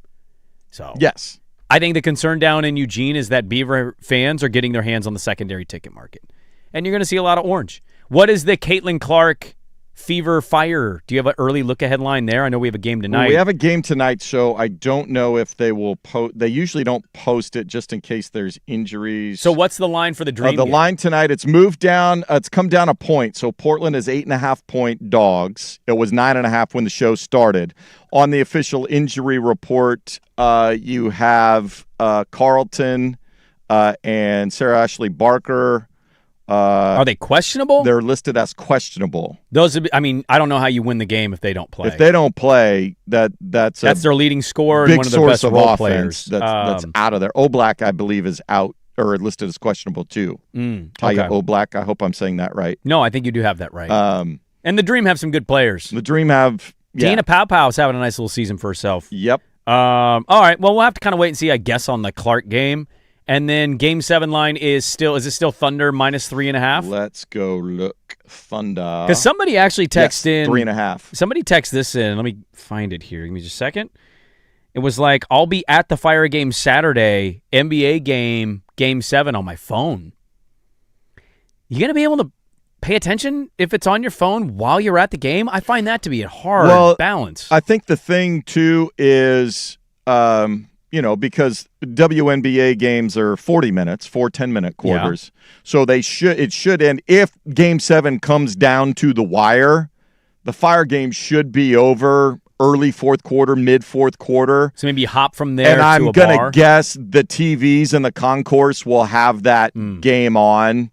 So yes, I think the concern down in Eugene is that Beaver fans are getting their hands on the secondary ticket market, and you're going to see a lot of orange. What is the Caitlin Clark Fever Fire? Do you have an early look-ahead line there? I know we have a game tonight. Well, we have a game tonight, so I don't know if they will post. They usually don't post it just in case there's injuries. So what's the line for the Dream The game? line tonight, it's moved down. It's come down a point. So Portland is 8.5-point dogs. It was 9.5 when the show started. On the official injury report, you have Carlton and Sarah Ashley Barker. Are they questionable? They're listed as questionable. I don't know how you win the game if they don't play. If they don't play, that's their leading scorer and big one of their source best of role offense players. That's out of there. Oblak, I believe, is out or listed as questionable too. Taya Oblak. I hope I'm saying that right. No, I think you do have that right. And the Dream have some good players. The Dream have Dana Powpow's having a nice little season for herself. Yep. All right. Well, we'll have to kind of wait and see, I guess, on the Clark game. And then Game 7 line is it still Thunder minus 3.5? Let's go look. Thunder. Because somebody actually texted in 3.5. Somebody texted this in. Let me find it here. Give me just a second. It was like, I'll be at the Fire game Saturday, NBA game, Game 7 on my phone. You going to be able to pay attention if it's on your phone while you're at the game? I find that to be a hard balance. I think the thing, too, is... because WNBA games are 40 minutes, 4 10-minute quarters. Yeah. So it should end. If Game 7 comes down to the wire, the Fire game should be over early fourth quarter, mid fourth quarter. So maybe you hop from there and to I'm a going to bar. guess the TVs in the concourse will have that game on.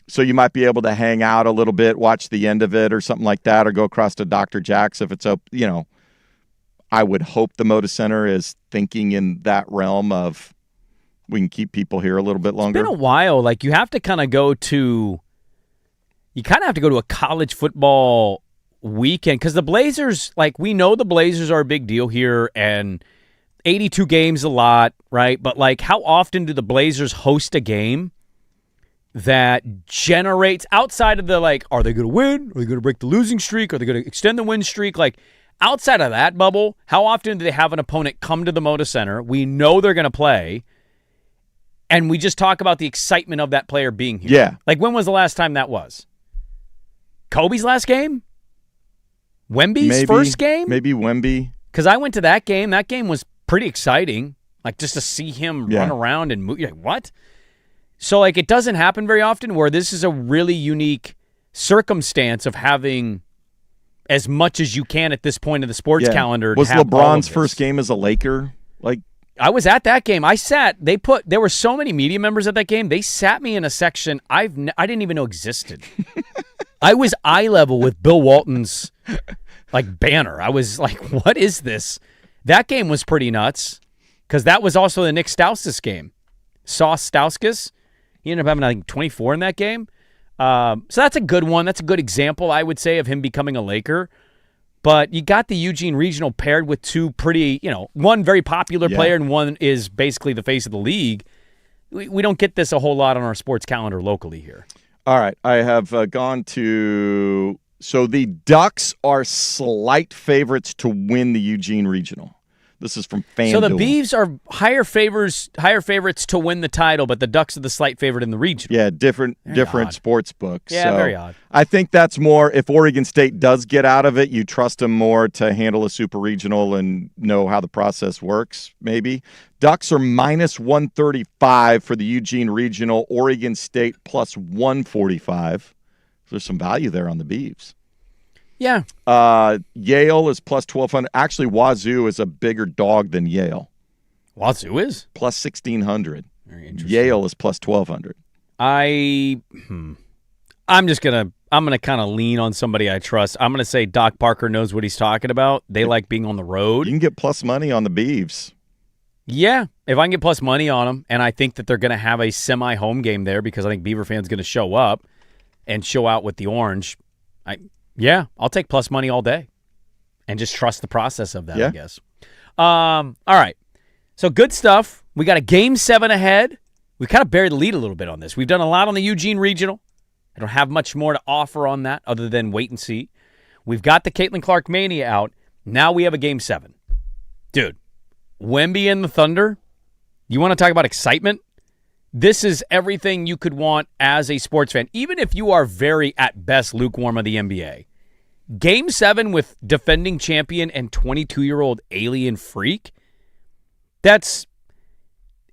So you might be able to hang out a little bit, watch the end of it or something like that, or go across to Dr. Jack's if it's up, I would hope the Moda Center is thinking in that realm of we can keep people here a little bit longer. It's been a while. Like, you have to kind of go to a college football weekend because the Blazers, like, we know the Blazers are a big deal here, and 82 games a lot, right? But, like, how often do the Blazers host a game that generates, outside of the, like, are they going to win? Are they going to break the losing streak? Are they going to extend the win streak? Like, outside of that bubble, how often do they have an opponent come to the Moda Center? We know they're going to play, and we just talk about the excitement of that player being here. Yeah. Like, when was the last time that was? Kobe's last game? Wemby's first game? Maybe Wemby. Because I went to that game. That game was pretty exciting. Like, just to see him run around and move. You're like, what? So, like, it doesn't happen very often where this is a really unique circumstance of having as much as you can at this point of the sports calendar. Was LeBron's first game as a Laker? Like, I was at that game. There were so many media members at that game. They sat me in a section I didn't even know existed. I was eye level with Bill Walton's like banner. I was like, what is this? That game was pretty nuts because that was also the Nick Stauskas game. Sauce Stauskas. He ended up having, I think, 24 in that game. So that's a good one. That's a good example, I would say, of him becoming a Laker. But you got the Eugene Regional paired with two pretty, one very popular player and one is basically the face of the league. We don't get this a whole lot on our sports calendar locally here. All right. I have gone to – so the Ducks are slight favorites to win the Eugene Regional. This is from FanDuel. So the Beavs are higher favorites to win the title, but the Ducks are the slight favorite in the region. Yeah, different sports books. Yeah, so very odd. I think that's more, if Oregon State does get out of it, you trust them more to handle a super regional and know how the process works, maybe. Ducks are minus 135 for the Eugene Regional. Oregon State plus 145. There's some value there on the Beavs. Yeah. Yale is plus 1,200. Actually, Wazoo is a bigger dog than Yale. Wazoo is? Plus 1,600. Very interesting. Yale is plus 1,200. I'm gonna kind of lean on somebody I trust. I'm gonna say Doc Parker knows what he's talking about. They like being on the road. You can get plus money on the Beavs. Yeah, if I can get plus money on them, and I think that they're gonna have a semi-home game there because I think Beaver fans gonna show up and show out with the orange. Yeah, I'll take plus money all day and just trust the process of that, I guess. All right. So good stuff. We got a Game 7 ahead. We kind of buried the lead a little bit on this. We've done a lot on the Eugene Regional. I don't have much more to offer on that other than wait and see. We've got the Caitlin Clark Mania out. Now we have a Game 7. Dude, Wemby and the Thunder, you want to talk about excitement? This is everything you could want as a sports fan, even if you are very, at best, lukewarm of the NBA. Game 7 with defending champion and 22-year-old alien freak, that's...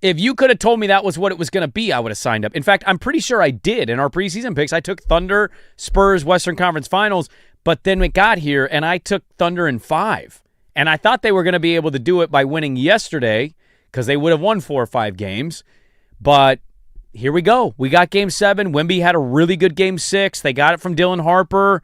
If you could have told me that was what it was going to be, I would have signed up. In fact, I'm pretty sure I did in our preseason picks. I took Thunder, Spurs, Western Conference Finals, but then it got here, and I took Thunder in 5. And I thought they were going to be able to do it by winning yesterday because they would have won 4 or 5 games. But here we go. We got Game 7. Wemby had a really good Game 6. They got it from Dylan Harper.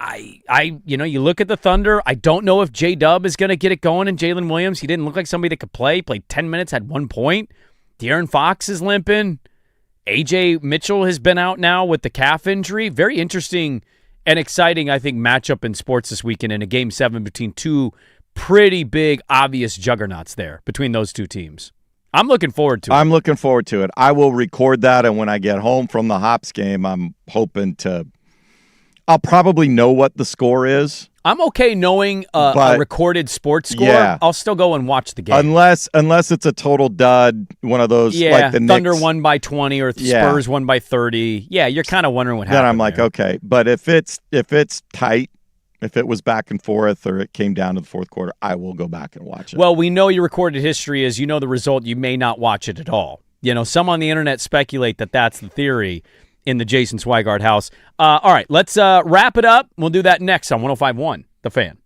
You look at the Thunder. I don't know if J-Dub is going to get it going, and Jalen Williams, he didn't look like somebody that could play. Played 10 minutes, had 1 point. De'Aaron Fox is limping. A.J. Mitchell has been out now with the calf injury. Very interesting and exciting, I think, matchup in sports this weekend in a Game 7 between two pretty big, obvious juggernauts there between those two teams. I'm looking forward to it. I'm looking forward to it. I will record that, and when I get home from the Hops game, I'm hoping to – I'll probably know what the score is. I'm okay knowing a recorded sports score. Yeah. I'll still go and watch the game. Unless it's a total dud, one of those like the Thunder Knicks. won by 20 or Spurs won by 30. Yeah, you're kind of wondering what happened. Then I'm like, there. okay. But if it's tight, if it was back and forth or it came down to the fourth quarter, I will go back and watch it. Well, we know your recorded history is you know the result. You may not watch it at all. Some on the internet speculate that that's the theory in the Jason Swigart house. All right, let's wrap it up. We'll do that next on 105.1 The Fan.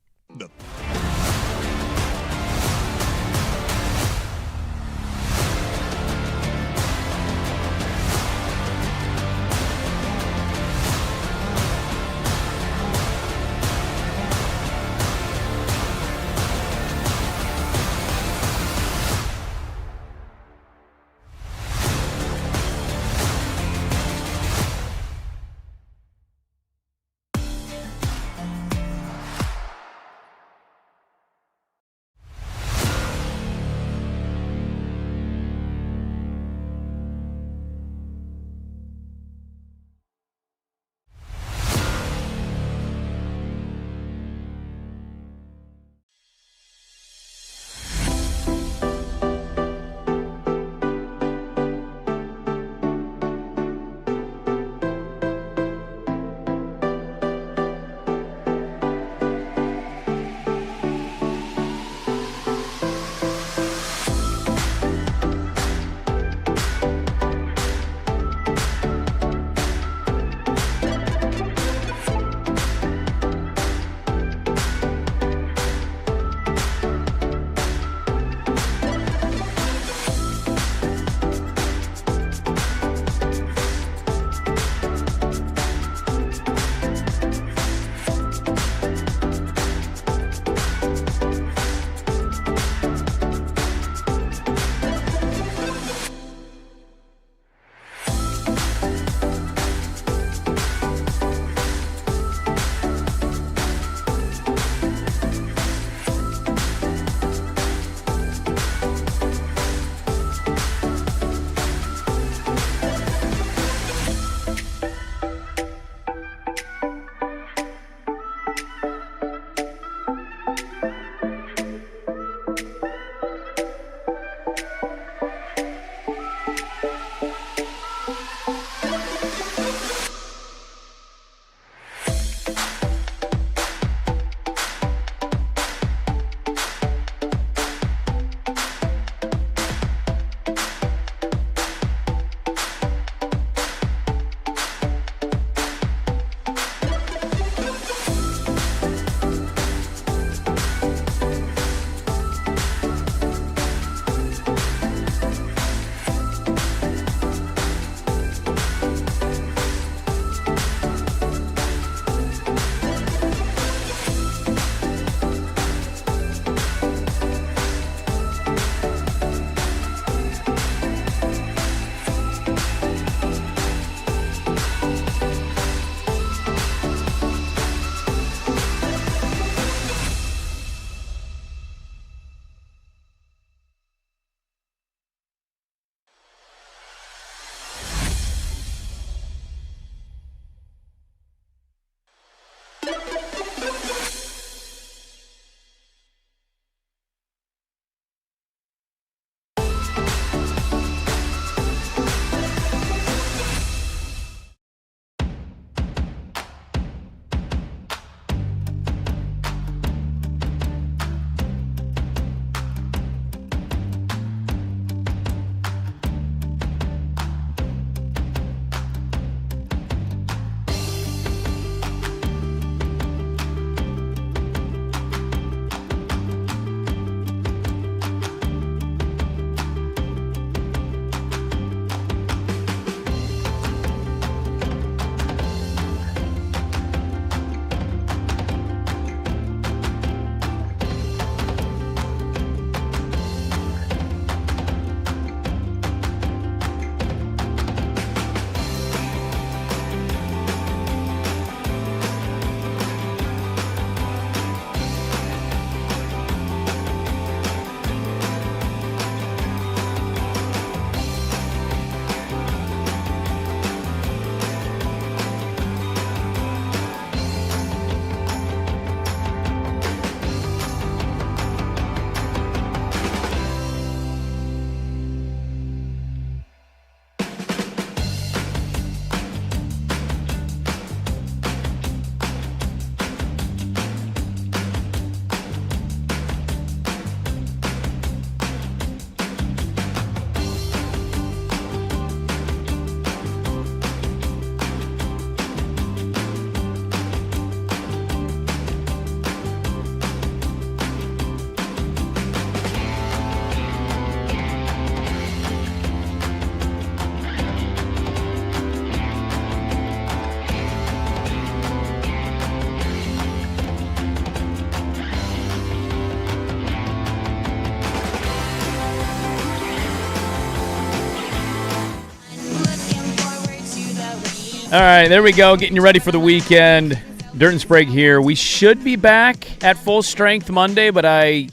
All right, there we go. Getting you ready for the weekend. Dirt and Sprague here. We should be back at full strength Monday, but I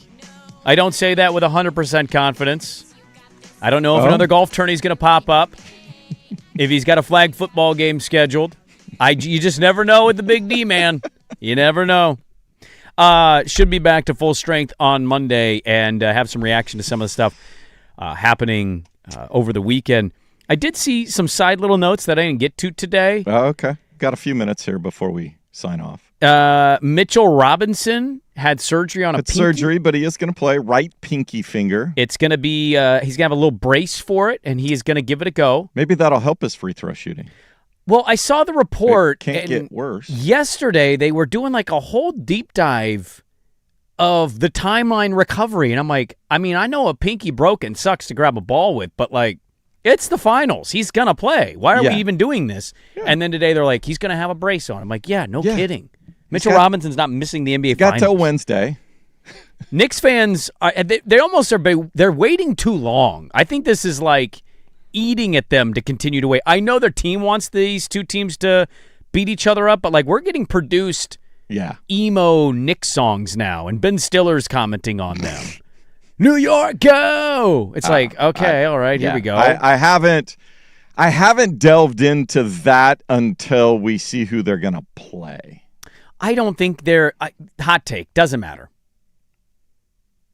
don't say that with 100% confidence. I don't know if another golf tourney is going to pop up. If he's got a flag football game scheduled. You just never know with the Big D, man. You never know. Should be back to full strength on Monday and have some reaction to some of the stuff happening over the weekend. I did see some side little notes that I didn't get to today. Oh, okay. Got a few minutes here before we sign off. Mitchell Robinson had surgery on a pinky. Surgery, but he is going to play right pinky finger. It's going to be, he's going to have a little brace for it, and he is going to give it a go. Maybe that'll help his free throw shooting. Well, I saw the report. It can't get worse. Yesterday, they were doing like a whole deep dive of the timeline recovery, and I'm like, I mean, I know a pinky broken sucks to grab a ball with, but like, it's the finals. He's going to play. Why are we even doing this? Yeah. And then today they're like, he's going to have a brace on. I'm like, no kidding. Mitchell Robinson's not missing the NBA finals. Got till Wednesday. Knicks fans, they almost are, they're waiting too long. I think this is like eating at them to continue to wait. I know their team wants these two teams to beat each other up, but like we're getting produced emo Knicks songs now, and Ben Stiller's commenting on them. New York, go! It's like, okay, all right, here we go. I haven't delved into that until we see who they're going to play. I don't think hot take, doesn't matter.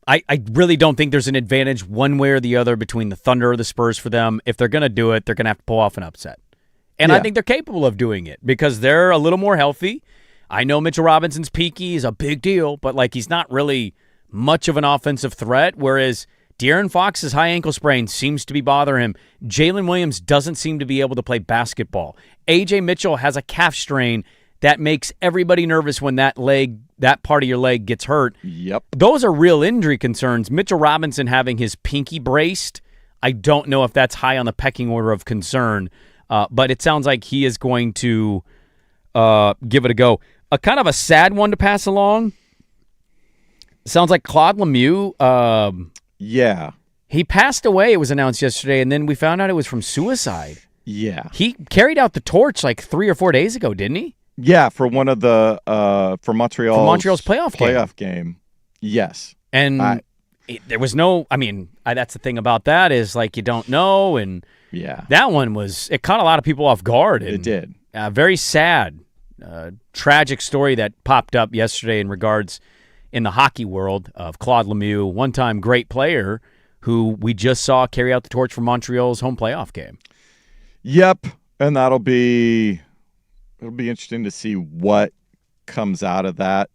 I really don't think there's an advantage one way or the other between the Thunder or the Spurs for them. If they're going to do it, they're going to have to pull off an upset. And I think they're capable of doing it because they're a little more healthy. I know Mitchell Robinson's peaky is a big deal, but like he's not really much of an offensive threat, whereas De'Aaron Fox's high ankle sprain seems to be bothering him. Jalen Williams doesn't seem to be able to play basketball. A.J. Mitchell has a calf strain that makes everybody nervous when that part of your leg gets hurt. Yep. Those are real injury concerns. Mitchell Robinson having his pinky braced, I don't know if that's high on the pecking order of concern, but it sounds like he is going to give it a go. A kind of a sad one to pass along. Sounds like Claude Lemieux. He passed away, it was announced yesterday, and then we found out it was from suicide. Yeah. He carried out the torch like 3 or 4 days ago, didn't he? Yeah, for one of the for Montreal's playoff game. Yes. And there was no, I mean, that's the thing about that is like you don't know, and that one it caught a lot of people off guard. And, it did. Very sad, tragic story that popped up yesterday in regards in the hockey world of Claude Lemieux, one-time great player who we just saw carry out the torch for Montreal's home playoff game. Yep, and it'll be interesting to see what comes out of that.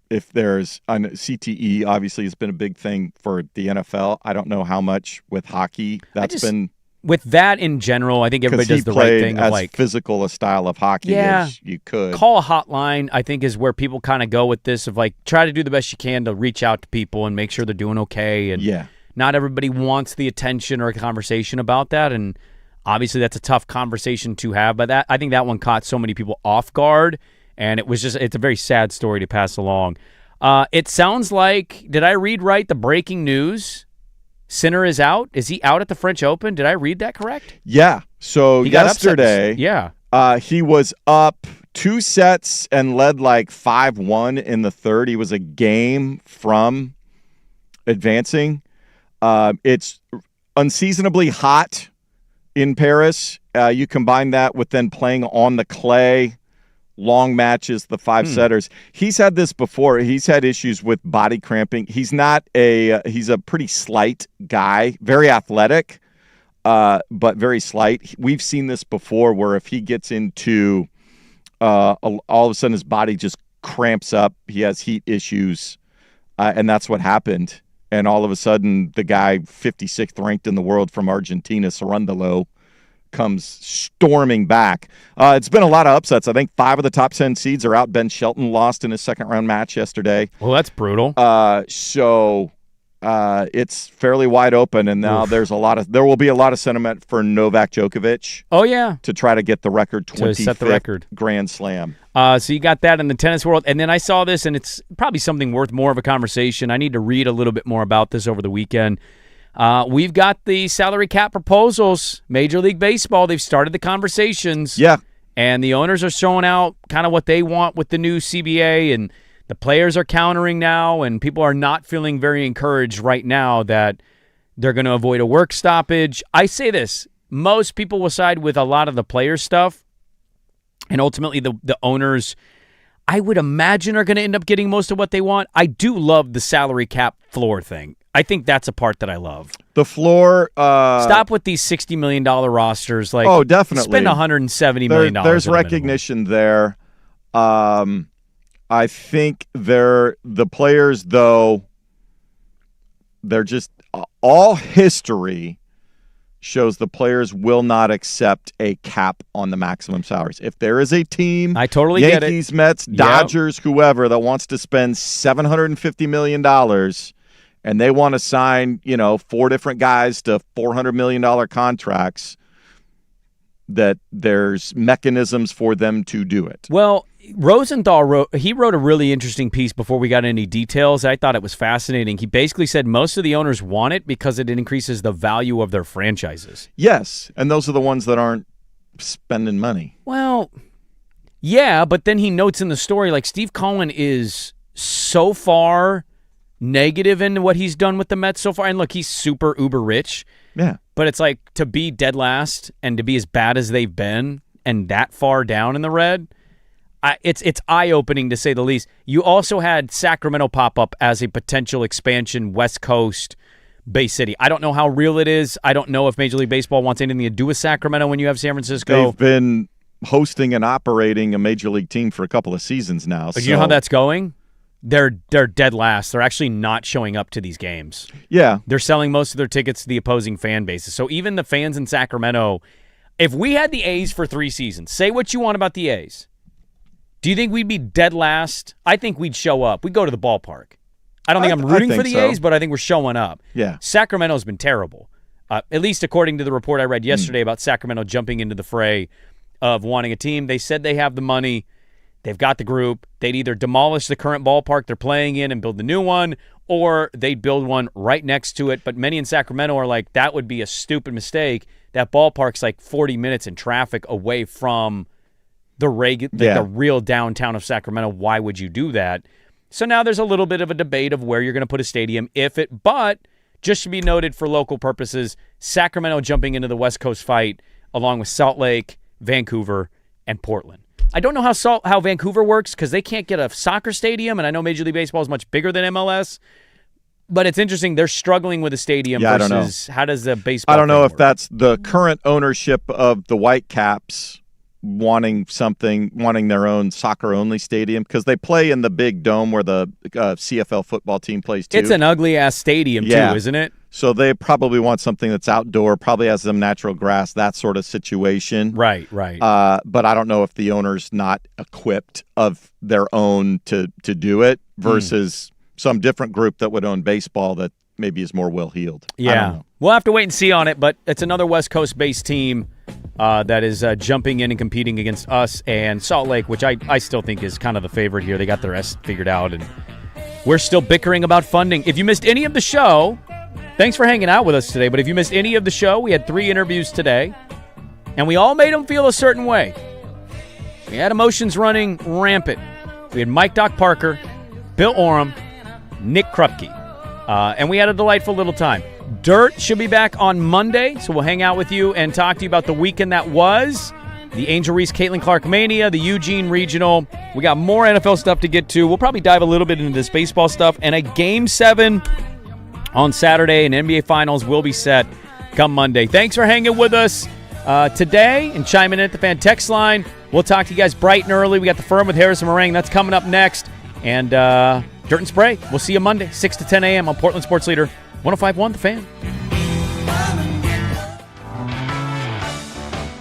If there's CTE, obviously has been a big thing for the NFL. I don't know how much with hockey that's been. With that in general, I think everybody does the right thing. As physical a style of hockey as you could. Call a hotline, I think, is where people kind of go with this of like try to do the best you can to reach out to people and make sure they're doing okay. And not everybody wants the attention or a conversation about that. And obviously that's a tough conversation to have. But I think that one caught so many people off guard. And it's a very sad story to pass along. It sounds like, did I read right, the breaking news? Sinner is out. Is he out at the French Open? Did I read that correct? Yeah. So yesterday, he was up 2 sets and led like 5-1 in the third. He was a game from advancing. It's unseasonably hot in Paris. You combine that with then playing on the clay, long matches, the 5-setters. He's had this before. He's had issues with body cramping. He's a pretty slight guy, very athletic, but very slight. We've seen this before where if he gets into all of a sudden his body just cramps up. He has heat issues, and that's what happened. And all of a sudden the guy 56th ranked in the world from Argentina, Cerundolo, comes storming back. It's been a lot of upsets. I think 5 of the top 10 seeds are out. Ben Shelton lost in his second-round match yesterday. Well, that's brutal. So it's fairly wide open, and now there will be a lot of sentiment for Novak Djokovic. Oh, yeah. To try to get the record, 25th to set the record. Grand Slam. So you got that in the tennis world, and then I saw this, and it's probably something worth more of a conversation. I need to read a little bit more about this over the weekend. We've got the salary cap proposals. Major League Baseball, they've started the conversations. Yeah. And the owners are showing out kind of what they want with the new CBA, and the players are countering now, and people are not feeling very encouraged right now that they're going to avoid a work stoppage. I say this. Most people will side with a lot of the player stuff, and ultimately the owners, I would imagine, are going to end up getting most of what they want. I do love the salary cap floor thing. I think that's a part that I love. The floor. Stop with these $60 million rosters. Like, oh, definitely. Spend $170 million. There's recognition there. I think the players, though, they're just all history shows the players will not accept a cap on the maximum salaries. If there is a team, I totally Yankees, get it. Mets, Dodgers, whoever, that wants to spend $750 million and they want to sign, 4 different guys to $400 million contracts, that there's mechanisms for them to do it. Well, Rosenthal wrote a really interesting piece before we got any details. I thought it was fascinating. He basically said most of the owners want it because it increases the value of their franchises. Yes, and those are the ones that aren't spending money. Well, yeah, but then he notes in the story, like, Steve Cohen is so far negative in what he's done with the Mets so far. And look, he's super uber rich. Yeah. But it's like, to be dead last and to be as bad as they've been and that far down in the red, it's eye-opening to say the least. You also had Sacramento pop up as a potential expansion West Coast Bay City. I don't know how real it is. I don't know if Major League Baseball wants anything to do with Sacramento when you have San Francisco. They've been hosting and operating a Major League team for a couple of seasons now. But you know how that's going? They're dead last. They're actually not showing up to these games. Yeah. They're selling most of their tickets to the opposing fan bases. So even the fans in Sacramento, if we had the A's for 3 seasons, say what you want about the A's, do you think we'd be dead last? I think we'd show up. We'd go to the ballpark. I don't think I'm rooting for the A's, but I think we're showing up. Yeah. Sacramento's been terrible, at least according to the report I read yesterday about Sacramento jumping into the fray of wanting a team. They said they have the money. They've got the group. They'd either demolish the current ballpark they're playing in and build the new one, or they'd build one right next to it. But many in Sacramento are like, that would be a stupid mistake. That ballpark's like 40 minutes in traffic away from the real downtown of Sacramento. Why would you do that? So now there's a little bit of a debate of where you're going to put a stadium, but just to be noted for local purposes, Sacramento jumping into the West Coast fight along with Salt Lake, Vancouver, and Portland. I don't know how Vancouver works because they can't get a soccer stadium, and I know Major League Baseball is much bigger than MLS, but it's interesting. They're struggling with a stadium versus how does the baseball I don't know if work? that's the current ownership of the Whitecaps wanting their own soccer-only stadium, because they play in the big dome where the CFL football team plays too. It's an ugly-ass stadium too, isn't it? So they probably want something that's outdoor, probably has some natural grass, that sort of situation. Right. But I don't know if the owner's not equipped of their own to do it versus some different group that would own baseball that maybe is more well-heeled. Yeah. We'll have to wait and see on it, but it's another West Coast-based team that is jumping in and competing against us and Salt Lake, which I still think is kind of the favorite here. They got their S figured out, and we're still bickering about funding. If you missed any of the show, thanks for hanging out with us today, but if you missed any of the show, we had 3 interviews today, and we all made them feel a certain way. We had emotions running rampant. We had Mike Doc Parker, Bill Oram, Nick Krupke, and we had a delightful little time. Dirt should be back on Monday, so we'll hang out with you and talk to you about the weekend that was, the Angel Reese Caitlin Clark Mania, the Eugene Regional. We got more NFL stuff to get to. We'll probably dive a little bit into this baseball stuff, and a Game 7 on Saturday, and NBA Finals will be set come Monday. Thanks for hanging with us today and chiming in at the Fan Text line. We'll talk to you guys bright and early. We got the Firm with Harris and Meringue. That's coming up next. And Dirt and Sprague. We'll see you Monday, 6 to 10 a.m. on Portland Sports Leader 105.1 The Fan.